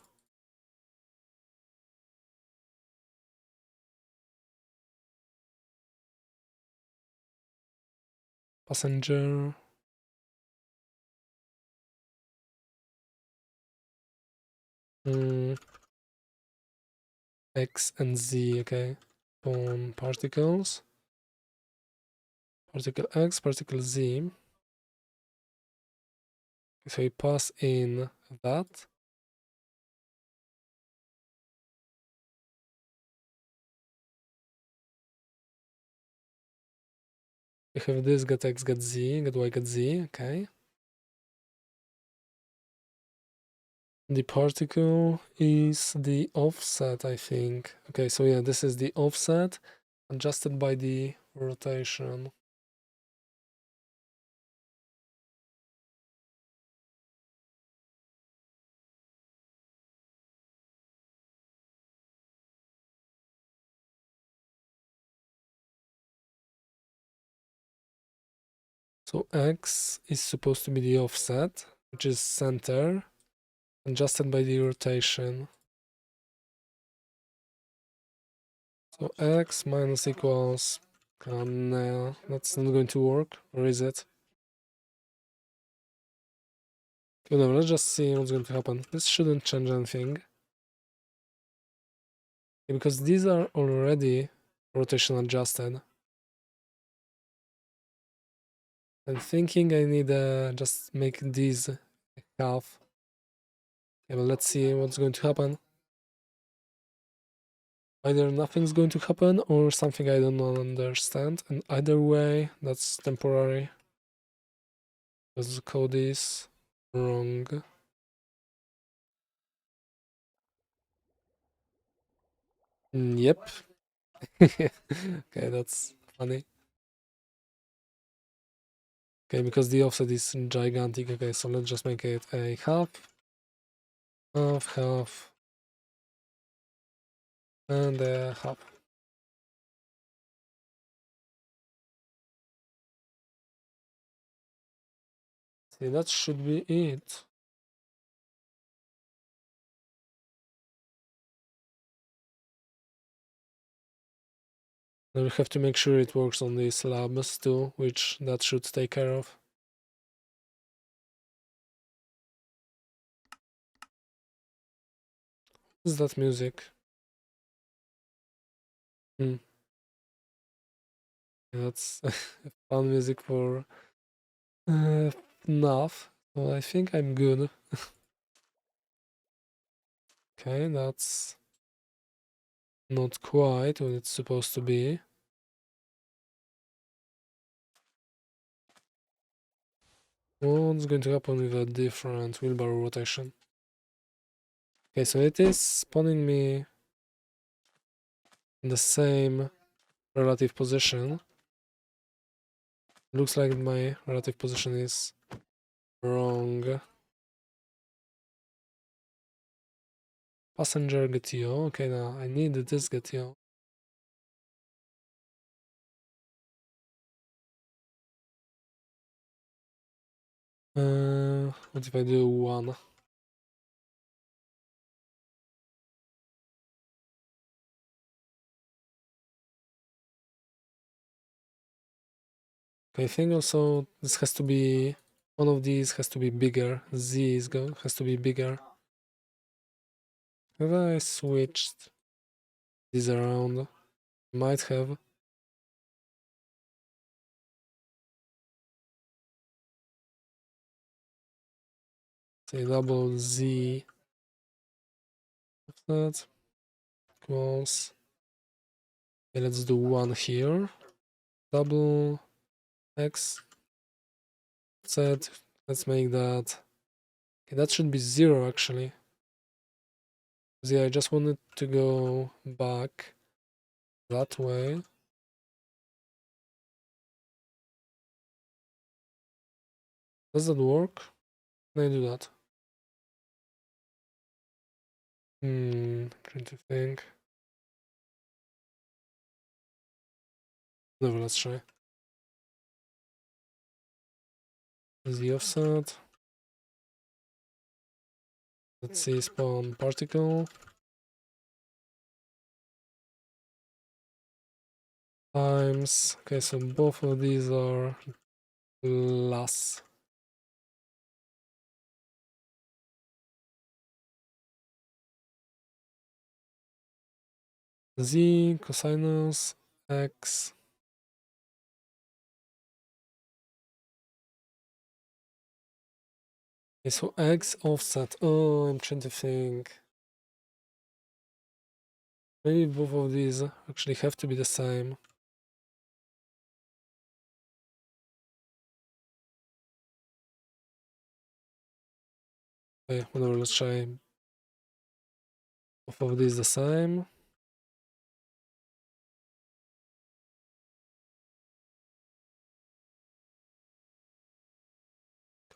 passenger. X and Z, okay. Particles. Particle X, particle Z. So we pass in that. We have this, get X, get Z, get Y, get Z, okay. The particle is the offset, I think. Okay, so yeah, this is the offset adjusted by the rotation. So X is supposed to be the offset, which is center, adjusted by the rotation. So X minus equals... no, that's not going to work, or is it? Whatever, let's just see what's going to happen. This shouldn't change anything. Because these are already rotation adjusted. I'm thinking I need just make these half. Okay, well, let's see what's going to happen. Either nothing's going to happen or something I don't understand, and either way, that's temporary. Because the code is wrong. Yep. Okay, that's funny. Okay, because the offset is gigantic. Okay, so let's just make it a half, half, half, and a half. See, that should be it. Then we have to make sure it works on these slabs too, which that should take care of. Is that music? Hmm. That's fun music for enough. So I think I'm good. Okay, that's not quite what it's supposed to be. What's going to happen with a different wheelbarrow rotation? Okay, so it is spawning me in the same relative position. Looks like my relative position is wrong. Passenger GTO. Okay, now I need this GTO. What if I do 1? I think also this has to be, one of these has to be bigger. Has to be bigger. Have I switched these around? Might have. Say double Z offset equals. Okay, let's do 1 here. Double X Z. Let's make that. Okay, that should be 0 actually. Yeah, I just wanted to go back that way. Does that work? Can I do that? Trying to think. Whatever, let's try. Z offset. Let's see, spawn particle. Times. Okay, so both of these are plus. Z cosinus X. Okay, so X offset. Oh, I'm trying to think. Maybe both of these actually have to be the same. Okay, whatever, let's try both of these the same.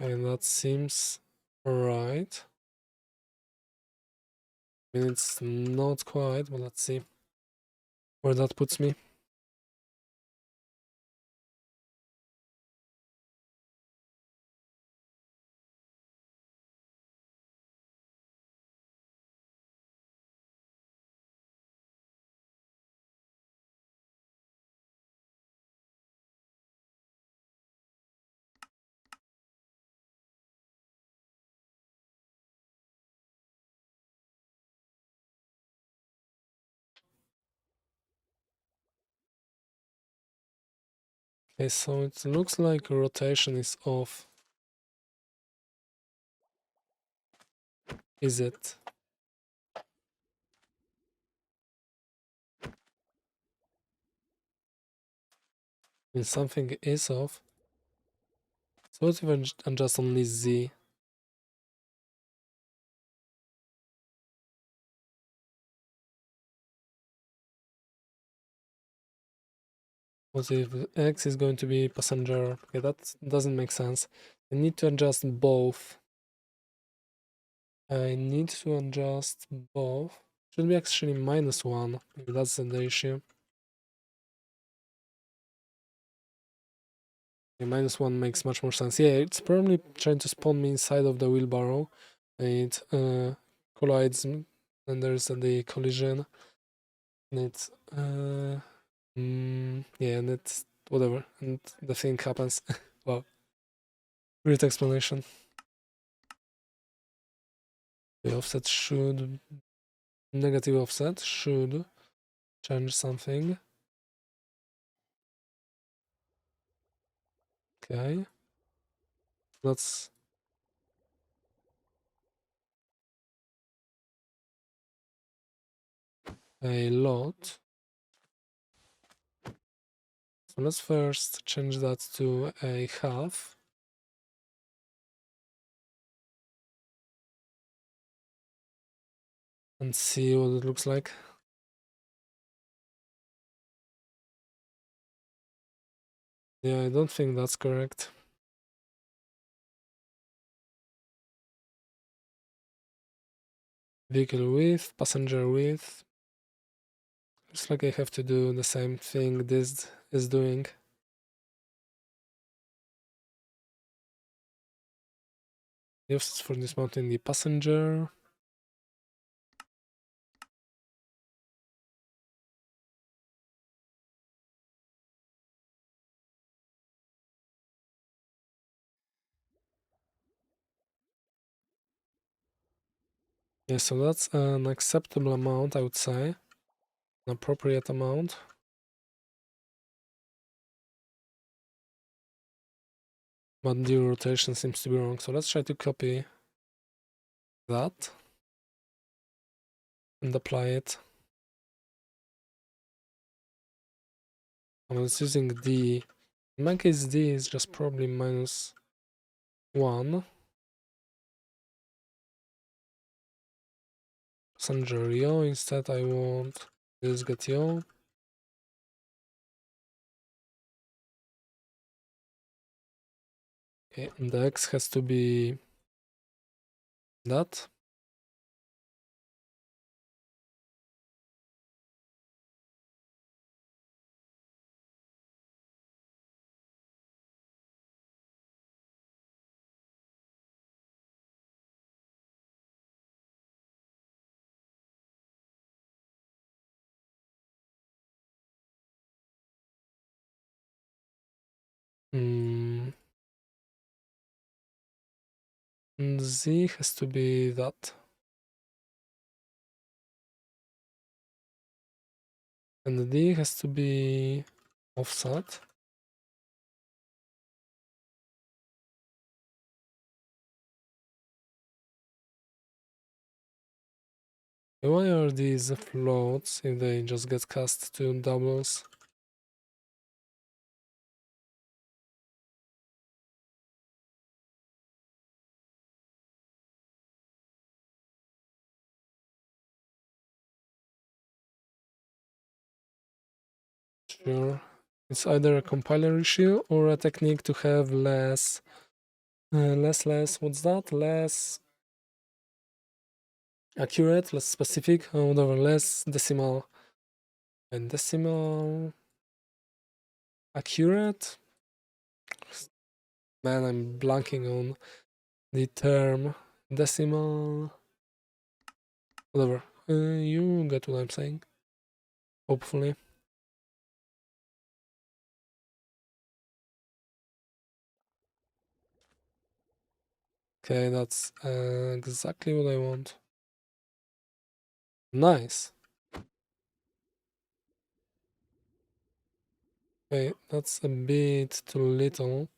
Okay, that seems right. I mean, it's not quite, but let's see where that puts me. Okay, so it looks like rotation is off. Is it? If something is off. So what if I adjust only Z? What if X is going to be passenger? Okay, that doesn't make sense. I need to adjust both. I need to adjust both. Should be actually -1, if that's the issue. Okay, -1 makes much more sense. Yeah, it's probably trying to spawn me inside of the wheelbarrow. It collides, and there's the collision. And it's yeah, and it's whatever, and the thing happens. Wow, great explanation. The offset should, negative offset should change something. Okay, that's a lot. So let's first change that to a half. And see what it looks like. Yeah, I don't think that's correct. Vehicle width, passenger width. Looks like I have to do the same thing this is doing. The offsets for dismounting the passenger. Yeah, so that's an acceptable amount, I would say. An appropriate amount. But the rotation seems to be wrong. So let's try to copy that and apply it. I was using D. In my case, D is just probably -1. Passenger yo. Instead, I want this get yo. Okay, and the X has to be that. And Z has to be that. And the D has to be offset. Why are these floats if they just get cast to doubles? Sure. It's either a compiler issue or a technique to have less, what's that? Less accurate, less specific, or whatever, less decimal. And decimal accurate? Man, I'm blanking on the term. Decimal, whatever. You get what I'm saying. Hopefully. Okay, that's exactly what I want. Nice. Okay, that's a bit too little.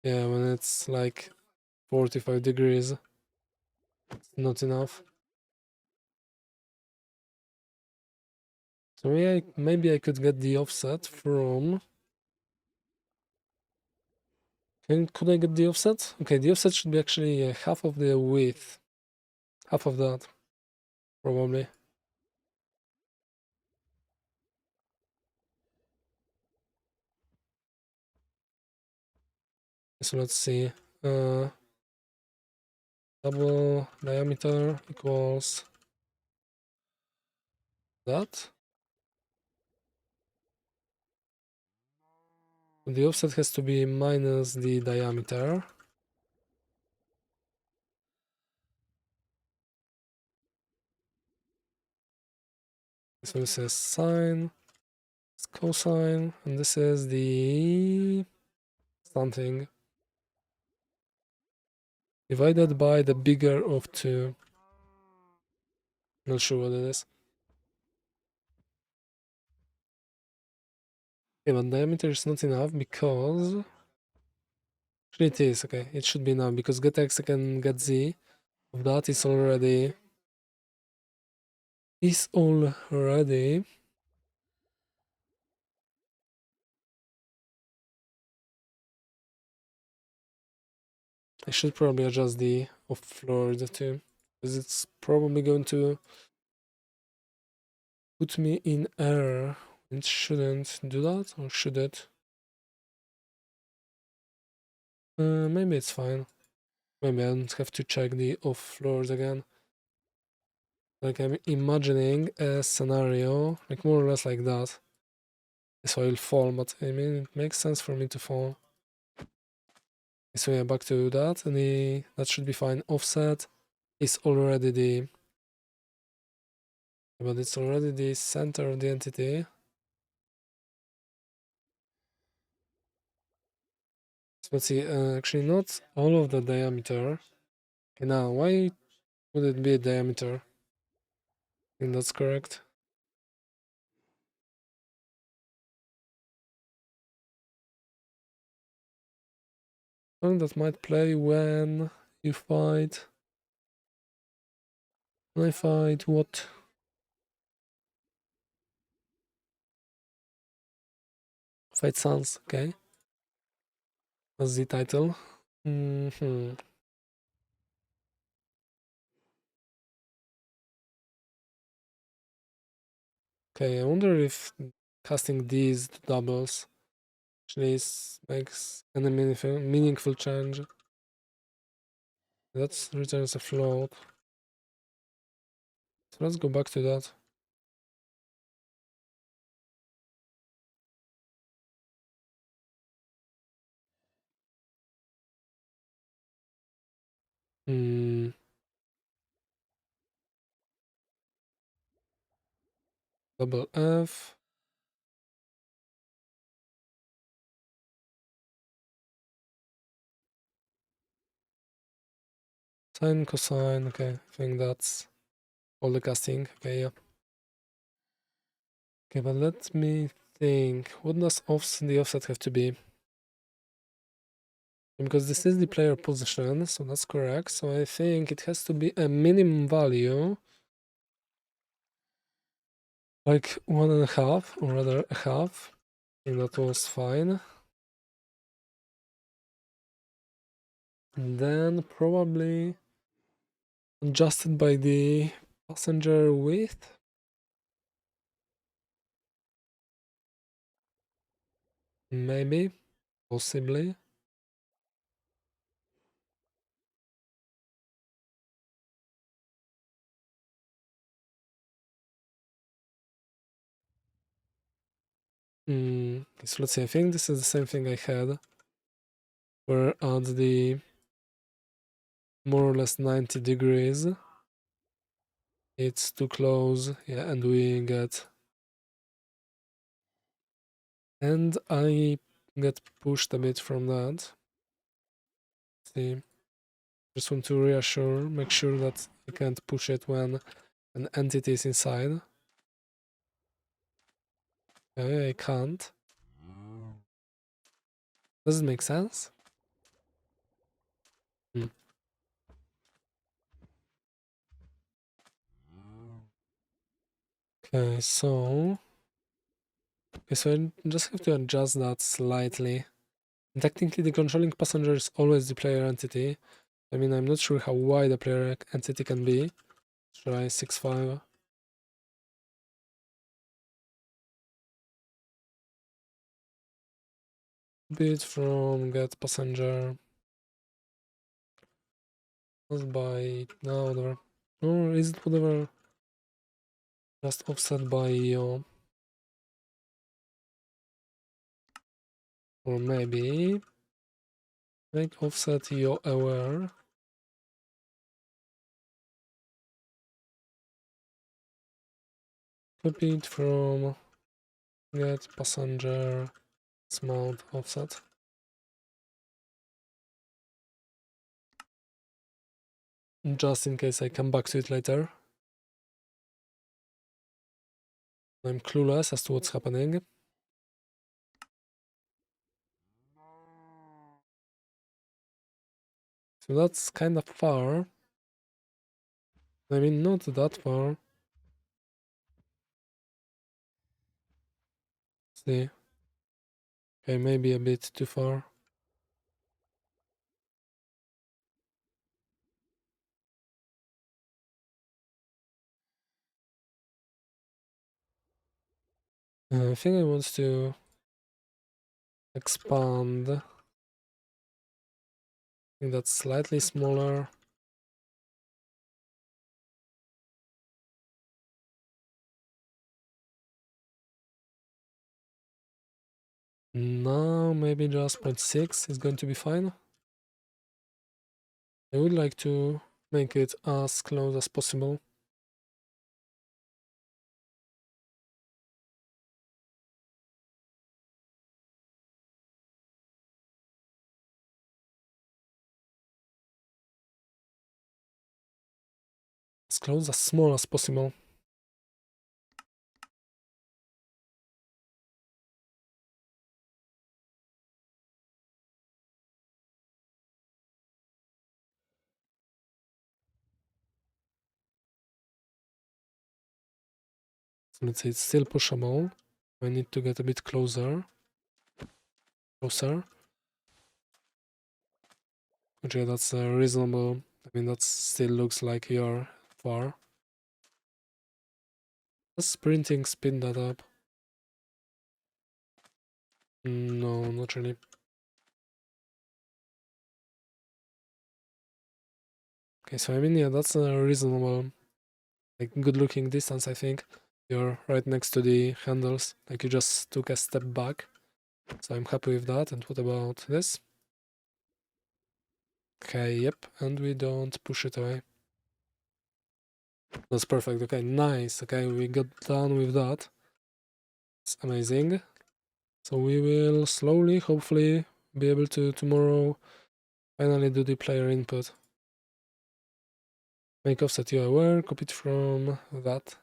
Yeah, when it's like 45 degrees, it's not enough. So maybe I could get the offset from... Could I get the offset? Okay, the offset should be actually half of the width. Half of that, probably. So let's see. Double diameter equals that. The offset has to be minus the diameter. So this is sine, it's cosine, and this is the something divided by the bigger of two. Not sure what it is. Okay, but diameter is not enough because... Actually it is, okay. It should be enough because get x and get z of that is already... I should probably adjust the off-floor too, because it's probably going to put me in error. It shouldn't do that, or should it? Maybe it's fine. Maybe I don't have to check the off-floors again. Like I'm imagining a scenario, like more or less like that. So I'll fall, but I mean, it makes sense for me to fall. So yeah, back to that, and that should be fine. Offset is already but it's already the center of the entity. So let's see, actually not all of the diameter. Okay, now, why would it be a diameter? I think that's correct. Something that might play when you fight. When I fight what? Fight Sans, okay. That's the title. Hmm. Okay, I wonder if casting these to doubles actually makes any meaningful change. That returns a float. So let's go back to that. Hmm. Double F. Sine, cosine. Okay, I think that's all the casting. Okay, yeah. Okay, but let me think. What does the offset have to be? Because this is the player position, so that's correct. So I think it has to be a minimum value, like 1.5, or rather a half. And that was fine. And then probably adjusted by the passenger width. Maybe, possibly. So let's see, I think this is the same thing I had, where at the more or less 90 degrees, it's too close, yeah, and we get, and I get pushed a bit from that. See, just want to make sure that I can't push it when an entity is inside. Okay, I can't. Does it make sense? Hmm. Okay, so I just have to adjust that slightly. And technically, the controlling passenger is always the player entity. I mean, I'm not sure how wide a player entity can be. Try 6.5. Bit from get passenger. Let's by now whatever. Or is it whatever? Just offset by yo. Or maybe make offset yo aware. Copy it from get passenger dismount offset. Just in case I come back to it later. I'm clueless as to what's happening. So that's kind of far. I mean, not that far. See. Okay, maybe a bit too far. I think I want to expand. I think that's slightly smaller. Now maybe just 0.6 is going to be fine. I would like to make it as close as possible. As close as small as possible. So let's say it's still pushable. I need to get a bit closer. Closer. Okay, that's reasonable. I mean, that still looks like you're far. Does sprinting speed that up? No, not really. Okay, so I mean, yeah, that's a reasonable, like, good-looking distance, I think. You're right next to the handles, like you just took a step back. So I'm happy with that. And what about this? Okay, yep, and we don't push it away. That's perfect. Okay, nice. Okay, we got done with that. It's amazing. So we will slowly, hopefully, be able to tomorrow finally do the player input. Make offset UI aware, copy it from that.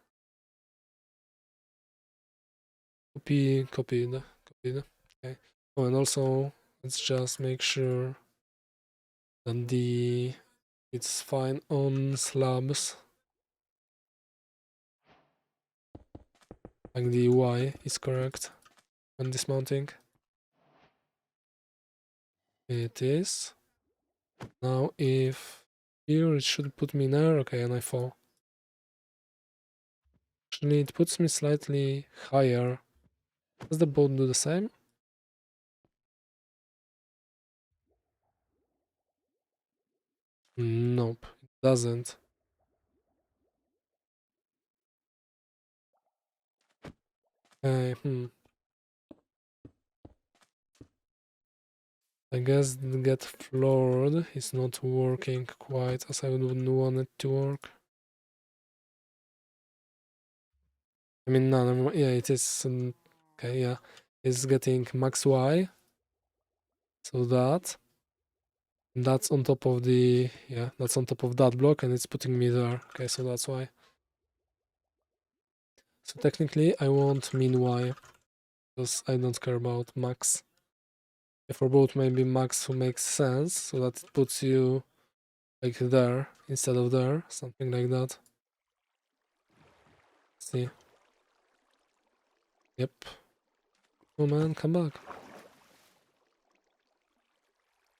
Copied. Okay. Oh, and also let's just make sure that it's fine on slabs. Like the UI is correct when dismounting. It is. Now if here it should put me in air, okay, and I fall. Actually it puts me slightly higher. Does the boat do the same? Nope, it doesn't. Okay, I guess the get floored is not working quite as I would want it to work. I mean, no, yeah, it is. Okay, yeah, it's getting max Y, so that's on top of that's on top of that block, and it's putting me there. Okay, so that's why. So technically, I want min Y because I don't care about max. For both, maybe max makes sense, so that it puts you like there instead of there, something like that. See? Yep. Oh man, come back.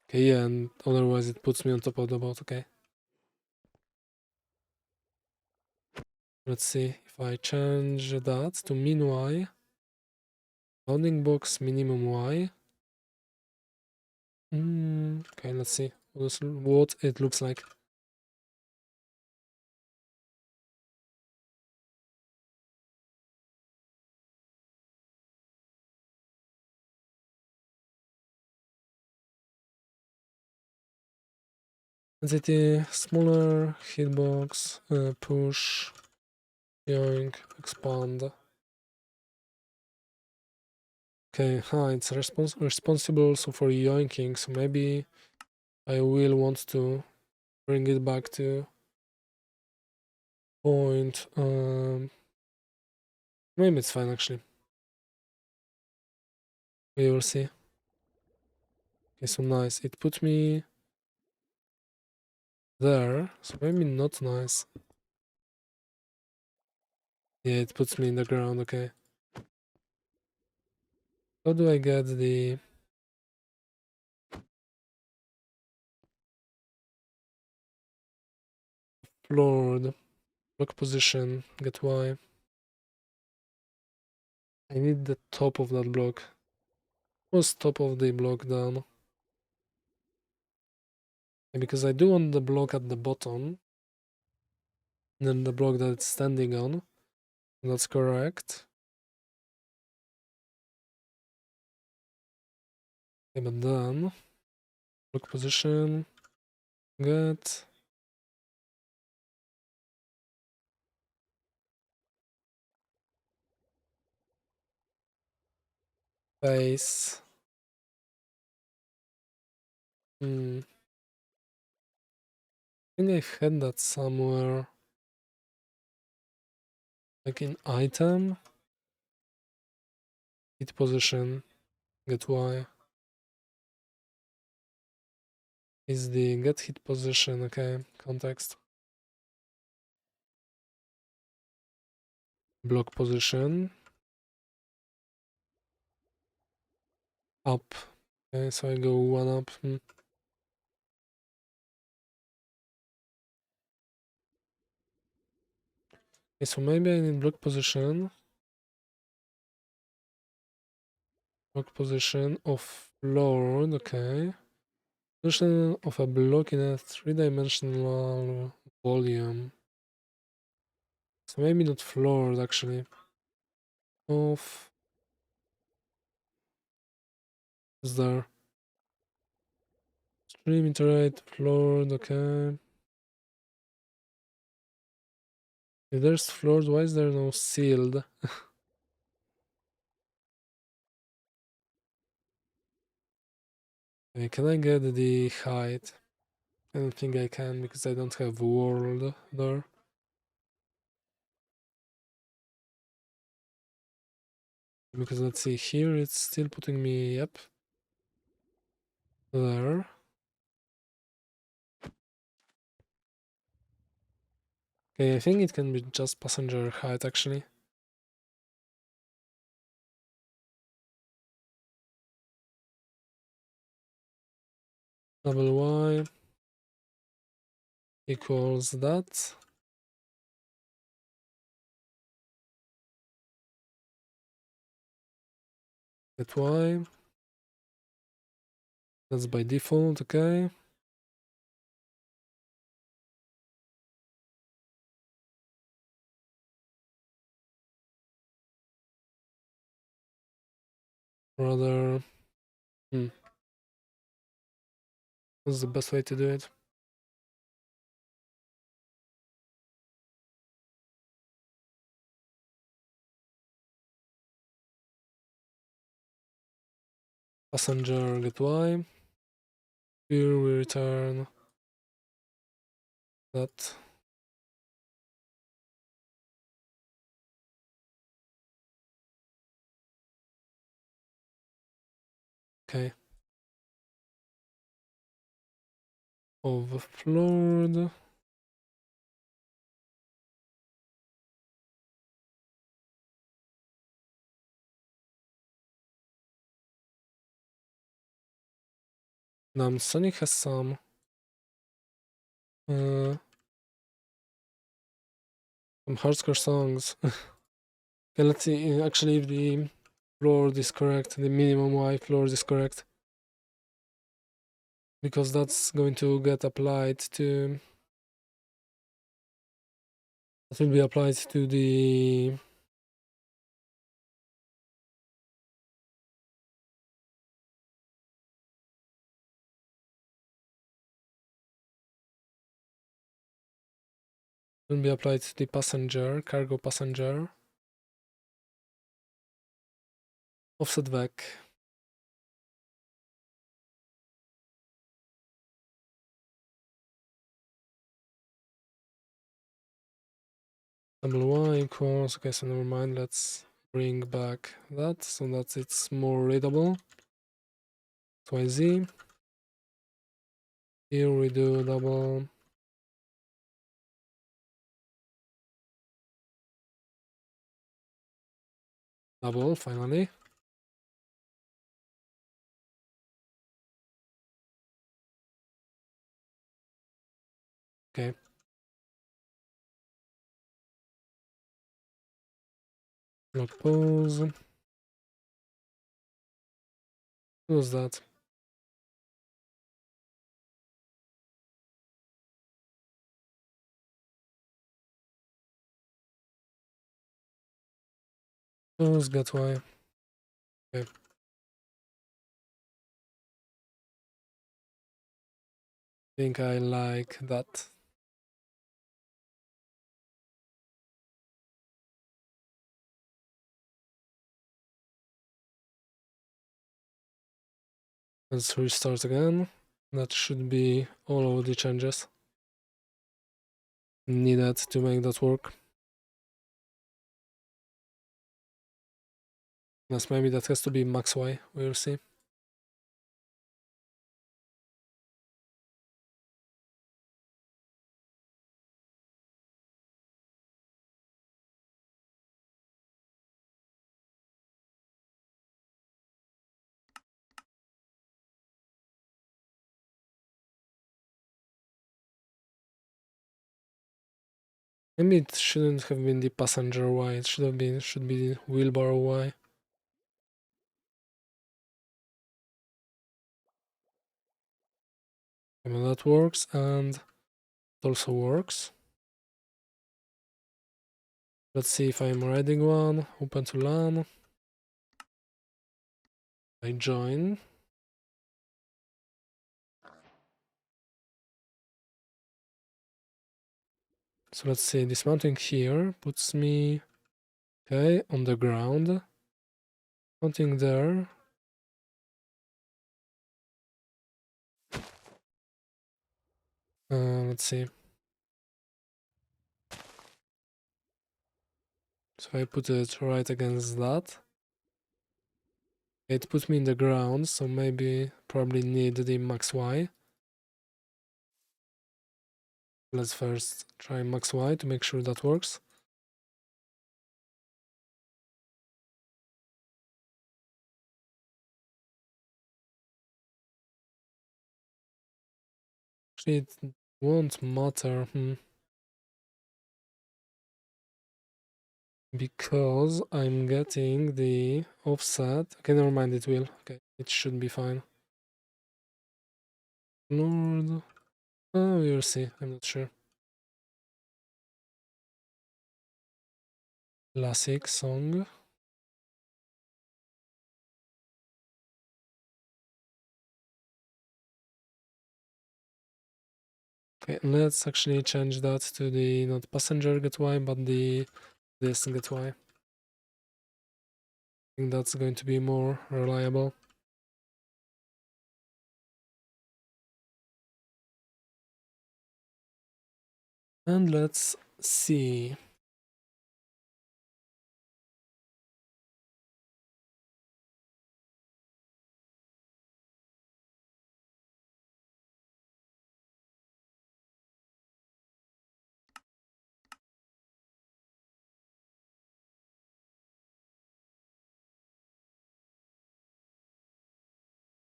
Okay, yeah, and otherwise it puts me on top of the boat, okay. Let's see if I change that to min Y. Bounding box minimum Y. Okay, let's see what it looks like. Density, smaller, hitbox, push, yoink, expand. Okay, it's responsible so for yoinking, so maybe I will want to bring it back to point. Maybe it's fine actually. We will see. Okay, so nice. It put me there, so maybe not nice. Yeah, it puts me in the ground, okay. How do I get the floored block position? Get Y. I need the top of that block. What's top of the block down? Yeah, because I do want the block at the bottom, and then the block that it's standing on. That's correct. Okay, but then block position, get base. I think I've had that somewhere, like in item, hit position, get Y. Is the get hit position, okay, context. Block position, up. Okay, so I go one up. Okay, so maybe I need block position. Block position of Lord, okay. Position of a block in a three-dimensional volume. So maybe not floored actually. Of is there? Stream iterate floored, okay. If there's floored, why is there no sealed? Okay, can I get the height? I don't think I can because I don't have world there. Because let's see, here it's still putting me up there. Okay, I think it can be just passenger height actually. Double Y equals that. That Y. That's by default, okay. Rather, what's the best way to do it? Passenger get Y. Here we return that. Okay. Overflowed. Now Sonic has uh, some hardcore songs. Okay, let's see actually if the floor is correct, the minimum Y floor is correct. Because that's going to get applied to, that will be applied to the passenger, cargo passenger. Offset back. Double Y equals, okay, so never mind, let's bring back that so that it's more readable. YZ. Here we do double finally. Okay. Block pose. Who's that? Pose get Y. Okay. think I like that. Let's restart again. That should be all of the changes needed to make that work. Yes, maybe that has to be max Y, we'll see. Maybe it shouldn't have been the passenger Y, it should be the wheelbarrow Y. I mean, that works, and it also works. Let's see if I'm riding one. Open to LAN. I join. So let's see, dismounting here puts me, okay, on the ground. Mounting there. Let's see. So I put it right against that. It puts me in the ground, so maybe probably need the max Y. Let's first try max Y to make sure that works. Actually, it won't matter. Because I'm getting the offset. Okay, never mind, it will. Okay, it should be fine. Lord. Oh, we'll see. I'm not sure. Classic song. Okay, let's actually change that to the not passenger get Y, but the this get Y. I think that's going to be more reliable. And let's see.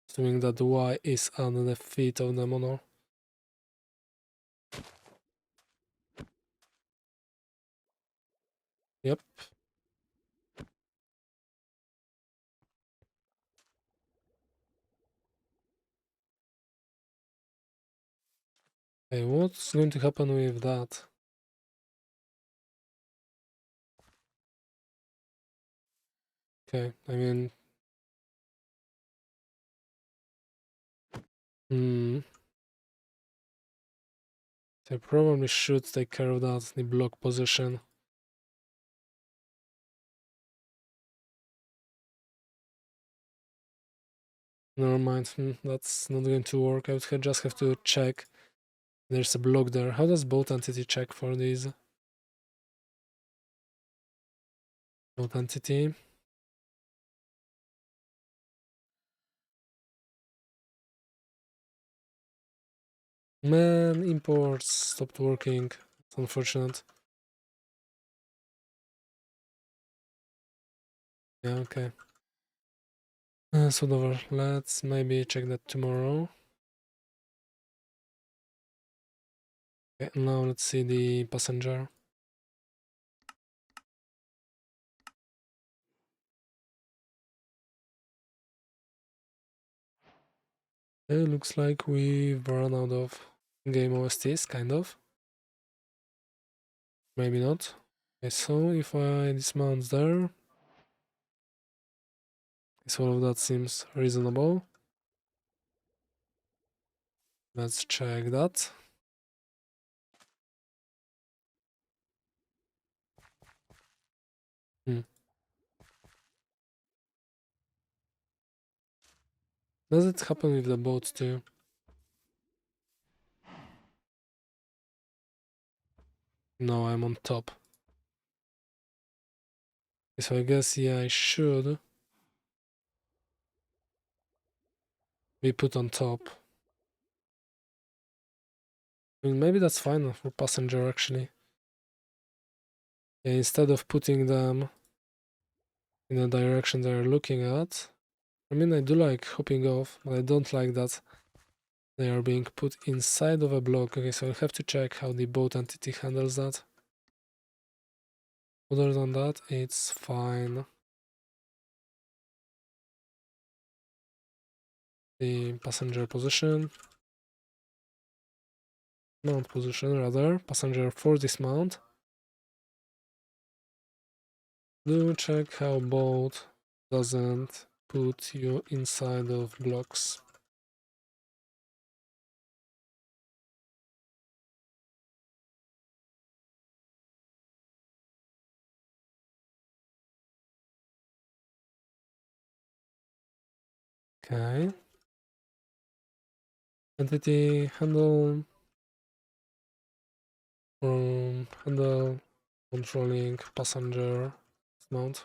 Assuming that the Y is under the feet of the mono. Yep. Okay, what's going to happen with that? Okay, I mean... I probably should take care of that, the block position. Never mind, that's not going to work. I would just have to check. There's a block there. How does both entity check for these? Both entity. Man, imports stopped working. It's unfortunate. Yeah, okay. So over. Let's maybe check that tomorrow. Okay, now let's see the passenger. It looks like we've run out of game OSTs, kind of. Maybe not. Okay, so if I dismount there, all of that seems reasonable. Let's check that. Hmm. Does it happen with the boats too? No, I'm on top. So I guess, yeah, I should be put on top. I mean, maybe that's fine for passenger, actually. Yeah, instead of putting them in the direction they're looking at. I mean, I do like hopping off, but I don't like that they are being put inside of a block. Okay, so I have to check how the boat entity handles that. Other than that, it's fine. The passenger position. Mount position, rather. Passenger for dismount. Do check how boat doesn't put you inside of blocks. Okay. Entity handle. Handle controlling passenger mount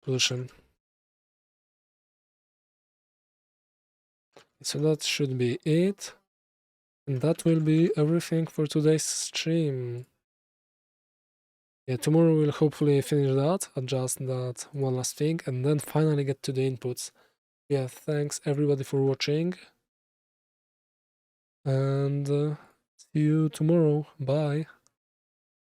position. So that should be it. And that will be everything for today's stream. Yeah, tomorrow we'll hopefully finish that, adjust that one last thing, and then finally get to the inputs. Yeah, thanks everybody for watching. And see you tomorrow. Bye.